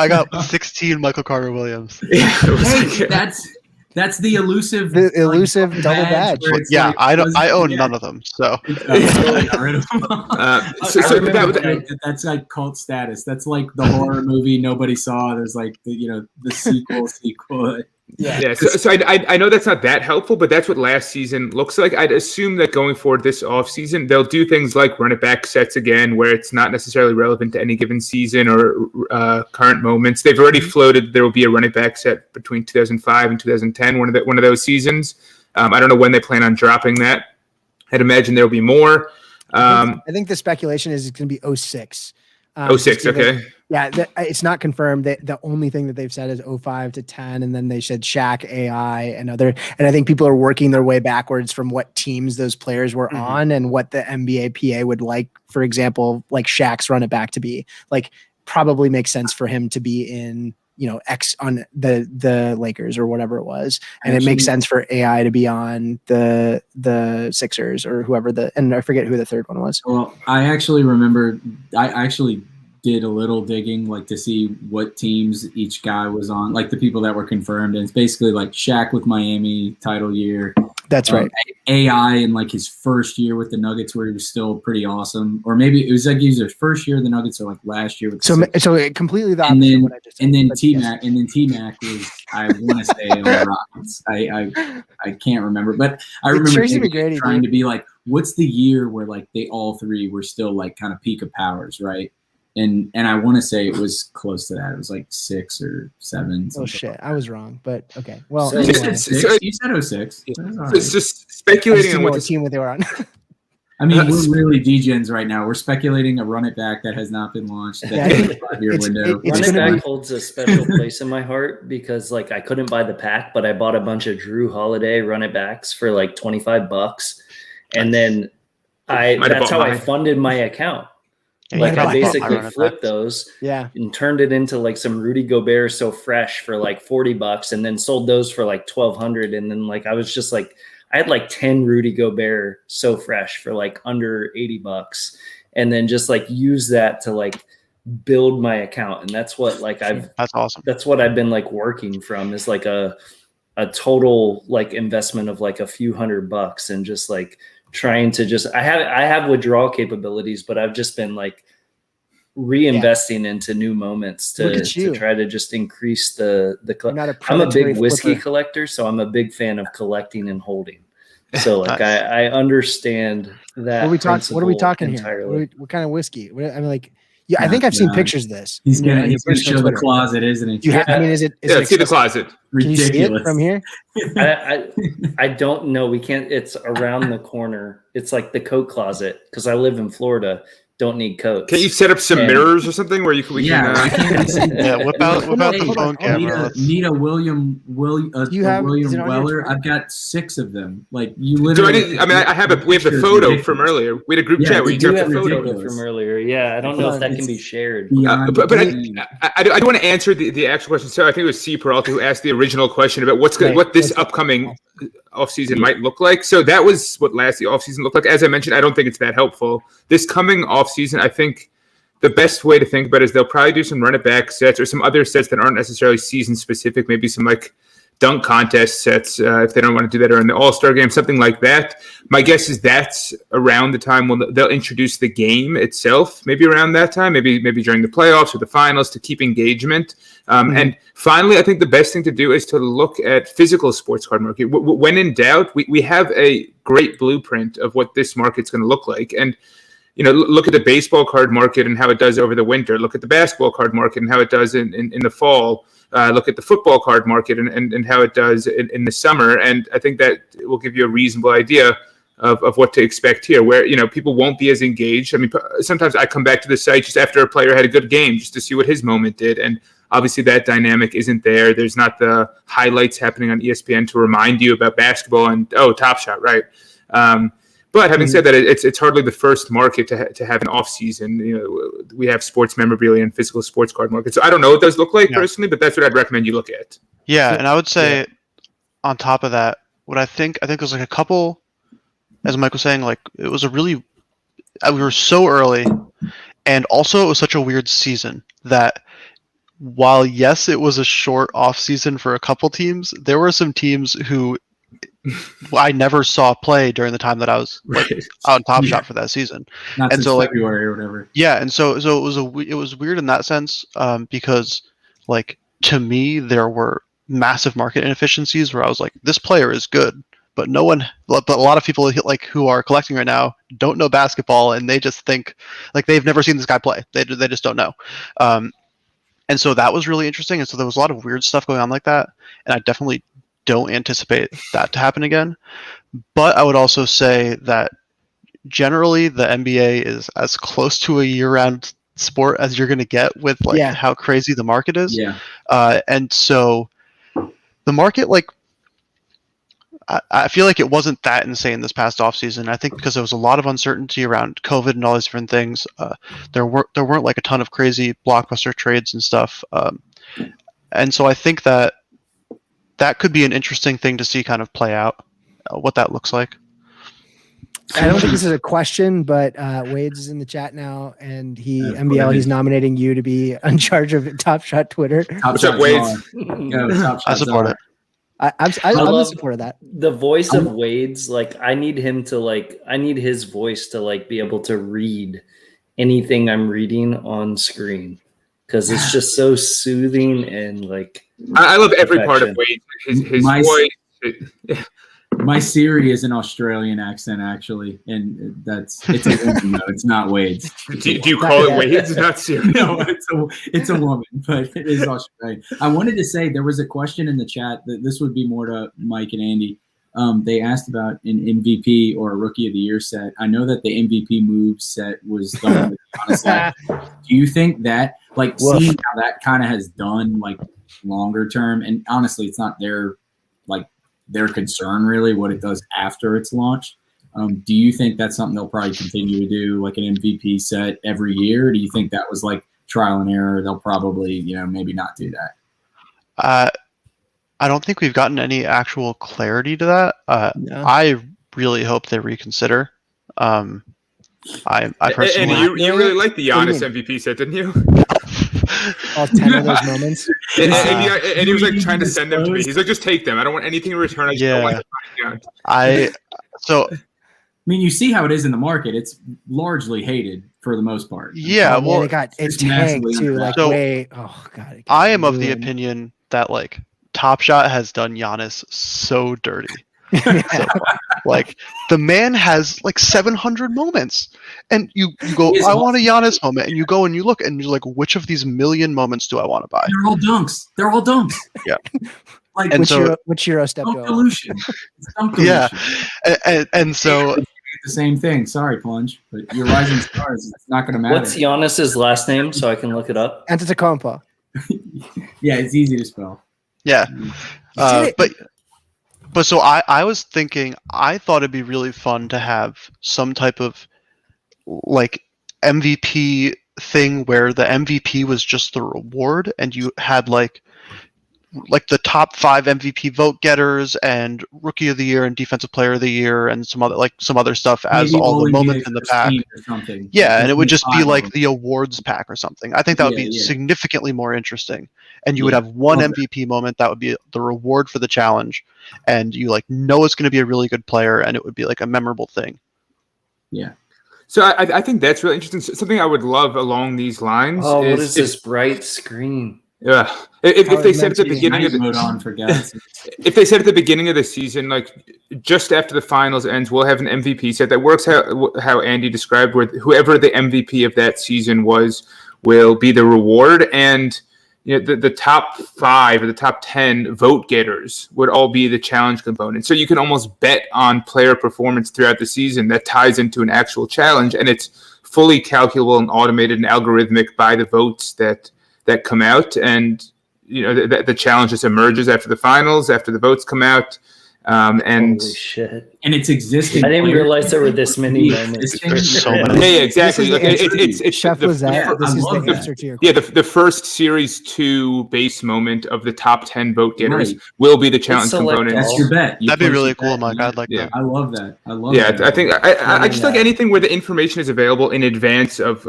got 16 Michael Carter Williams. Yeah, Hey, that's the elusive double badge. where it's Yeah, like, I own none of them. So that's like cult status. That's like the horror movie nobody saw. There's like the sequel. Yeah. So I know that's not that helpful, but that's what last season looks like. I'd assume that going forward this offseason, they'll do things like run it back sets again, where it's not necessarily relevant to any given season or current moments. They've already floated there will be a run it back set between 2005 and 2010, one of those seasons. I don't know when they plan on dropping that. I'd imagine there'll be more. I think the speculation is it's going to be 06. 06, okay. Yeah, it's not confirmed. The only thing that they've said is 05 to 10, and then they said Shaq, AI, and other. And I think people are working their way backwards from what teams those players were on and what the NBA PA would like. For example, like Shaq's run it back to be like probably makes sense for him to be in X on the Lakers or whatever it was, and it makes sense for AI to be on the Sixers or whoever and I forget who the third one was. Well, I actually remember I actually did a little digging like to see what teams each guy was on, like the people that were confirmed, and it's basically like Shaq with Miami title year. That's right. AI in like his first year with the Nuggets, where he was still pretty awesome, or maybe it was like his first year of the Nuggets, or like last year. With so completely the opposite. Of what I just said, and then T-Mac was, I want to say, on the Rockets. I can't remember, but I remember trying to be like, what's the year where like they all three were still like kind of peak of powers, right? And I want to say it was close to that. It was like 6 or 7. Oh shit, like I was wrong, but okay. Well, so anyway. You said 06. It's just speculating on what team they were on. I mean, we're really degens right now. We're speculating a run it back that has not been launched. That's a 5-year window. Run it back holds a special place in my heart because like I couldn't buy the pack, but I bought a bunch of Drew Holiday run it backs for like $25, and then that's how I funded my account. Like I basically flipped those and turned it into like some Rudy Gobert So Fresh for like $40 and then sold those for like $1,200. And then like, I was just like, I had like 10 Rudy Gobert So Fresh for like under $80 and then just like use that to like build my account. And that's what like that's awesome. That's what I've been like working from is like a total like investment of like a few $100 and just like trying to just I have withdrawal capabilities, but I've just been like reinvesting into new moments to try to just increase the I'm a big whiskey collector, so I'm a big fan of collecting and holding. So like I understand that. What are we talking entirely. Here? What kind of whiskey? I mean, like, I think I've seen pictures of this. He's gonna show the closet, isn't he? I mean, is it? See the closet. Can you see it from here? I don't know. We can't. It's around the corner. It's like the coat closet because I live in Florida. Don't need coats. Can you set up some mirrors or something where you can? Whip out the phone camera. Need a William Weller. I've got 6 of them. Like you literally. I have we have the photo from earlier. We had a group chat where you do have the photo from earlier. Yeah, I don't know if that can be shared. But I do want to answer the actual question. So I think it was C. Peralta who asked the original question about what this upcoming offseason might look like. So that was what the offseason looked like. As I mentioned, I don't think it's that helpful. This coming offseason, I think the best way to think about it is they'll probably do some run it back sets or some other sets that aren't necessarily season specific, maybe some like dunk contest sets if they don't want to do that, or in the All-Star game, something like that. My guess is that's around the time when they'll introduce the game itself, maybe around that time, maybe during the playoffs or the finals to keep engagement. And finally, I think the best thing to do is to look at physical sports card market. When in doubt, we have a great blueprint of what this market's going to look like. And look at the baseball card market and how it does over the winter. Look at the basketball card market and how it does in the fall. Look at the football card market and how it does in the summer. And I think that will give you a reasonable idea of what to expect here, where, people won't be as engaged. I mean, sometimes I come back to the site just after a player had a good game just to see what his moment did. And obviously that dynamic isn't there. There's not the highlights happening on ESPN to remind you about basketball and, TopShot, right? But having said that, it's hardly the first market to have an off season. We have sports memorabilia and physical sports card markets. So I don't know what those look like personally, but that's what I'd recommend you look at. Yeah, and I would say on top of that, what I think there's like a couple, as Mike was saying, like it was we were so early, and also it was such a weird season that while yes, it was a short off season for a couple teams, there were some teams who I never saw play during the time that I was on TopShot for that season. Not since February or whatever. Yeah, and so it was weird in that sense because like to me there were massive market inefficiencies where I was like, this player is good, but a lot of people like who are collecting right now don't know basketball and they just think like they've never seen this guy play. They just don't know. And so that was really interesting. And so there was a lot of weird stuff going on like that, and I definitely don't anticipate that to happen again. But I would also say that generally the NBA is as close to a year-round sport as you're going to get with how crazy the market is. Yeah. And so the market, like, I feel like it wasn't that insane this past offseason. I think because there was a lot of uncertainty around COVID and all these different things. There weren't like a ton of crazy blockbuster trades and stuff. And so I think that could be an interesting thing to see kind of play out, what that looks like. I don't think this is a question, but Wade's is in the chat now, and he's nominating you to be in charge of TopShot Twitter. What's up, Wade? I support it. I'm in support of that. The voice of Wade's, like, I need his voice to like be able to read anything I'm reading on screen, because it's just so soothing and like. I love every part of Wade. His voice. My Siri is an Australian accent, actually, and it's a woman, though. It's not Wade's. Do you call it Wade's? Not Siri. No, it's a woman, but it is Australian. I wanted to say there was a question in the chat that this would be more to Mike and Andy. They asked about an MVP or a Rookie of the Year set. I know that the MVP move set was done with Giannis. Do you think that, like, seeing how that kind of has done, like, longer term, and honestly, it's not their concern really what it does after it's launched. Do you think that's something they'll probably continue to do, like an MVP set every year? Or do you think that was like trial and error? They'll probably, maybe not do that. I don't think we've gotten any actual clarity to that. No. I really hope they reconsider. I personally, and you really liked the Giannis MVP set, didn't you? All 10 of those moments. And he was like trying to send them to me. He's like, just take them. I don't want anything in return. I just don't want to I mean, you see how it is in the market. It's largely hated for the most part. Yeah, well, it's tagged too. Like, God. I am of the opinion that like TopShot has done Giannis so dirty. So, like, the man has like 700 moments, and you go, I want a Giannis moment, and you go and you look, and you're like, which of these million moments do I want to buy? They're all dunks. Yeah. Like, and which Euro step? Pollution. Yeah, and so the same thing. Sorry, Plunge, but your rising stars. It's not going to matter. What's Giannis's last name so I can look it up? Antetokounmpo. Yeah, it's easy to spell. Yeah, but so I was thinking, I thought it'd be really fun to have some type of like MVP thing where the MVP was just the reward, and you had like the top 5 MVP vote getters and Rookie of the Year and Defensive Player of the Year and some other stuff as maybe all the moments in the pack. Yeah, and it would just be like the awards pack or something. I think that would be significantly more interesting. And you would have one MVP moment that would be the reward for the challenge, and you know it's going to be a really good player, and it would be like a memorable thing. Yeah. So I think that's really interesting. Something I would love along these lines. Oh, what is this bright screen? Yeah. If they said at the beginning of if they said at the beginning of the season, like just after the finals ends, we'll have an MVP set that works how Andy described, where whoever the MVP of that season was will be the reward. And the top 5 or the top 10 vote getters would all be the challenge component. So you can almost bet on player performance throughout the season that ties into an actual challenge, and it's fully calculable and automated and algorithmic by the votes that come out. And the challenge just emerges after the finals, after the votes come out. And holy shit! And it's existing. I didn't realize there were this many moments. There's so many. Yeah, exactly. It's Chef Lizette. This is the answer to your question. The first Series 2 base moment of the top 10 vote getters Right. will be the challenge component. That's your bet. You That'd be place really your cool, bet. Mike. I'd like Yeah. that. I love that. I love Yeah, that. I think I just like anything where the information is available in advance of,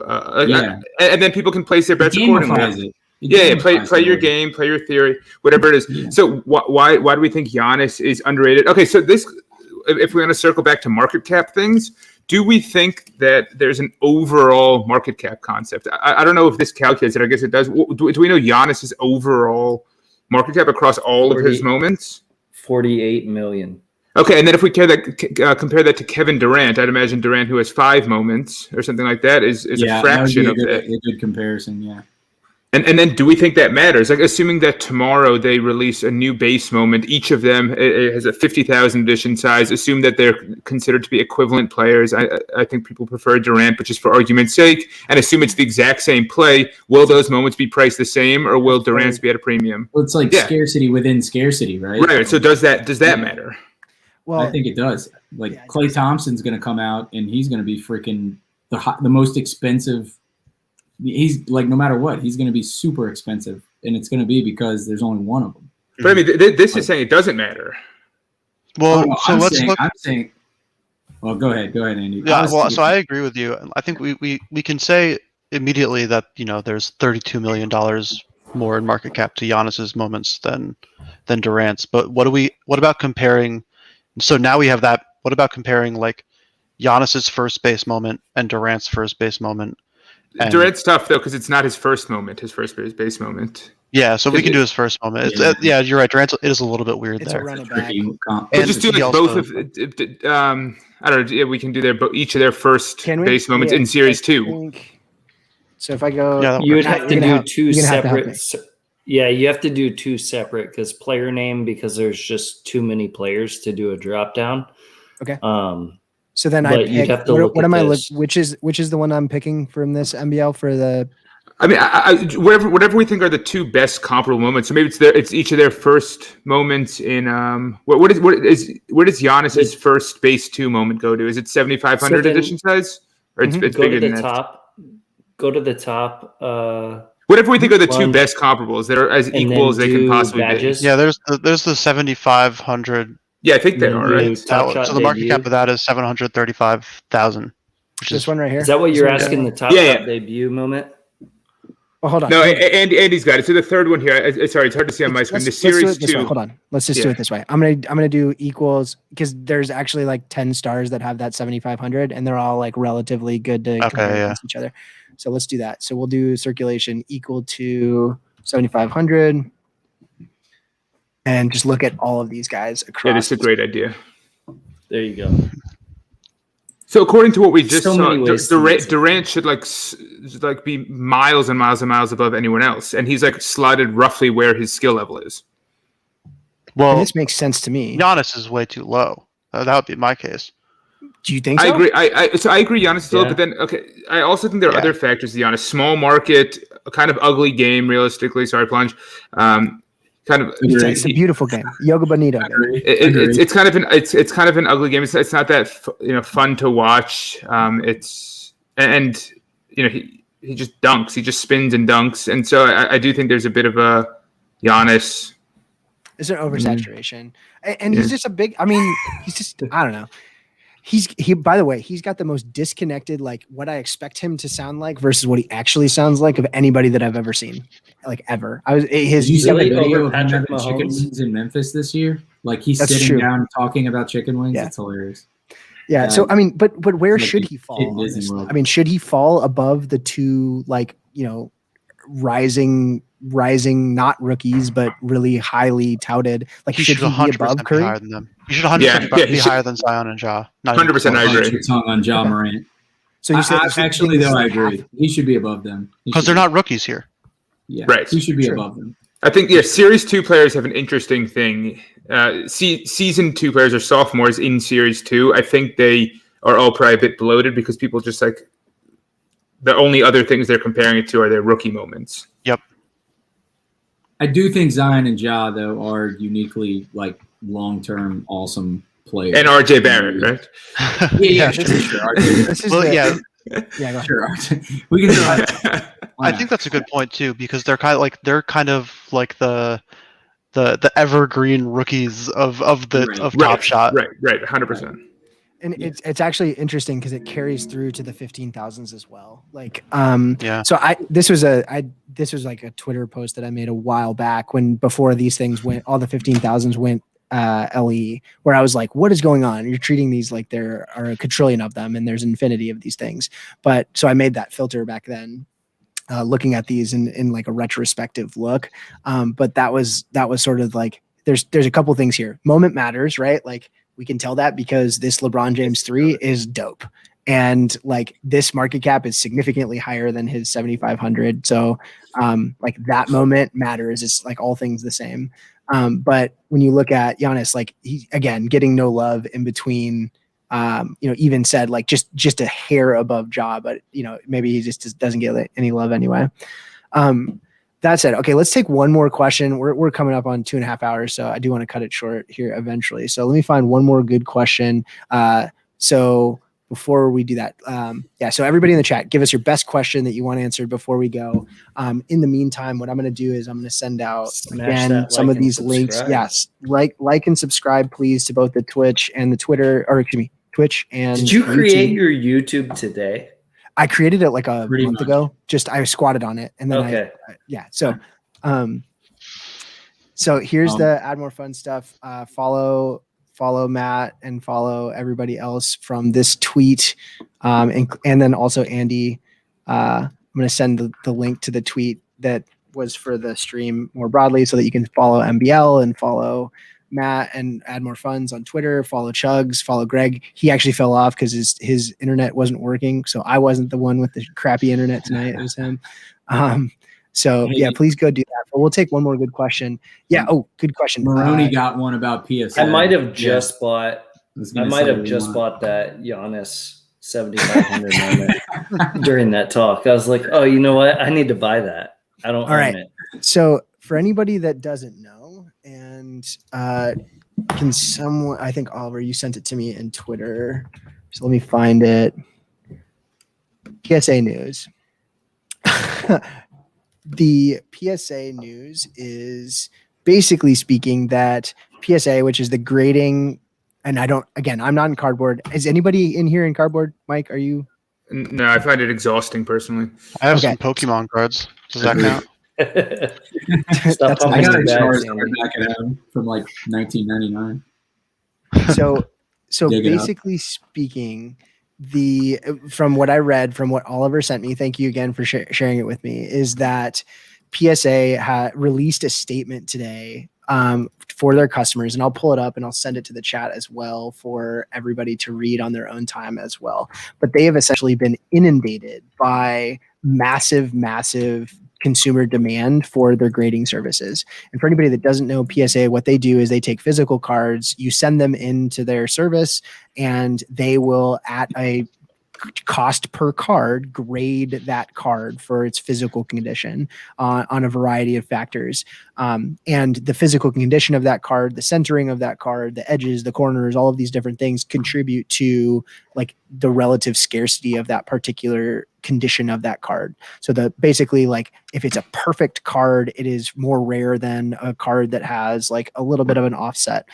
and then people can place their bets accordingly. Gamifies it. Yeah, play your game, play your theory, whatever it is. Yeah. So why do we think Giannis is underrated? Okay, so this, if we're going to circle back to market cap things, do we think that there's an overall market cap concept? I don't know if this calculates it. I guess it does. Do we know Giannis's overall market cap across all of his moments? 48 million. Okay, and then if we compare that to Kevin Durant, I'd imagine Durant, who has 5 moments or something like that, is a fraction of that. A good comparison, yeah. And then do we think that matters? Like, assuming that tomorrow they release a new base moment, each of them has a 50,000 edition size, assume that they're considered to be equivalent players. I think people prefer Durant, but just for argument's sake, and assume it's the exact same play, will those moments be priced the same, or will Durant's be at a premium? Well, it's like scarcity within scarcity, right? Right, so does that matter? Well, I think it does. Like Klay Thompson's going to come out, and he's going to be freaking the most expensive. He's like, no matter what, he's going to be super expensive, and it's going to be because there's only one of them. But I mean, this is saying it doesn't matter. Well, I'm let's saying, look. I'm saying. Well, go ahead, Andy. Yeah, well, so I agree with you. I think we can say immediately that there's $32 million more in market cap to Giannis's moments than Durant's. But what about comparing? So now we have that. What about comparing like Giannis's first base moment and Durant's first base moment? And Durant's tough though because it's not his first moment, his first base moment. Yeah, so we can do his first moment. Yeah, you're right. Durant's it is a little bit weird it's there. a run it back. We'll just do like both of. I don't know. Yeah, we can do each of their first base moments in Series 2. So if I go, You would have to do two separate. separate. Yeah, you have to do two separate because player name, because there's just too many players to do a drop down. Okay. So then but I you'd pick, have to what, look what at am I this. which is the one I'm picking from this MBL for the I mean, whatever we think are the two best comparable moments. So maybe it's each of their first moments in where does Giannis's first base 2 moment go to? Is it 7,500 edition size, or it's bigger than that? Go to the top. Whatever we think are the two Plunge. best comparables that are as And equal then as they can do possibly badges. be. Yeah, there's the 7,500. Yeah, I think they are right. TopShot So the market debut. cap of that is 735,000. Which this is one right here? Is that what you're asking? The top Yeah. debut moment. Oh, hold on. No, Andy's got it. So the third one here. Sorry, it's hard to see on my screen. The Let's do it Series this way. 2. Hold on. Let's just do it this way. I'm gonna do equals because there's actually like 10 stars that have that 7,500, and they're all like relatively good to compare against each other. So let's do that. So we'll do circulation equal to 7,500, and just look at all of these guys across. Yeah, this is a great idea. There you go. So according to what we just So saw, many ways to use it. Durant should like be miles and miles and miles above anyone else, and he's like slotted roughly where his skill level is. well, And this makes sense to me. Giannis is way too low. That would be my case. Do you think so? I agree. I agree. Giannis is low, Yeah. but then I also think there are Yeah. other factors. To Giannis, small market, a kind of ugly game, realistically. Sorry, Plunge. Kind of. It's a beautiful game. Yoga Bonito. It's kind of an ugly game. It's not that fun to watch. He just dunks. He just spins and dunks, and so I do think there's a bit of a Giannis. It's an oversaturation, and he's just a big. I mean, he's just. I don't know. By the way, he's got the most disconnected, like what I expect him to sound like versus what he actually sounds like of anybody that I've ever seen, like ever. Did you see really the video over of him Patrick having chicken Mahomes? wings in Memphis this year? Like he's That's sitting true. down talking about chicken wings. Yeah. It's hilarious. Yeah. So I mean, but where Like should the he fall? kid in Disney honestly? World. I mean, should he fall above the two, like rising, not rookies, but really highly touted? Like, He should should he be 100% above be Curry? higher than them. He should 100% Yeah, be he should. higher than Zion and Ja. Not even 100%, I close. agree. Bite your tongue on Ja Morant. So you said Actually, though, I agree. He should be above them. Because they're not rookies here. Yeah, Right. he should be True. above them. I think Series 2 players have an interesting thing. Season 2 players are sophomores in Series 2. I think they are all probably a bit bloated because people just like the only other things they're comparing it to are their rookie moments. Yep. I do think Zion and Ja though are uniquely like long-term awesome players. And RJ Barrett, right? Yeah, this is true. This is Well, the- yeah, Yeah, go ahead. Sure, RJ. We can try. I think that's a good point too, because they're kind of like the evergreen rookies of Top Shot. Right, 100%. And it's actually interesting because it carries through to the 15,000s as well. Like, Yeah. So this was like a Twitter post that I made a while back before these things went, all the 15,000s went LE, where I was like, what is going on? You're treating these like there are a quadrillion of them and there's infinity of these things. But so I made that filter back then, looking at these in like a retrospective look. But that was sort of like, there's a couple things here. Moment matters, right? Like, we can tell that because this LeBron James 3 is dope. And like this market cap is significantly higher than his 7,500. So like that moment matters. It's like all things the same. But when you look at Giannis, like he, again, getting no love in between, even said like just a hair above Ja, but maybe he just doesn't get any love anyway. That said, okay, let's take one more question. We're coming up on 2.5 hours, so I do want to cut it short here eventually. So let me find one more good question. So before we do that, so everybody in the chat, give us your best question that you want answered before we go. In the meantime, what I'm going to do is I'm going to send out again some of these links. Yes, like and subscribe, please, to both the Twitch and the Twitter, or excuse me, Twitch and Did you create YouTube. your YouTube today? I created it like a Pretty month much. ago. Just I squatted on it, and then So here's the add more fun stuff. Follow Matt and follow everybody else from this tweet, and then also Andy. I'm going to send the link to the tweet that was for the stream more broadly, so that you can follow MBL and follow Matt and add more funds on Twitter. Follow Chugs, follow Greg. He actually fell off because his internet wasn't working. So I wasn't the one with the crappy internet tonight. It was him. So yeah, please go do that. But we'll take one more good question. Yeah. Oh, good question. Maroney got one about PSA. I might have just bought. I might have just bought that Giannis 7,500 moment during that talk. I was like, oh, you know what? I need to buy that. I don't own it. So for anybody that doesn't know, and can someone, I think Oliver, you sent it to me in Twitter. So let me find it. PSA news. The PSA news is basically speaking that PSA, which is the grading, and I'm not in cardboard. Is anybody in here in cardboard? Mike, are you? No, I find it exhausting personally. I have some Pokemon cards. Does that count? Stop I got a pumping Charizard bags, Andy. back at home from like 1999. So Dig it up. basically speaking, from what I read, from what Oliver sent me, thank you again for sharing it with me, is that PSA released a statement today for their customers, and I'll pull it up and I'll send it to the chat as well for everybody to read on their own time as well. But they have essentially been inundated by massive consumer demand for their grading services. And for anybody that doesn't know PSA, what they do is they take physical cards, you send them into their service, and they will, at a cost per card, grade that card for its physical condition on a variety of factors. And the physical condition of that card, the centering of that card, the edges, the corners, all of these different things contribute to like the relative scarcity of that particular condition of that card. So basically like if it's a perfect card, it is more rare than a card that has like a little bit of an offset.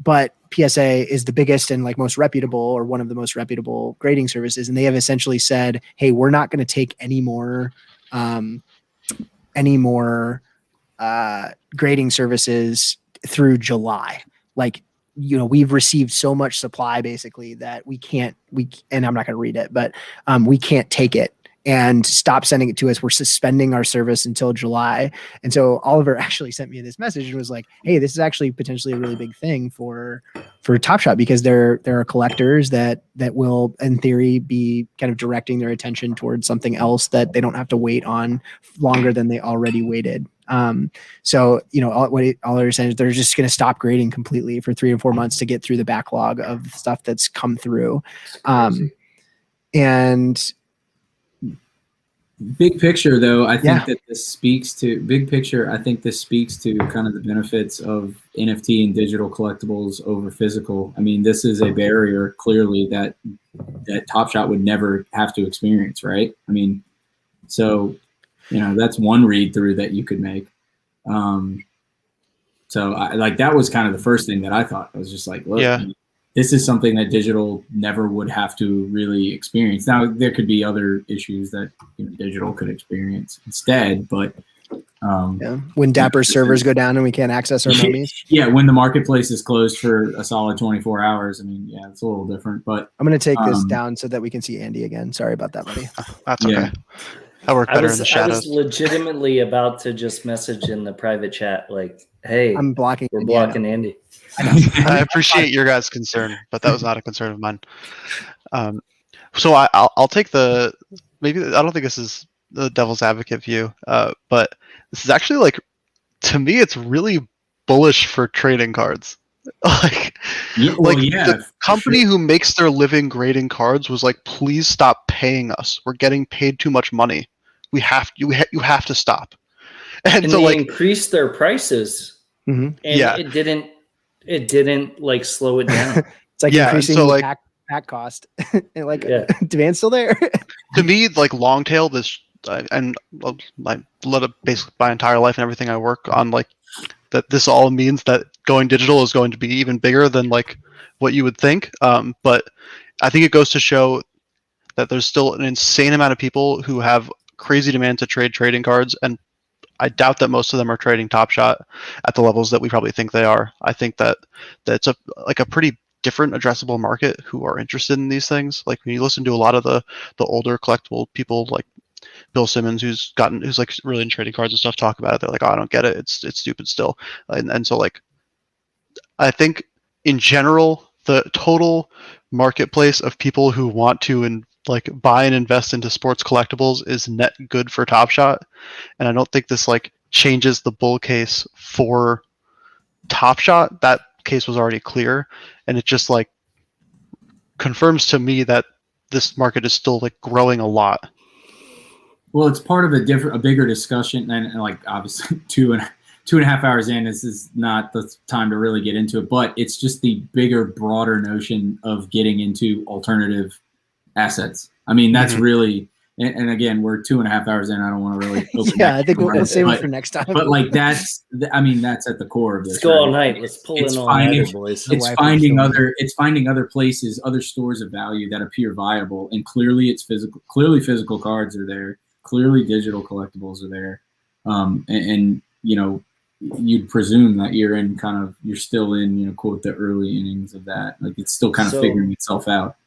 But PSA is the biggest and like most reputable, or one of the most reputable grading services. And they have essentially said, hey, we're not going to take any more grading services through July. Like, we've received so much supply basically that we can't, and I'm not going to read it, but we can't take it and stop sending it to us. We're suspending our service until July. And so Oliver actually sent me this message and was like, hey, this is actually potentially a really big thing for TopShot, because there are collectors that will, in theory, be kind of directing their attention towards something else that they don't have to wait on longer than they already waited. So, all they're saying is they're just going to stop grading completely for 3 to 4 months to get through the backlog of stuff that's come through. And big picture, though, I think that this speaks to big picture. I think this speaks to kind of the benefits of NFT and digital collectibles over physical. I mean, this is a barrier clearly that TopShot would never have to experience, right? I mean, so that's one read through that you could make. So that was kind of the first thing that I thought. I was just like, look, this is something that digital never would have to really experience. Now, there could be other issues that digital could experience instead, but when Dapper's servers go down and we can't access our mummies. Yeah, when the marketplace is closed for a solid 24 hours. I mean, it's a little different. But I'm going to take this down so that we can see Andy again. Sorry about that, buddy. That's okay. I work better in the shadows. I was legitimately about to just message in the private chat like, hey, I'm blocking. We're blocking Andy. I appreciate your guys' concern, but that was not a concern of mine. So I'll take maybe I don't think this is the devil's advocate view, but this is actually to me, it's really bullish for trading cards. The company who makes their living grading cards was like, please stop paying us. We're getting paid too much money. You have to stop. And so they increased their prices, and it didn't slow it down. It's like increasing the pack cost, and demand's still there. To me, long tail, this and I let it basically my entire life and everything I work on, that this all means that going digital is going to be even bigger than what you would think. But I think it goes to show that there's still an insane amount of people who have crazy demand to trade trading cards, and I doubt that most of them are trading TopShot at the levels that we probably think they are. I think that it's a pretty different addressable market who are interested in these things. When you listen to a lot of the older collectible people like Bill Simmons, who's really in trading cards and stuff, talk about it. They're like, oh, I don't get it. It's stupid still. And so I think in general, the total marketplace of people who want to buy and invest into sports collectibles is net good for TopShot. And I don't think this changes the bull case for TopShot. That case was already clear. And it just confirms to me that this market is still growing a lot. Well, it's part of a bigger discussion, and obviously 2.5 hours in, this is not the time to really get into it, but it's just the bigger, broader notion of getting into alternative assets. I mean, that's really, and again, we're 2.5 hours in. I don't want to really open I think we'll save it for next time. But that's at the core of this. Let's go all night. Let's pull in all night, boys. It's finding other places, other stores of value that appear viable, and clearly physical cards are there. Clearly digital collectibles are there. And you'd presume that you're still in, quote, the early innings of that. It's still kind of figuring itself out.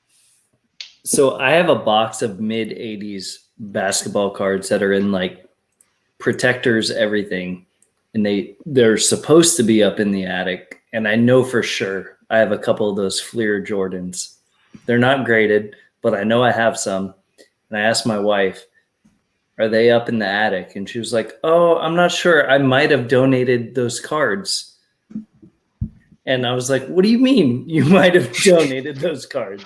So I have a box of mid 80s basketball cards that are in protectors, everything. And they're supposed to be up in the attic. And I know for sure I have a couple of those Fleer Jordans. They're not graded, but I know I have some. And I asked my wife, are they up in the attic? And she was like, oh, I'm not sure. I might have donated those cards. And I was like, what do you mean you might have donated those cards?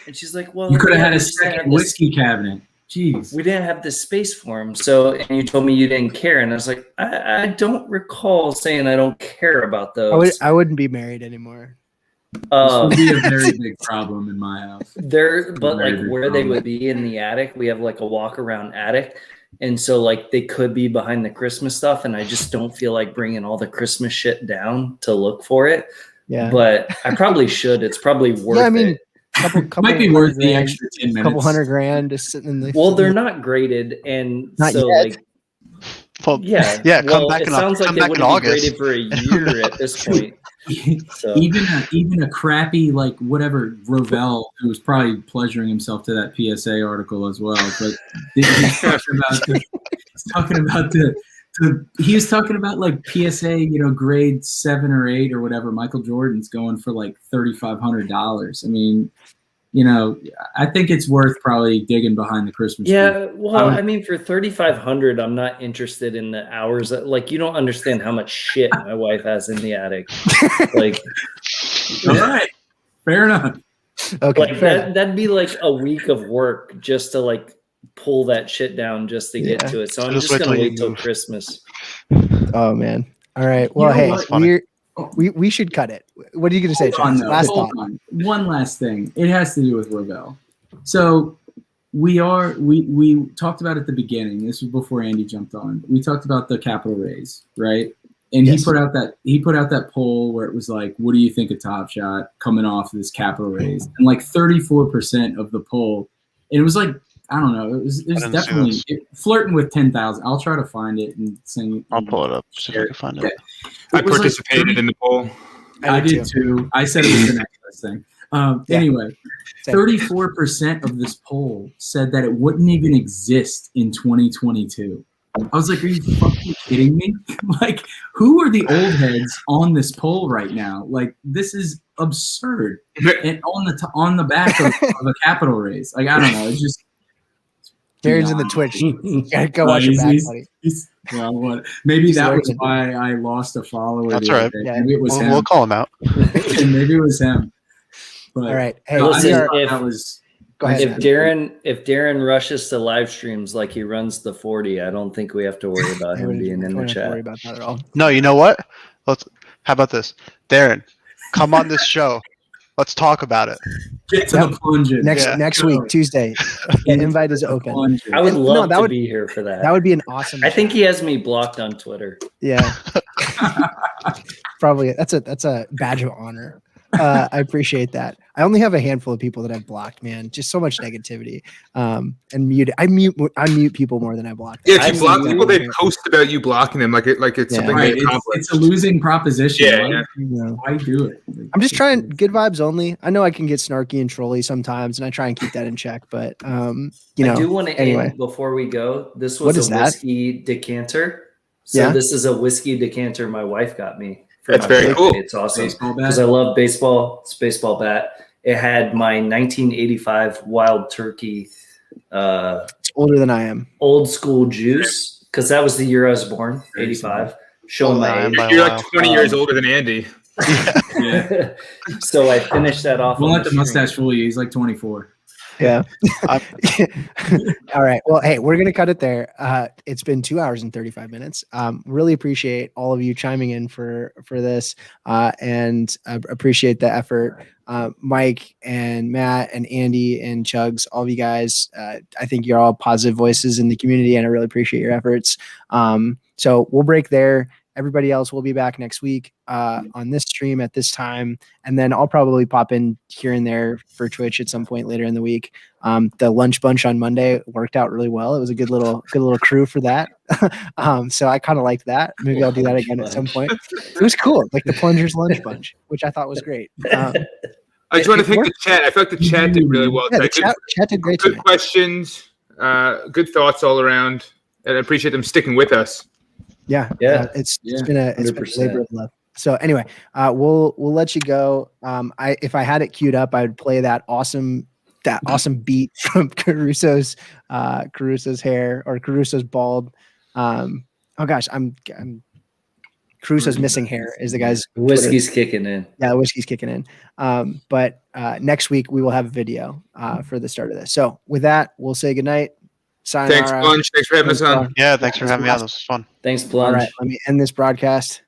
And she's like, well, you could have had a second whiskey cabinet. Jeez. We didn't have the space for them. So, and you told me you didn't care. And I was like, I don't recall saying I don't care about those. I wouldn't be married anymore. This would be a very big problem in my house. But where they would be in the attic, we have a walk around attic. And so they could be behind the Christmas stuff. And I just don't feel like bringing all the Christmas shit down to look for it. Yeah. But I probably should. It's probably worth it. Couple might be worth the extra 10 minutes. Couple $100 just sitting in the. Well, they're not graded. And not so yet. Come back it sounds like they wouldn't be graded for a year at this point. So even a crappy like whatever Rovell, who was probably pleasuring himself to that PSA article as well, but he's talking about he was talking about like PSA, grade 7 or 8 or whatever. Michael Jordan's going for like $3,500. I mean, I think it's worth probably digging behind the Christmas tree. Yeah, well, I mean, for 3,500, I'm not interested in the hours. Like, you don't understand how much shit my wife has in the attic. Like, all right, fair enough. Okay, like that'd be like a week of work just to like pull that shit down just to get to it. So I'm Just just wait gonna till you wait till move. Christmas. Oh man. All right. Well, You know hey, what? we should cut it. What are you going to say, Hold on, Chugs? though. Last Hold thought. on. One last thing. It has to do with Rovell. So we talked about at the beginning. This was before Andy jumped on. We talked about the capital raise, right? And Yes. he put out that poll where it was like, what do you think of Top Shot coming off of this capital raise? And like 34% of the poll, and it was like, I don't know, it was didn't see definitely this. flirting with 10,000. I'll try to find it and sing. I'll pull it up, see if I can find it. Okay. I It was like participated 30 in the poll. I did too. I said it was the next best thing. Yeah. Anyway, Same. 34% of this poll said that it wouldn't even exist in 2022. I was like, are you fucking kidding me? Like, who are the old heads on this poll right now? Like, this is absurd. And on the back of a capital raise. Like, I don't know. It's just Darren's in the Twitch. You gotta go watch your back, buddy. Well, what? Maybe He's that was lurking. why I lost a follower. That's the other right. day. Yeah. Maybe it was him. We'll call him out. Maybe it was him. But, All right. Hey, no, listen, I just thought if- that was. Go ahead. If Darren rushes to live streams like he runs the 40, I don't think we have to worry about him being in the Don't have to worry chat. about that at all. No, you know what? How about this? Darren, come on this show. Let's talk about it. Get to Yep. the plunge. Next week, Tuesday. The invite is open. I would No, love that to would- be here for that. That would be an awesome. I think he has me blocked on Twitter. Yeah. Probably that's a badge of honor. I appreciate that. I only have a handful of people that I've blocked, man. Just so much negativity. And muted. I mute people more than I block. Yeah, if I you block mean, people, they post about you blocking them like it's Yeah. something Right, they accomplished. it's a losing proposition. Yeah, Why, yeah. why do it? I'm just trying good vibes only. I know I can get snarky and trolly sometimes, and I try and keep that in check. But I do want to anyway. end before we go. This What was is a that? whiskey decanter. So Yeah. this is a whiskey decanter my wife got me. For That's my very birthday. cool. It's awesome Baseball bat? because I love baseball. It's a baseball bat. It had my 1985 Wild Turkey It's older than I am. old school juice because that was the year I was born, 85. Showing my age. By a You're while. like 20 years older than Andy. Yeah. So I finished that off. We'll on let the stream. mustache fool you. He's like 24. Yeah. All right. Well, hey, we're gonna cut it there. It's been 2 hours and 35 minutes. Really appreciate all of you chiming in for this, and appreciate the effort. Mike and Matt and Andy and Chugs, all of you guys. I think you're all positive voices in the community, and I really appreciate your efforts. So we'll break there. Everybody else will be back next week on this stream at this time. And then I'll probably pop in here and there for Twitch at some point later in the week. The lunch bunch on Monday worked out really well. It was a good little crew for that. So I kind of liked that. Maybe I'll do that again at some point. It was cool. Like the Plungers lunch bunch, which I thought was great. I just want to thank the chat. I feel like the chat did really well. Yeah, the today. chat did great Good tonight. questions, good thoughts all around, and I appreciate them sticking with us. Yeah. Yeah. It's Yeah, been a 100%. labor of love. So anyway, we'll let you go. If I had it queued up, I would play that awesome beat from Caruso's hair or Caruso's bald. Oh gosh, I'm Caruso's missing hair is the guy's Whiskey's kicking in. Yeah, the whiskey's kicking in. But next week we will have a video for the start of this. So with that, we'll say goodnight. Thanks, Sayonara. Plunge. Thanks for having us on. Yeah, thanks for having me on. This was fun. Thanks, All Plunge. right, let me end this broadcast.